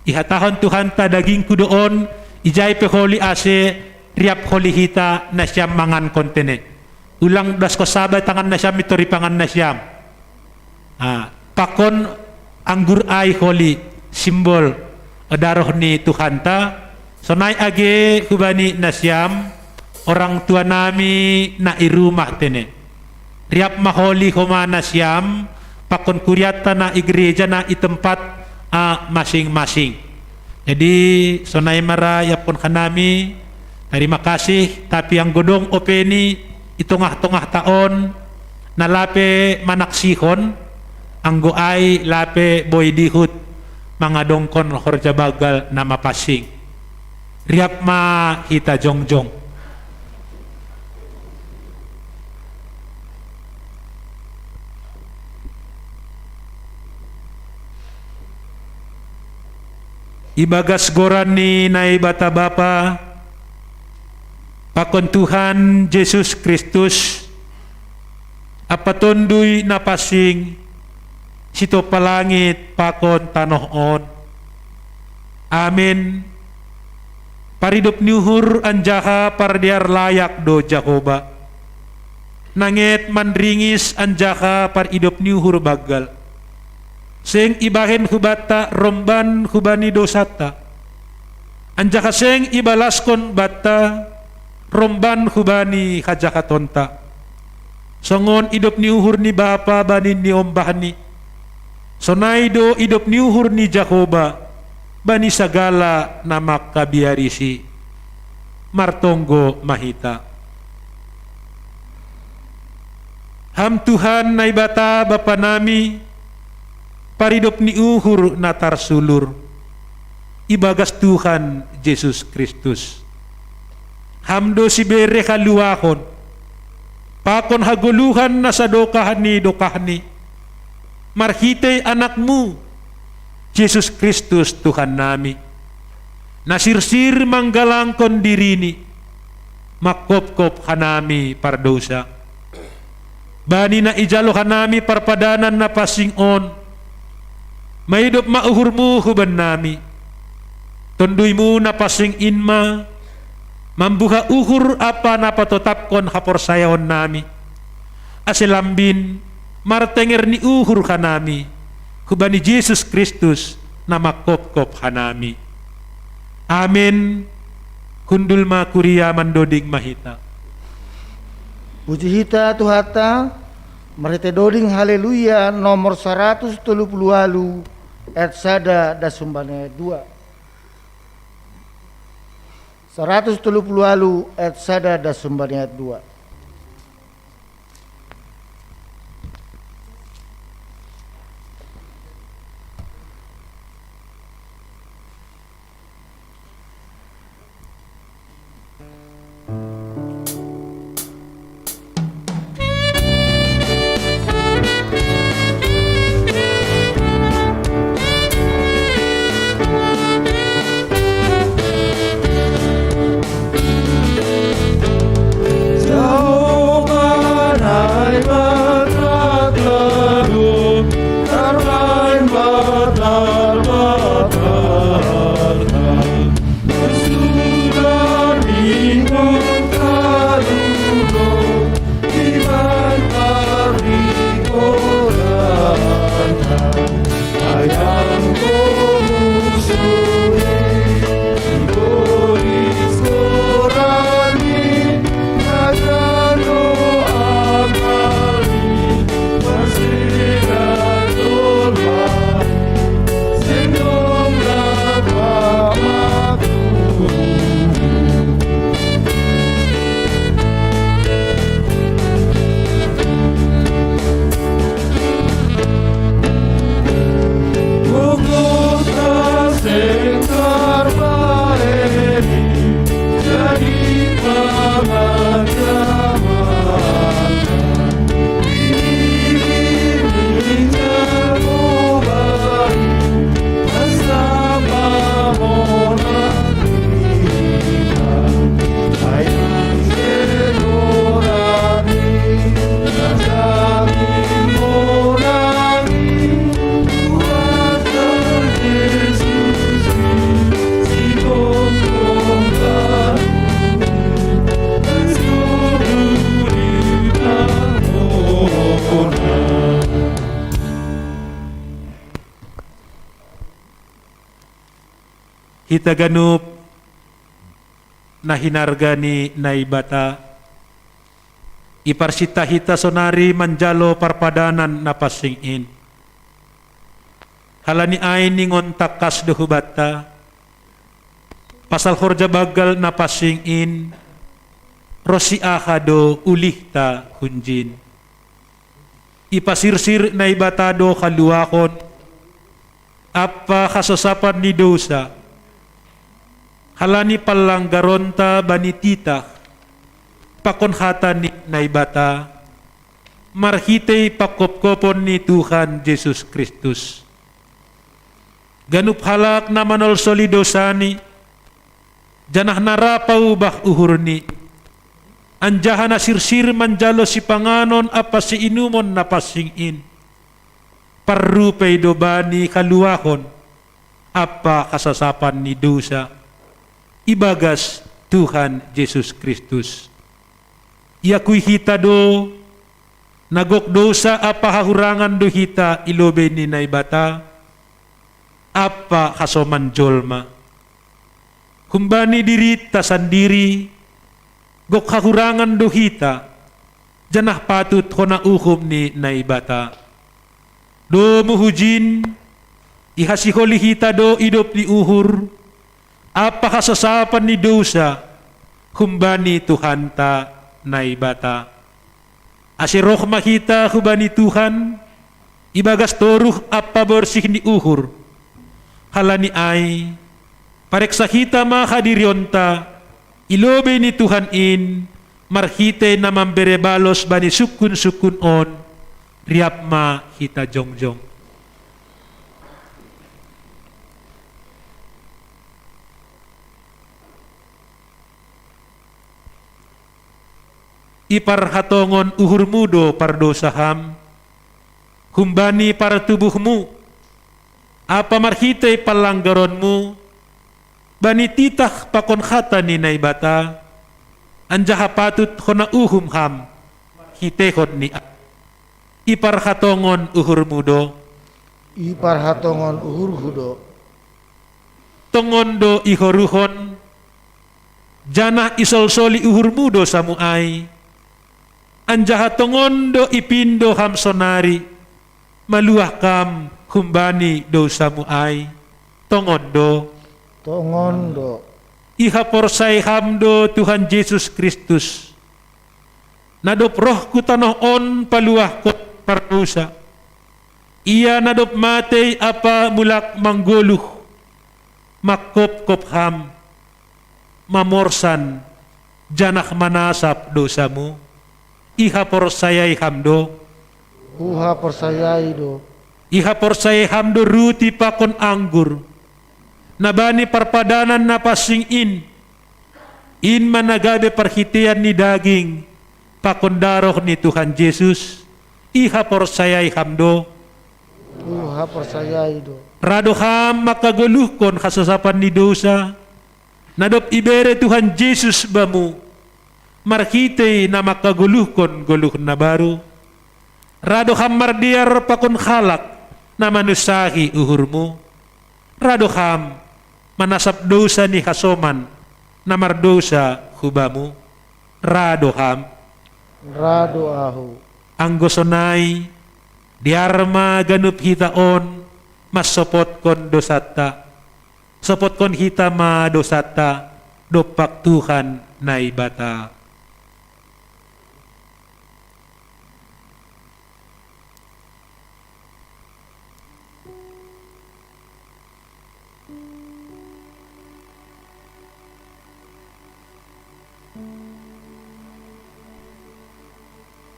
ihatahon Tuhan ta daging kudoon ijay pe holi ase riap holi hita nasyam mangan kontene ulang das ko sabay tangan nasyam itori pangan nasyam pakon anggur ay holi simbol daroh ni Tuhan ta sonay age hubani nasyam orang tua nami na irumah tene riap maholi homana siam pakon kuryata na igreja na itempat masing-masing. Jadi sonay mara yapon kanami terima kasih, tapi ang godong openi itongah-tongah taon na lape manaksihon ang goay lape boy dihut mga dongkon horja bagal na mapasing riap ma hita jongjong. Ibagas goran ni nai bata bapa pakon Tuhan Yesus Kristus apatonduy na pasing sito palangit pakon tanohon. Amin. Paridop niuhur anjaha pardiar layak do Jahoba. Nanget mandringis anjaha paridop niuhur bagal. Seng ibahen hubata romban hubani dosata anjaka seng ibalaskon bata romban hubani hajakatonta songon idop ni uhur ni bapa bani ni ombahni sonaido idop ni uhur ni Jahoba bani sagala nama kabiarisi martonggo mahita. Ham Tuhan na ibata bapa nami paridop ni uhur natar sulur ibagas Tuhan Yesus Kristus hamdo si bere kaluahon pakon haguluhan na sa dokahni marhitay anakmu Yesus Kristus Tuhan nami nasirsir manggalangkon dirini makopkop hanami pardosa bani na ijalo hanami parpadanan na pasing-on maidop mauhurmu huban nami tonduymu na pasing inma mambuha uhur apa na patotapkon haporsayaon nami asilambin martenger ni uhur kanami hubani Jesus Kristus na makopkop hanami. Amin. Kundul ma kuria mandodig mahita Puji hita Tuhata merete doding haleluya nomor 130 et sada dasumbane 2 130 et sada dasumbane 2 itaganup na hinarga ni naibata. Iparsita hita sonari manjalo parpadanan na pasingin. Halani ay ningon takas duhubata. Pasal horja bagal na pasingin. Rosi akado ulihta hunjin. Ipasirsir na ibatado kaluakon. Apa kasosapan ni dosa. Halani palang garonta banitita. Pakonhatan ni naibata. Marhitay pakopkopon ni Tuhan Jesus Kristus. Ganup halak na manol solidosani. Janah narapaw bah uhurni. Anjahan na sirsir manjalo si panganon apa si inumon na pasingin. Parrupay dobani kaluahon apa kasasapan ni dosa. Ibagas Tuhan Jesus Kristus. Iakuy hita do nagok dosa apa hahurangan do hita ilobe ni naibata apa kasoman jolma. Kumbani diri tasandiri gok hahurangan do hita janah patut kona uhum ni naibata. Do muhujin ihasiholi hita do idop ni uhur apa kasasapan ni dosa kumbani Tuhan ta naibata. Asiroh makita kubani Tuhan ibagas toruh apa bersih ni uhur halani ay pareksa kita makadirionta ilobe ni Tuhan in marhite na mamberebalos bani sukun on riap ma kita jongjong. Iparhatongon uhur mudo pardosaham humbani para tubuhmu apa marhitay palanggaronmu bani titah pakon khata ni naibata anjaha patut kona uhum ham hitehon ni iparhatongon uhur mudo Iparhatongon uhur hudo. tongon do ihoruhon janah isolsoli uhur mudo samuai anjaha tongondo ipindo ham sonari maluah kam humbani dosa muai tongondo iha porsay hamdo Tuhan Yesus Kristus nadop roh ku tanoh on paluah ko pardusa ia nadop matay apa mulak mangguluh makop ham mamorsan janah manasap dosamu iha porsayay hamdo Uha persayai do. iha porsayay hamdo ruti pakon anggur nabani parpadanan na pasingin in managabe parhitian ni daging pakon daroh ni Tuhan Yesus iha porsayay hamdo Uha persayai do. radoham makaguluhkon kasasapan ni dosa nadop ibere Tuhan Yesus bamu marhitay na makaguluhkon guluh na baru radoham mardiar pakon khalak na manusahi uhurmu radoham manasap dosa ni hasoman na mardosa hubamu radoham Rado ahu. anggosonay diarma ganup hitaon mas sopot kon dosata sopot kon hita ma dosata dopak Tuhan naibata.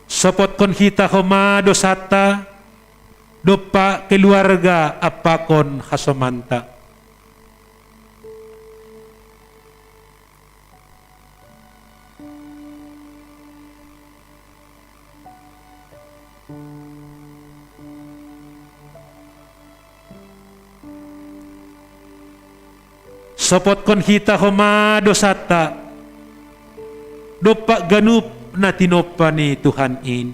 Sopot kon hita homa dosata dopa keluarga apakon hasomanta. Sopot kon hita homa dosata dopa ganup na tinopa ni Tuhan in.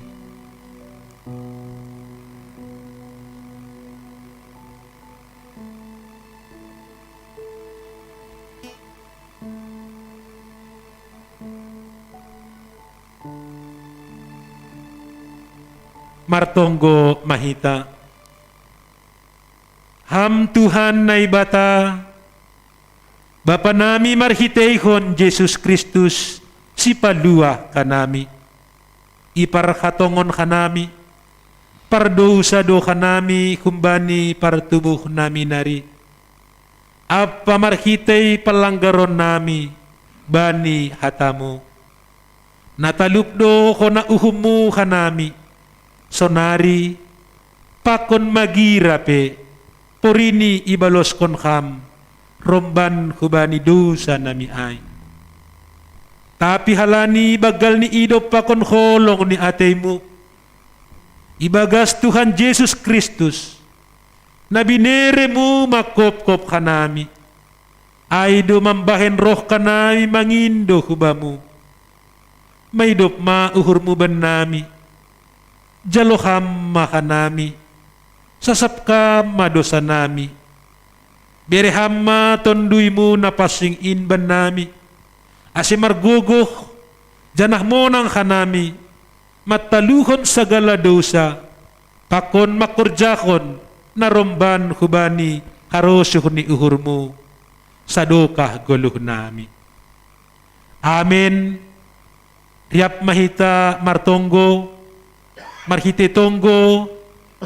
martonggo mahita. Ham Tuhan na ibata, Bapa nami marhitehon Jesus Kristus, si palua kanami. Iparhatongon kanami, pardosado kanami, kumbani partubuh nami nari. Apa marhitay palanggaron nami, bani hatamu. Natalupdo ko na uhumu kanami, sonari, pakon magirape, porini ibalos kon kam, romban hubani dosa nami ay. Tapi halani bagal ni idop pakon holong ni ataymu, ibagas Tuhan Jesus Kristus, na binere mo makop-kop kanami, ay dumambahen roh kanami mangindo hubamu, may dop mauhur mo ban nami, jaloham makanami, sasapka madosa nami, bereham matonduy mo napasing inban nami, asi margugoh, janah mo nang kanami, mataluhon sa galadosa, pakon makurjakon, naromban hubani, harosuh ni uhur mo, sadokah guluh nami. Amen. Riap mahita martonggo, marhite tonggo,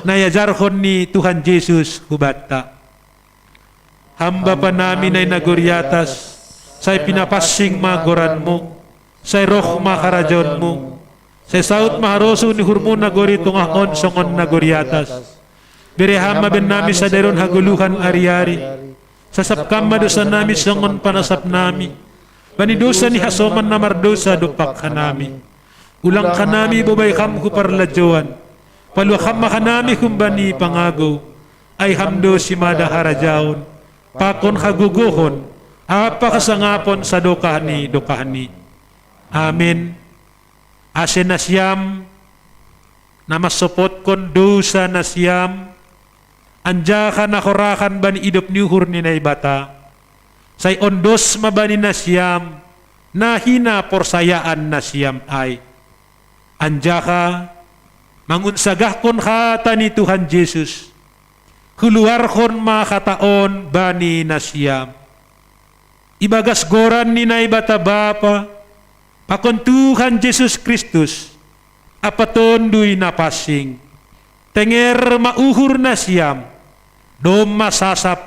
nayajarhon ni Tuhan Yesus hubata. Hamba pa namin ay naguryatas, say pinapasing magoran mo, say roh makarajon mo, say saut maharoso ni hurmo nagori tungahon songon naguryatas. Berehama ben nami sa deron haguluhan ari-ari, sasapkam madosa nami songon panasap nami, banidosa ni hasoman na mardosa dupak kanami. Ulang kanami bubay kam kuparladyoan, paluakam makanami kumbani pangagaw, ay hamdo si madaharajaon, pakon haguguhon, apakasangapon sa dokahni. Amen. Asen na siyam, na masupot kon dosa na siyam, anja ka nakorakan bani idop niuhur ni naibata, say ondos mabani na siyam, na hina porsayaan na siyam ay, anja ka, mangunsagah kon kata ni Tuhan Jesus, huluar kon makataon bani na siyam. Ibagas goran ni naibata bapa, pakon Tuhan Jesus Kristus, apaton duy napasing, tenger mauhur na siyam, dom masasap,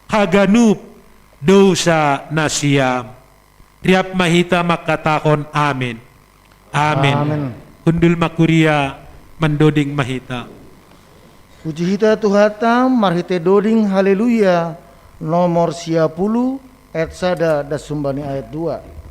haganup, dosa na siyam. Riap mahita makatakon amen. Amen. Amen. Kundul makuria mandoding mahita. Puji hita Tuhatam, marhite doding haleluya, nomor 10, ayat sada dasumbani ayat 2.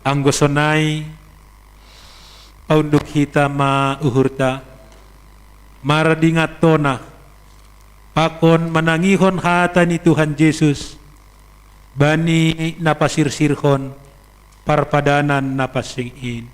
anggosonai paunduk hita ma uhurta maradingatona pakon manangihon hata ni Tuhan Yesus bani napasirsirhon parpadanan napasingin.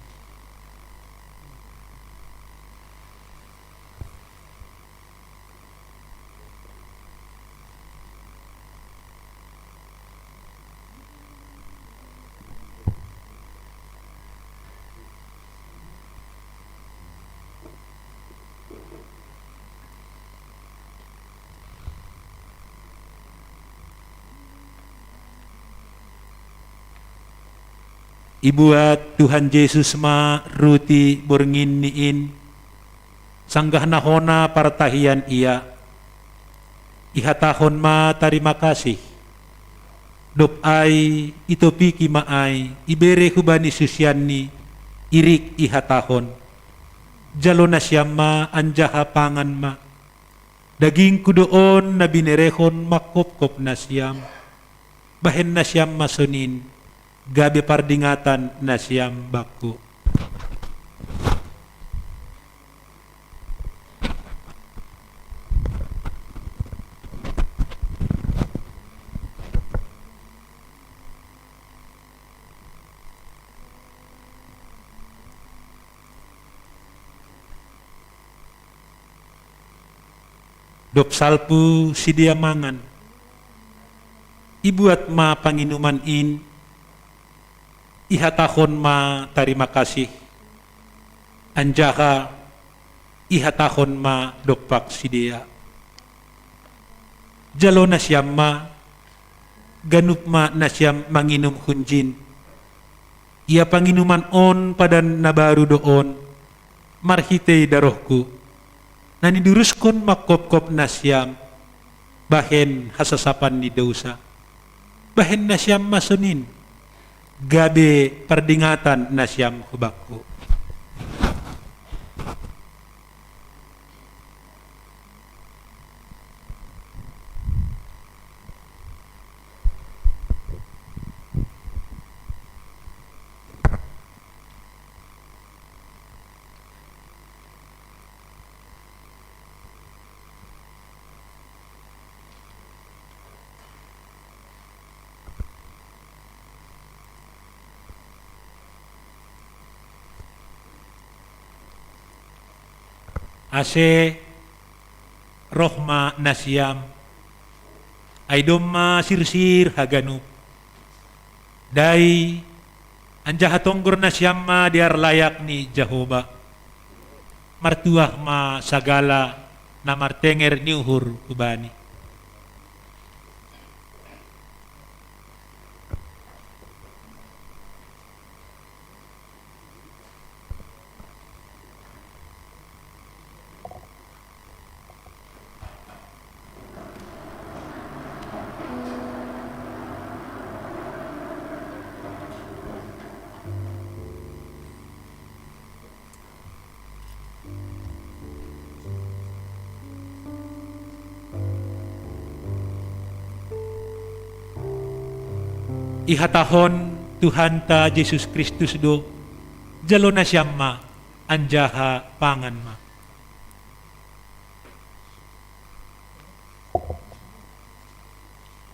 Ibuat Tuhan Yesus ma ruti borngin niin sanggah nahona partahian ia ihatahon ma tarima kasih dop ay itopiki maay ibere hubani susianni irik ihatahon jalo na siyam ma anjaha pangan ma daging kudoon na binerehon makopkop na siyam bahen na siyam masunin gabi pardingatan na siyam baku. Dop salpu sidia mangan ibuat ma panginuman in ihatahon ma tarima kasih anjaha ihatahon ma dokpak sidia jalo na siyam ma ganup ma na siyam manginum hunjin ia panginuman on padan nabaru doon marhitei darohku naniduruskon makopkop na siyam bahen hasasapan ni dosa bahen na siyam masunin gabe pardingatan na siyam hubakku. Ase rohma nasyam ay domma sirsir haganup dai anjaha tonggor nasyam ma diar layak ni Jehovah martuah ma sagala na martenger ni uhur ubani. Ihatahon Tuhan ta Yesus Kristus do jalo na siyam ma anjaha pangan ma.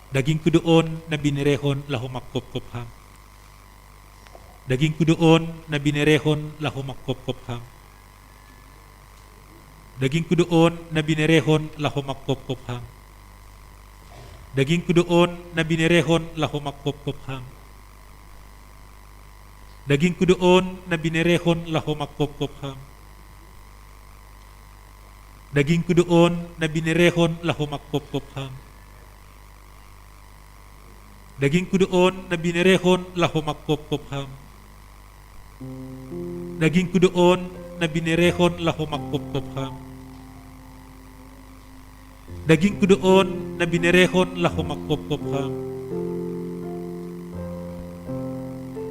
Daging kudoon na binerehon lahu makopkopham. Daging kudoon na binerehon lahu makopkopham. Daging kudoon na binerehon lahu makopkopham. Daging kudoon na binerehon lahu makopkopham. Daging kudoon na binerehon lahu makopkopham. Daging kudoon na binerehon lahu makopkopham. Daging kudoon na binerehon lahu makopkopham. Daging kudoon na binerehon lahu makopkopham. Daging kudoon na binerehon lahu makopkopham.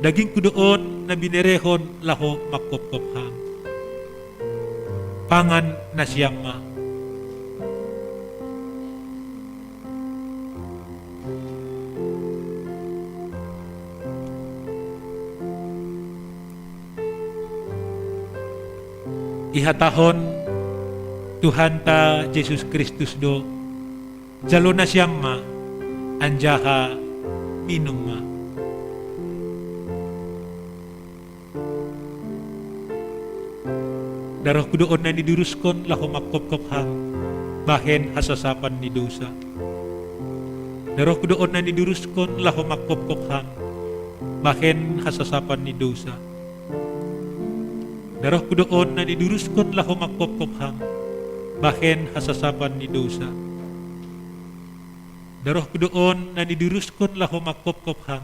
Daging kudoon na binerehon lahu makopkopham. Pangan na siyam ma. ihatahon Tuhan ta Yesus Kristus do jalo na siyam ma anjaha minum ma. Darah kudoon na niduruskon laho makopkop hang bahen hasasapan ni dosa. Darah kudoon na niduruskon laho makopkop hang bahen hasasapan ni dosa. Darah kudoon na niduruskon laho makopkop hang bahen hasasapan ni dosa. Darah kudoon na niduruskon laho makopkop hang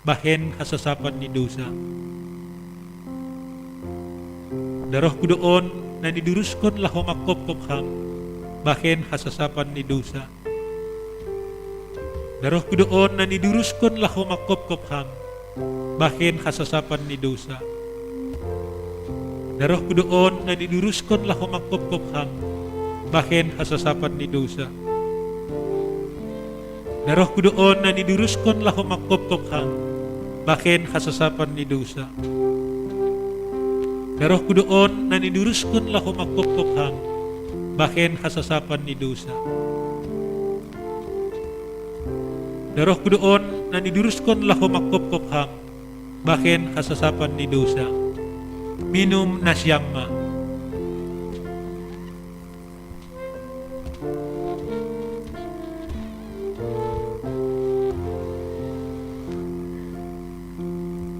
bahen hasasapan ni dosa. Darah kudoon na niduruskon laho makopkop hang bahen hasasapan ni dosa. Darah kudoon na niduruskon laho makopkop hang bahen hasasapan ni dosa. Darah kudoon na niduruskon laho makopkop hang bahen hasasapan ni dosa. Darah kudoon na niduruskon laho makopkop hang bahen hasasapan ni dosa. Darah kudoon na niduruskon laho makopkop hang bahen hasasapan ni dosa. Darah kudoon na niduruskon laho makopkop hang bahen hasasapan ni dosa. Minum na siyam ma.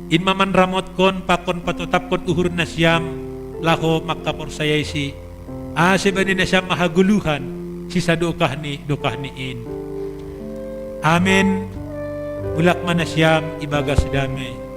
Inmaman ramot kon pakon patutap kon uhur na siyam laho makaporsayay si sebani na siyam mahaguluhan si sa dokah ni in. Amen. Ulak man na siyam ibagas damay.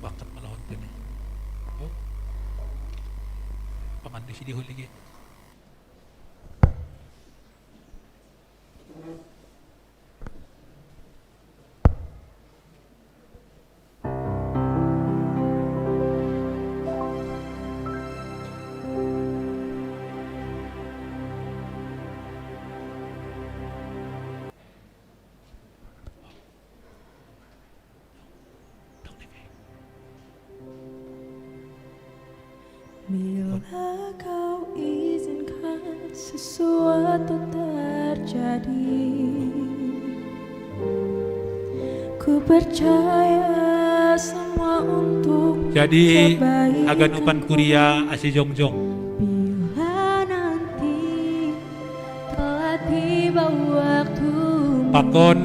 Bakat malahon din eh. Oh. Pamandi si dihuli gitu. Bila kau izinkan sesuatu terjadi, ku percaya semua untuk jadi kebaikan. aganupan kuria asi jongjong. Bila nanti telah tiba waktu, Pakon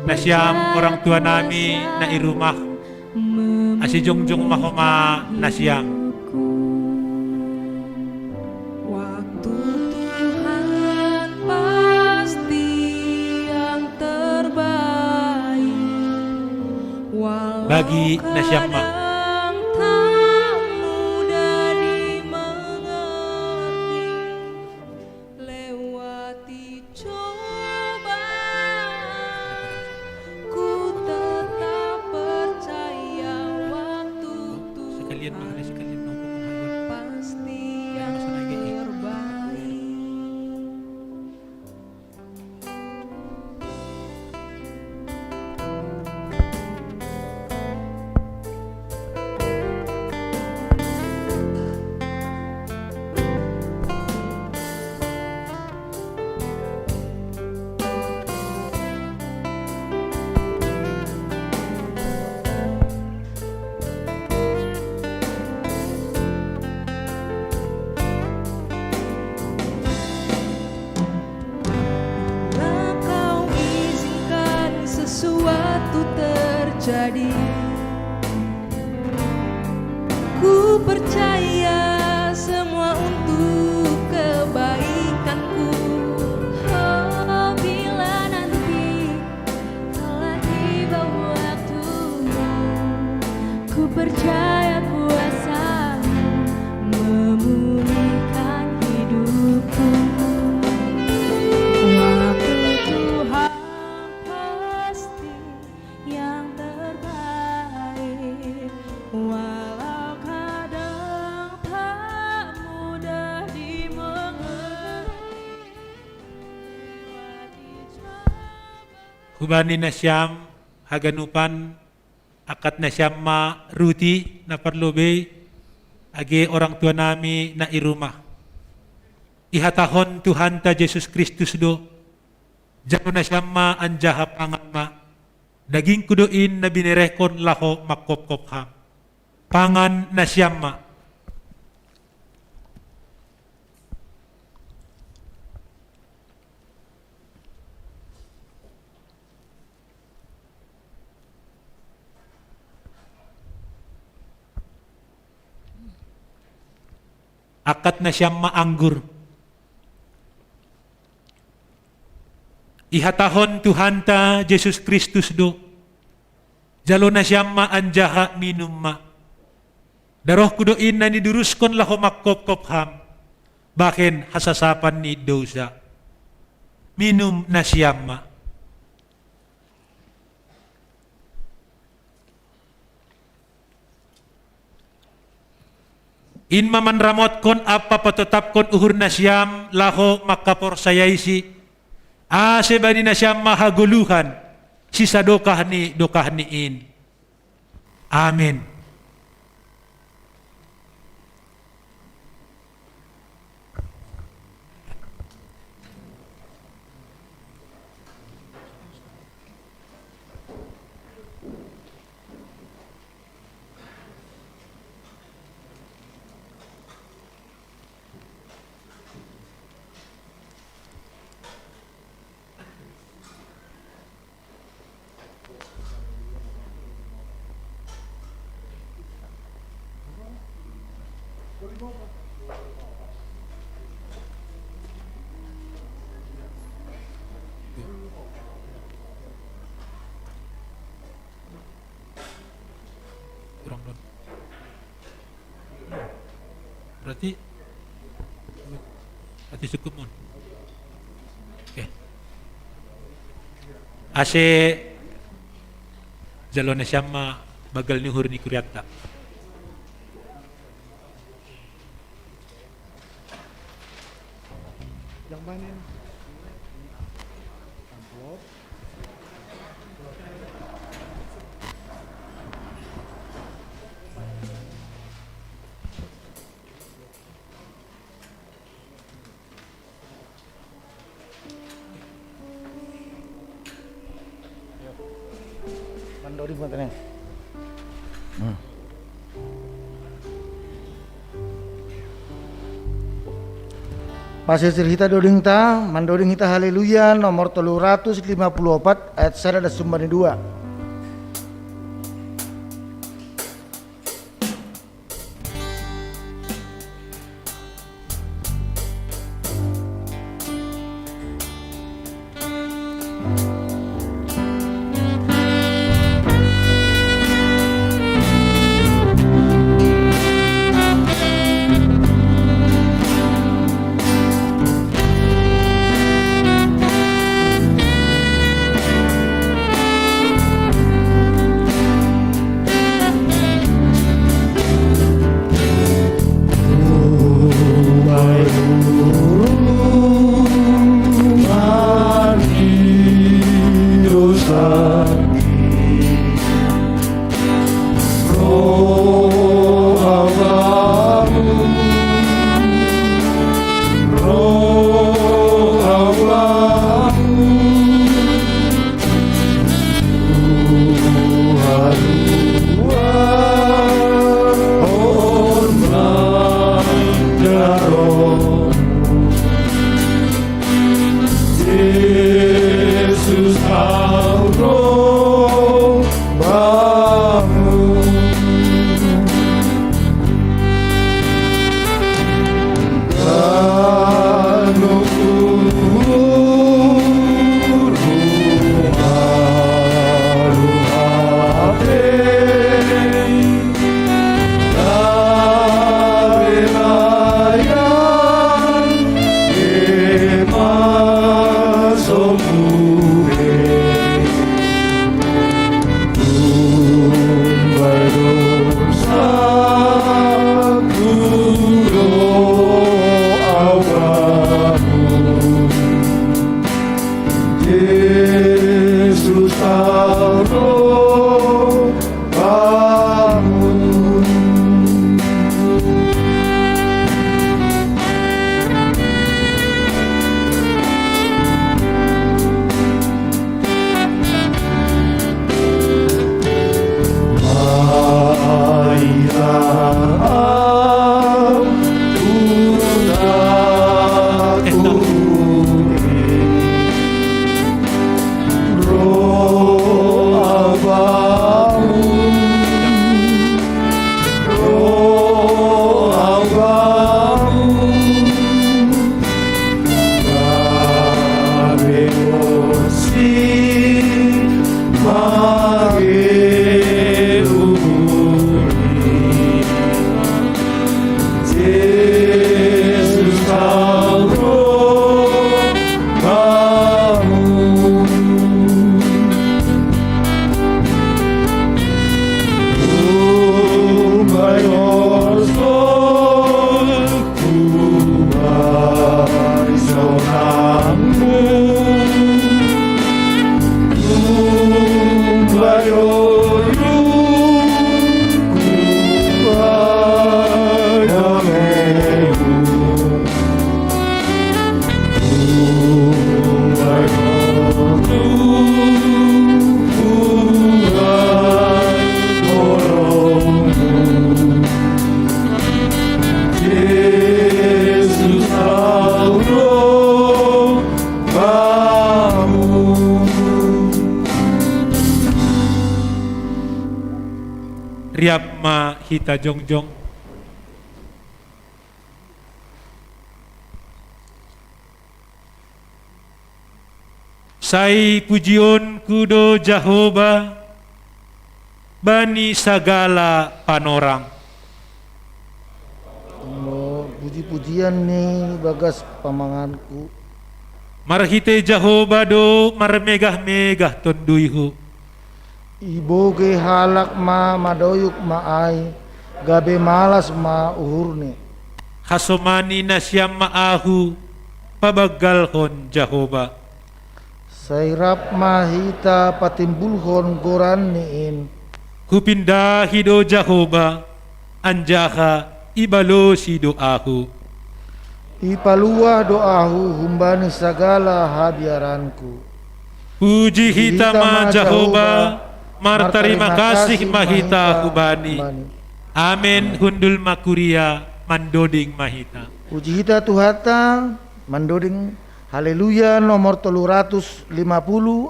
na siyam orang tua nami na irumah asijongjong mahoma nasyam. Waktu Tuhan pasti yang terbaik, walau Bagi nasyama. kadang tak mudah dimengerti, lewati cobaan, ku tetap percaya waktu Sekalian Tuhan mahali sekalian nopo kumayon. pasti yang terbaik. Bila kau izinkan sesuatu terjadi, ku percaya semua untuk kebaikanku. Oh, bila nanti telah tiba waktunya, ku percaya kuasamu memulihkan hidupku. Waktu Tuhan pasti yang terbaik, walau kadang tak mudah dimengerti. Hubani nasyam haganupan akat nasyam ma ruti na parlobe age orang tua nami na irumah. Ihatahon Tuhan ta Yesus Kristus do jano nasyam ma anjaha pangan ma daging kudoin na binirekon laho makopkop ham. Pangan nasyam ma. Akat na siyam maanggur. Ihatahon Tuhan ta Yesus Kristus do. Jalo na siyam maanjaha minum ma. Daroh kudoin na niduruskon laho makkop-kop ham. Baken hasasapan ni dosa. Minum na siyam ma. In maman ramot kon apa patetap kon uhur nasyam laho makapor sayaisi ase bani nasyam mahaguluhan sisa dokah ni in. Amin. Berarti cukup mon. Oke. Ase jalone syama bagal ni hur ni kuriata. Yang mana? Mandori buat ini. Pasisir hita doding ta, mandoding hita haleluya nomor 354 ayat 1 dan sumbani 2. Yesus Allah bangun. Yesus Allah bangun. Riapma hita jongjong. Sai pujion kudo Jehovah bani sagala panorang. Puji-pujian nih bagas pamanganku. Marhite Jehovah do marmegah-megah tonduihu. Iboge halak ma madoyuk ma ai gabe malas ma uhurne. Hasomani nasyam maahu pabagalhon Jehovah. Sairap mahita patimbulhon goran niin. Kupindahi do Jehovah anjaha ibalosi doahu. Ipalua doahu humbani sagala habiaranku. Puji hitama Jehovah martarima kasih mahita hubani. Amin hundul makuria mandoding mahita. Puji hita Tuhata mandoding haleluya nomor 350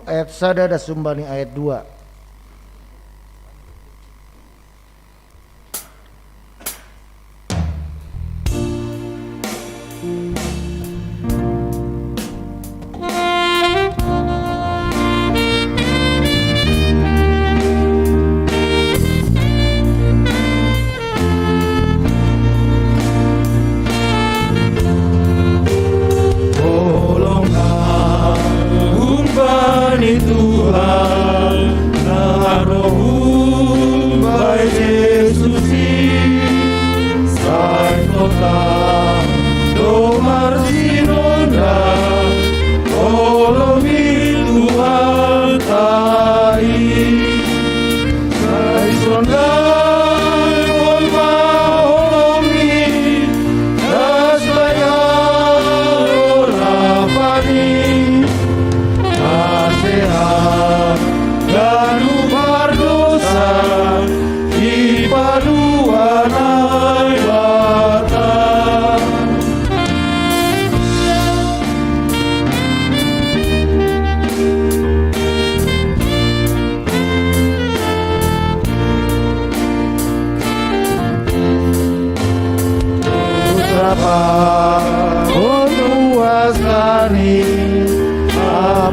ayat 1 dan sumbani ayat 2. Tuhan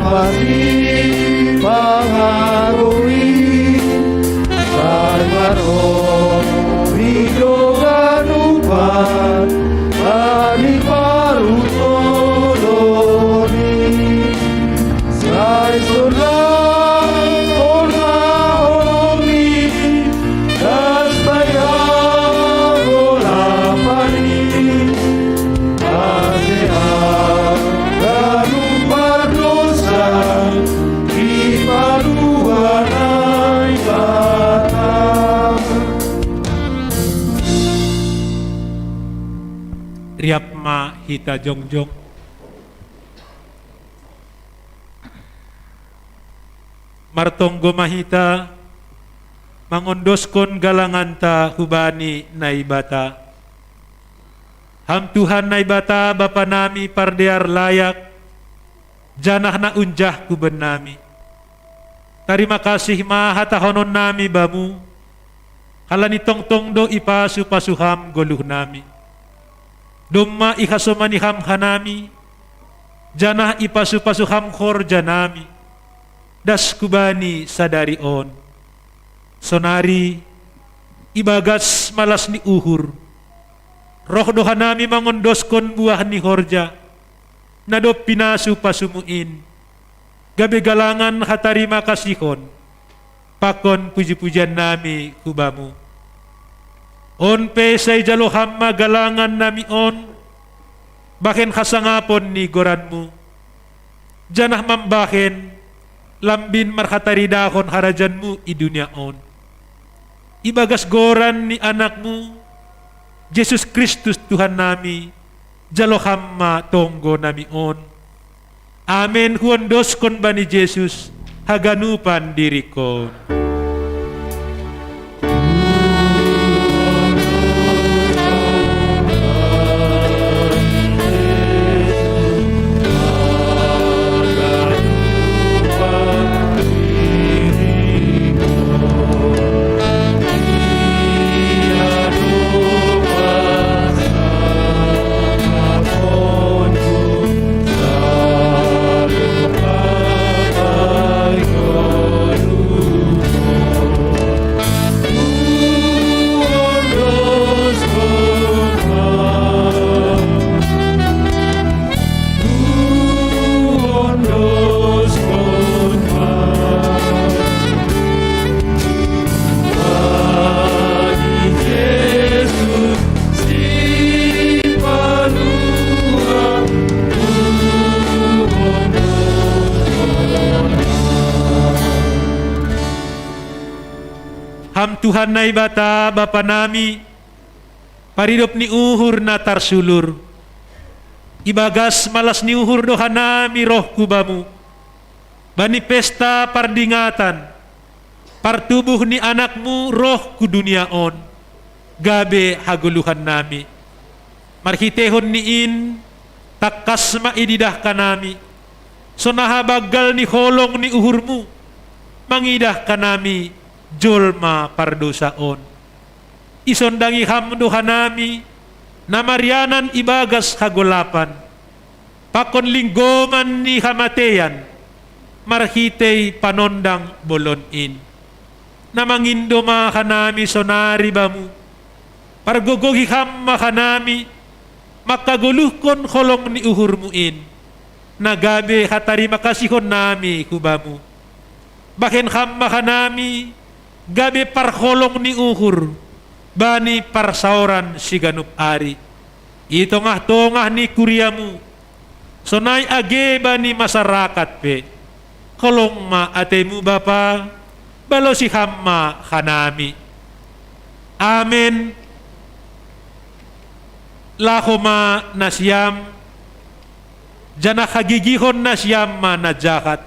pasti pengaruhi Sarmaron Rido Ganupan Bani Paru Toloni Sai Sulang Orma Omi Das Bayang Olapani Asean Ganupan Dosa Ipaluan ay batang Riapma hita jongjong. Martonggo mahita mangondoskon galanganta hubani naibata. Ham Tuhan naibata Bapa nami pardear layak janah na unjah kuben nami. Terima kasih mahatahonon nami bamu halani tongtong do ipasu pasuham goluh nami. Dumma ihasomaniham hanami janah ipasu pasuham khor janami das kubani sadari on sonari ibagas malas ni uhur roh dohanami mangondoskon buah ni horja nado pinasu pasumuin gabe galangan hatarima kasihon pakon puji-pujian nami kubamu on pesay jaloham galangan nami on baken kasangapon ni goranmu janah mambaken lambin marhataridahon harajanmu i dunia on ibagas goran ni anakmu Yesus Kristus Tuhan nami jaloham tonggo nami on amen huondos kon bani Yesus haganupan dirikon. Tuhan naibata Bapa nami paridop ni uhur na tarsulur ibagas malas ni uhur doha nami roh kubamu bani pesta pardingatan partubuh ni anakmu roh ku dunia on gabe haguluhan nami marhitehon niin takas maididah kanami sonaha bagal ni holong ni uhurmu mangidah kanami jolma pardosaon isondangi hamduhan nami namarianan ibagas hagolapan pakon linggoman ni hamateyan marhitei panondang bolonin namangindo makanami sonari bamu pargogogi ham makanami makaguluhkon holong ni uhurmuin nagabe hatari makasihon nami kubamu baken ham makanami gabe parholong ni uhur bani parsauran siganup ari ito tongah ni kuriamu sonay age bani masyarakat pe kolong ma atemu Bapa balo si hamma kanami amen lahoma nasyam jana hagigihon nasyam na jahat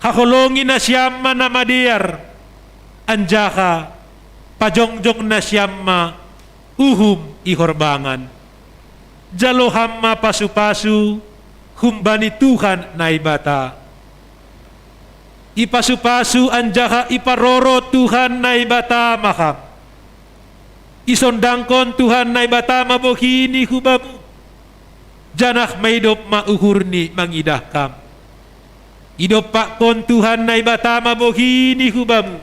kakolongin na siyam na madiyar anjaka pajongjong na siyam uhum ihorbangan jaloham pasu-pasu humbani Tuhan naibata ipasupasu anjaka iparoro Tuhan naibata makam isondangkon Tuhan naibata mabohini hubamu janah maidop mauhurni mangidahkam Idopak kon Tuhan na ibatama bohini hubam.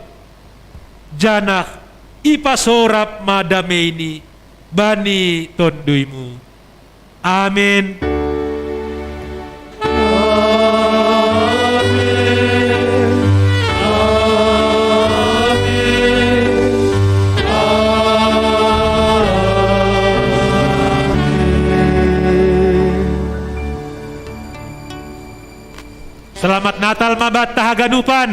Janah ipasorap madameni bani tonduimu. Amin. Selamat Natal mabat tahaganupan.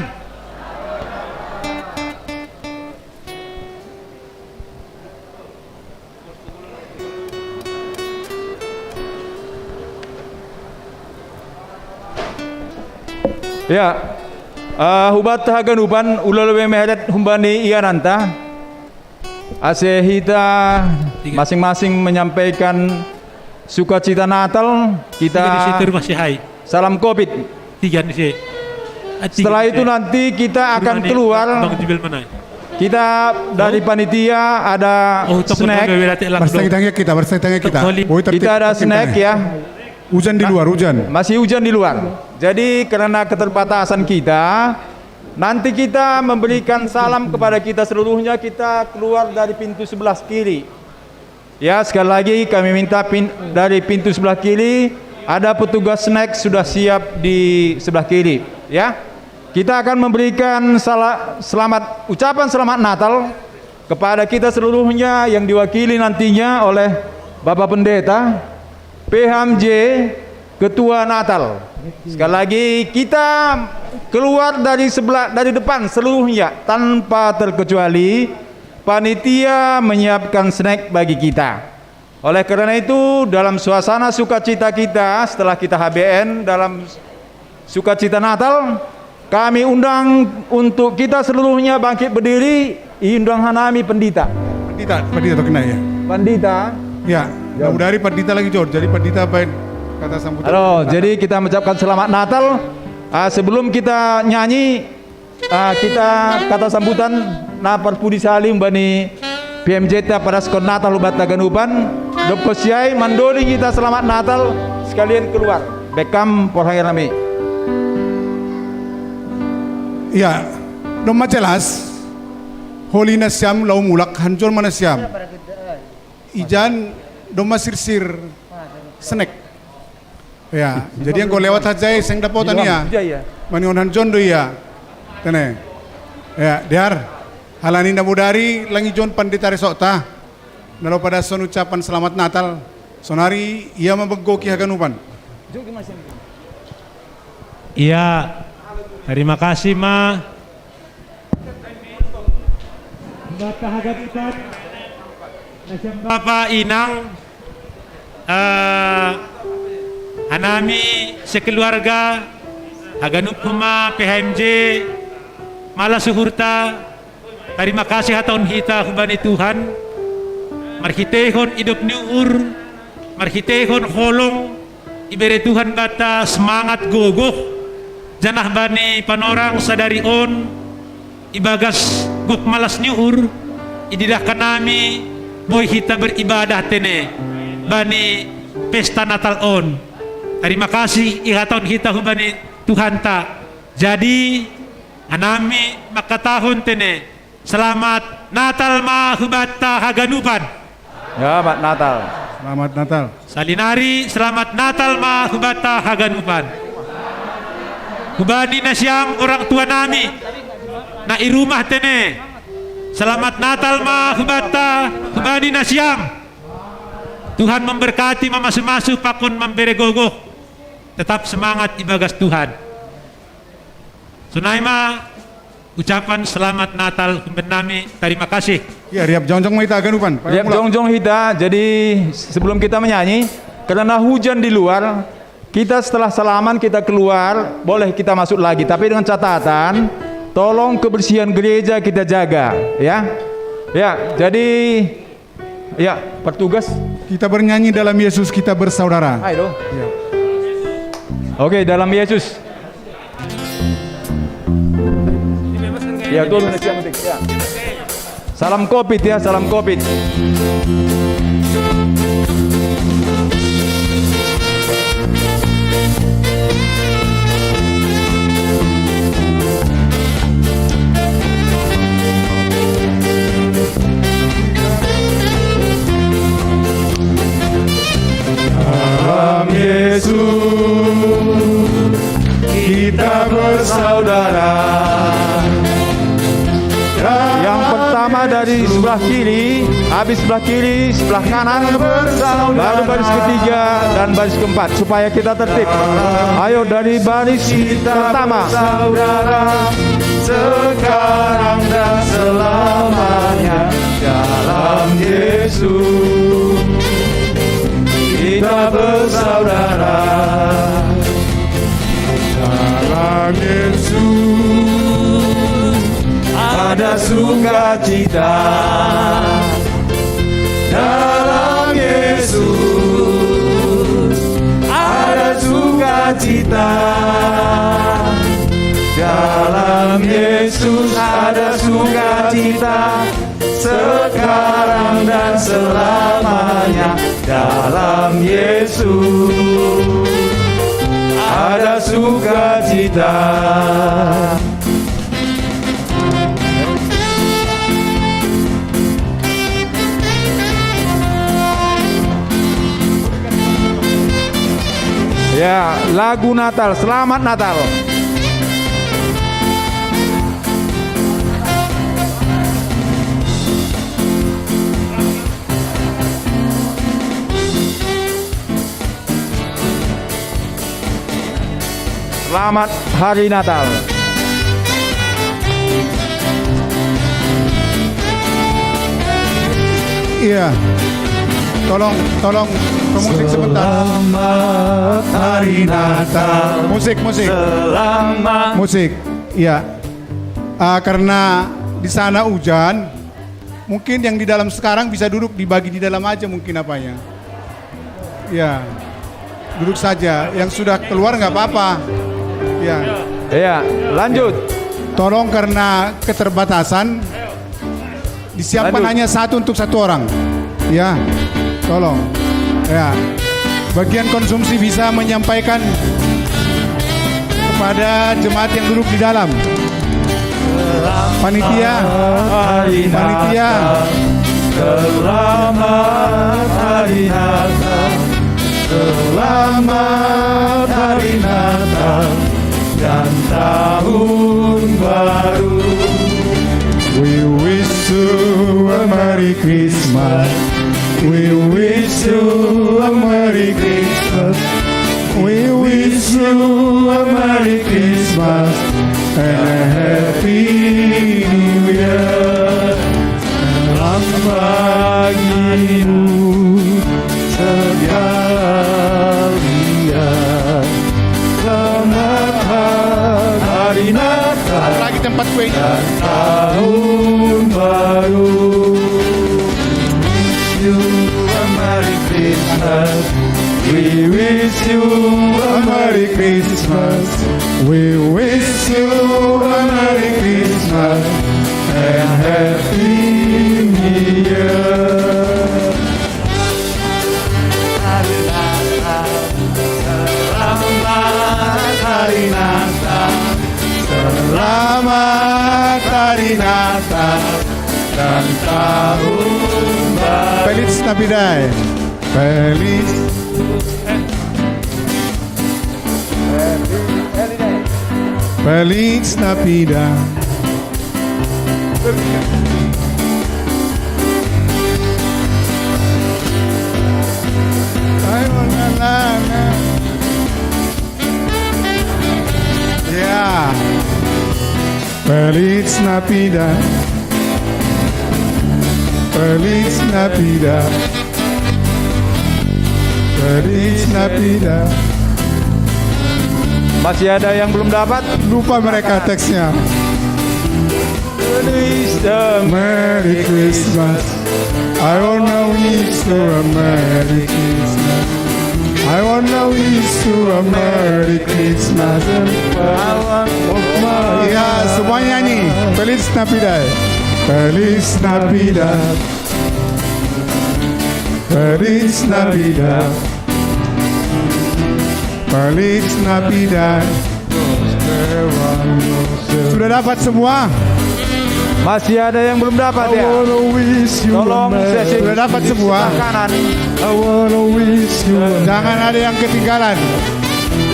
Ya, hubat tahaganupan ulalawe mehadat humbani iananta. Asehita masing-masing menyampaikan sukacita Natal. Kita salam Covid. Setelah itu nanti kita akan keluar. Kita dari panitia ada snack. Kita ada snack ya. Hujan di luar, hujan. Masih hujan di luar. Jadi karena keterbatasan kita, nanti kita memberikan salam kepada kita seluruhnya. Kita keluar dari pintu sebelah kiri. Ya, sekali lagi kami minta dari pintu sebelah kiri. Ada petugas snack sudah siap di sebelah kiri, ya. Kita akan memberikan ucapan selamat Natal kepada kita seluruhnya yang diwakili nantinya oleh Bapak Pendeta, PHMJ, Ketua Natal. Sekali lagi kita keluar dari depan seluruhnya tanpa terkecuali. Panitia menyiapkan snack bagi kita. Oleh karena itu, dalam suasana sukacita kita setelah kita HBN dalam sukacita Natal, kami undang untuk kita seluruhnya bangkit berdiri, undang Hanami Pendita. Pendita kena ya? Pendita. Ya, dari Pendita lagi Jod. Jadi Pendita baik kata sambutan. Halo, jadi kita mengucapkan selamat Natal. Sebelum kita nyanyi, kita kata sambutan Napar Pudi Salim bani PMJ pada skor Natal Hubat Taganupan. Doko siai mandori kita selamat Natal sekalian keluar. Bekam porhangi. Ya, doma jelas. Holi nasyam lau mulak hancur manasyam. Ijan doma sirsir snack. Ya, jadi yang kau lewat aja sing dapotan ya. Manion hancur do ya. Tene. Ya, diar. Halani namudari langi John Pandita Resokta. Nalo pada son ucapan selamat Natal. Sonari ia membegoki haganupan. Iya. Terima kasih Ma. Bapak Inang, Hanami sekeluarga, Haganup Huma PHMJ, Mala Suhurta. Terima kasih haton kita hubani Tuhan. Marhitehon hidup niur, marhitehon holong, ibere Tuhan bata semangat gogoh, janah bani panorang sadari on, ibagas gok malas niur, ididah kanami, boy kita beribadah tene, bani pesta Natal on. Terima kasih ihaton kita hubani Tuhan ta. Jadi anami makatahon tene, selamat Natal ma hubata haganupan. Ya, Selamat Natal. Selamat Natal. Salinari, selamat Natal ma hubata haganupan. Hubani na siyang orang tua nami na irumah tene. Selamat Natal ma hubata hubani na siyang. Tuhan memberkati mamasu-masu pakon memberi gogoh. Tetap semangat ibagas Tuhan. Sunaima ucapan selamat Natal nami. Terima kasih. Ya, riap jongjong kita aganupan. Riap jongjong kita. Jadi sebelum kita menyanyi, karena hujan di luar, kita setelah salaman kita keluar, boleh kita masuk lagi. Tapi dengan catatan, tolong kebersihan gereja kita jaga, ya. Ya, jadi ya petugas. Kita bernyanyi dalam Yesus kita bersaudara. Ayo. Ya. Oke, dalam Yesus. Ya, dulu nanti yang penting. Ya. Salam Covid ya, salam Covid. kita bersaudara. Yang pertama dari sebelah kiri, habis sebelah kiri, sebelah kanan, lalu baris ketiga dan baris keempat supaya kita tertib. Ayo dari baris pertama. Saudara, sekarang dan selamanya dalam Yesus kita bersaudara. Dalam Yesus ada sukacita. Dalam Yesus ada sukacita. Dalam Yesus ada sukacita, sekarang dan selamanya. Dalam Yesus ada sukacita. Ya, lagu Natal, Selamat Natal. Selamat Hari Natal. Iya. Tolong pemusik sebentar. Selamat Hari Natal. Musik. Selamat. Musik. Iya. Karena di sana hujan, mungkin yang di dalam sekarang bisa duduk dibagi di dalam aja mungkin apanya. Ya. Duduk saja. Yang sudah keluar nggak apa-apa. Ya. Ya, lanjut. Tolong karena keterbatasan disiapkan Lanjut. hanya satu untuk satu orang. Ya. Tolong. Ya. Bagian konsumsi bisa menyampaikan kepada jemaat yang duduk di dalam. Panitia. Selamat Hari Natal. Selamat Hari Natal dan Tahun Baru. We wish you a Merry Christmas. We wish you a Merry Christmas. We wish you a Merry Christmas and a Happy New Year. Selamat pagimu sekalian. Selamat Hari Natal. Lagi tempat kuenya. Dan Tahun Baru. Wish you a Merry Christmas. We wish you a Merry Christmas. We wish you a Merry Christmas and Happy New Year. Selamat Hari Natal. Selamat Hari Natal dan Tahun Baru. Feliz Navidad. Feliz. Feliz Navidad. Ya. Feliz Navidad. Feliz Navidad. Feliz Navidad. Masih ada yang belum dapat? Lupa mereka teksnya. Merry Christmas. I wanna wish you a Merry Christmas. I wanna wish you a Merry Christmas. Ya, semuanya nyanyi. Feliz Navidad. Feliz Navidad. Feliz Navidad. Feliz Navidad. Sudah dapat semua? Masih ada yang belum dapat ya? Tolong sesi Sudah dapat semua? kanan. Jangan ada yang ketinggalan.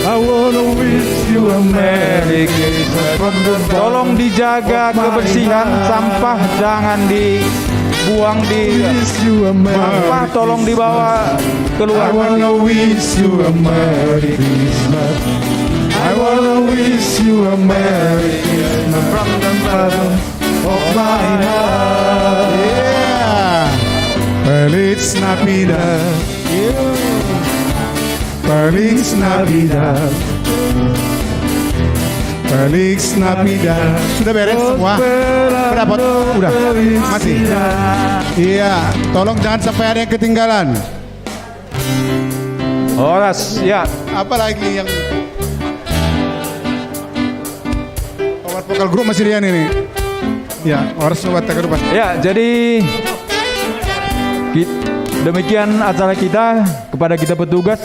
I wanna wish you a Merry Christmas from the Tolong dijaga kebersihan, sampah jangan dibuang di wish you a sampah, Merry tolong dibawa I keluar. wanna wish you a Merry Christmas. I wanna wish you a Merry Christmas from the bottom of my heart. Yeah. Feliz Navidad. Feliz Navidad. Feliz Navidad. Sudah beres semua? Berapa? Udah? Masih? Iya, tolong jangan sampai ada yang ketinggalan. Horas, ya. Apalagi yang Obat Vokal Group masih Rian ini. Ya, harus Obat Vokal Group. Ya, jadi demikian acara kita kepada kita petugas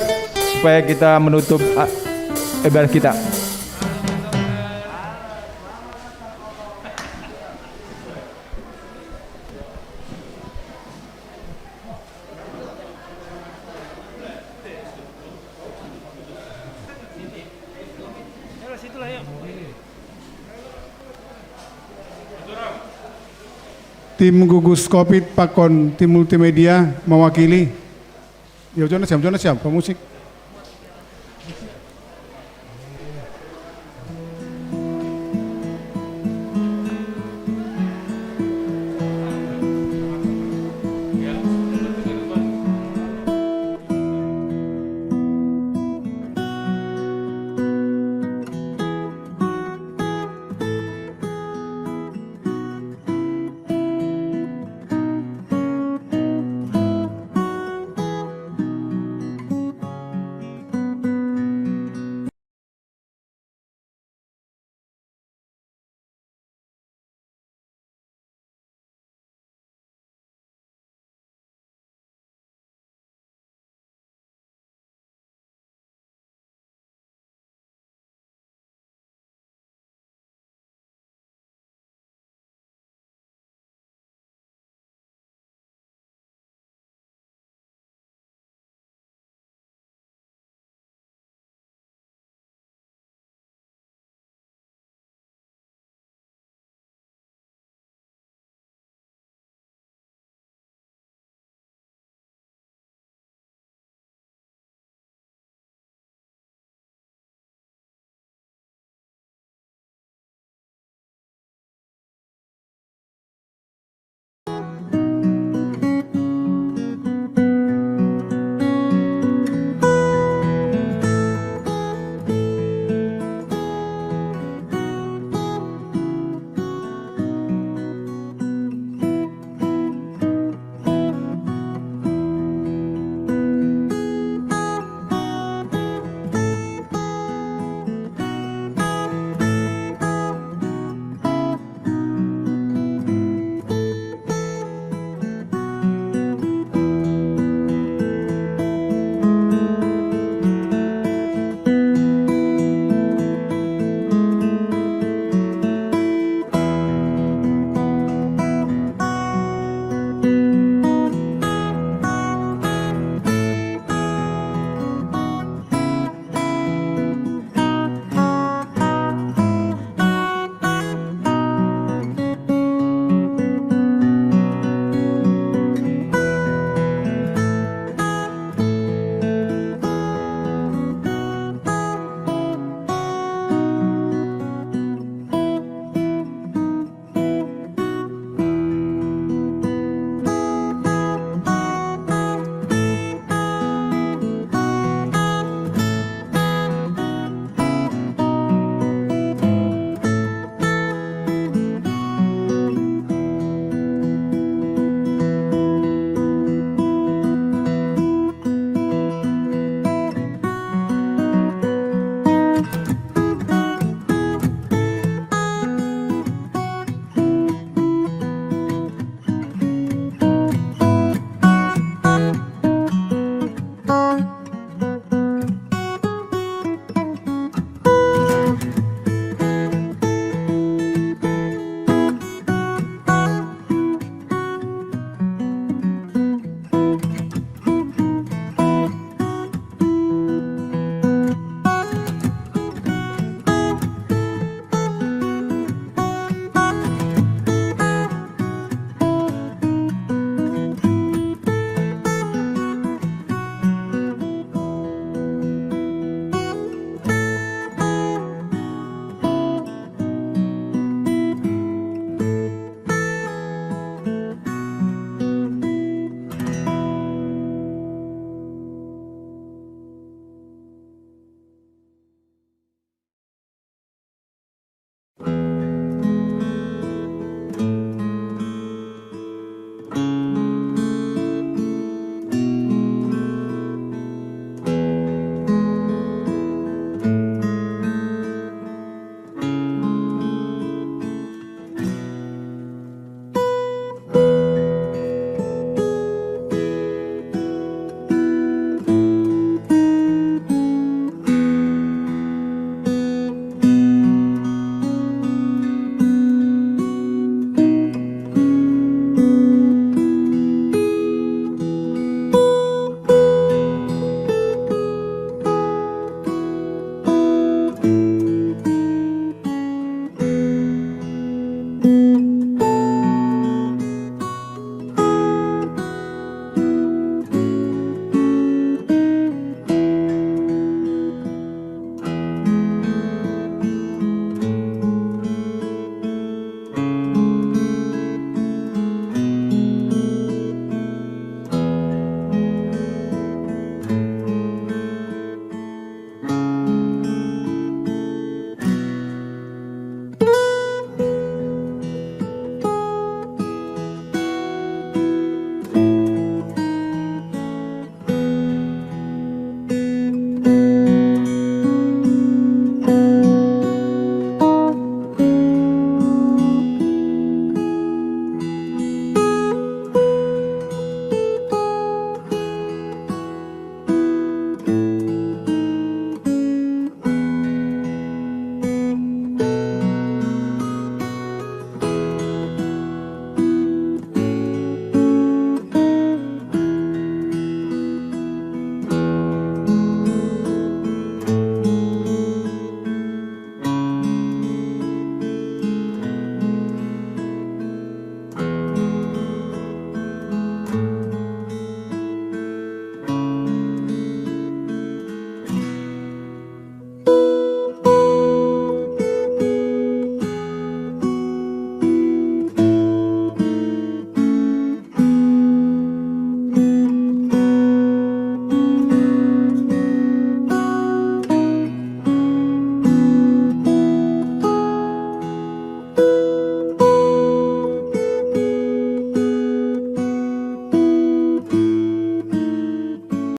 supaya kita menutup ibadah kita. Tim gugus Covid Pakon tim multimedia mewakili. Ya, Jonas siap, pemusik.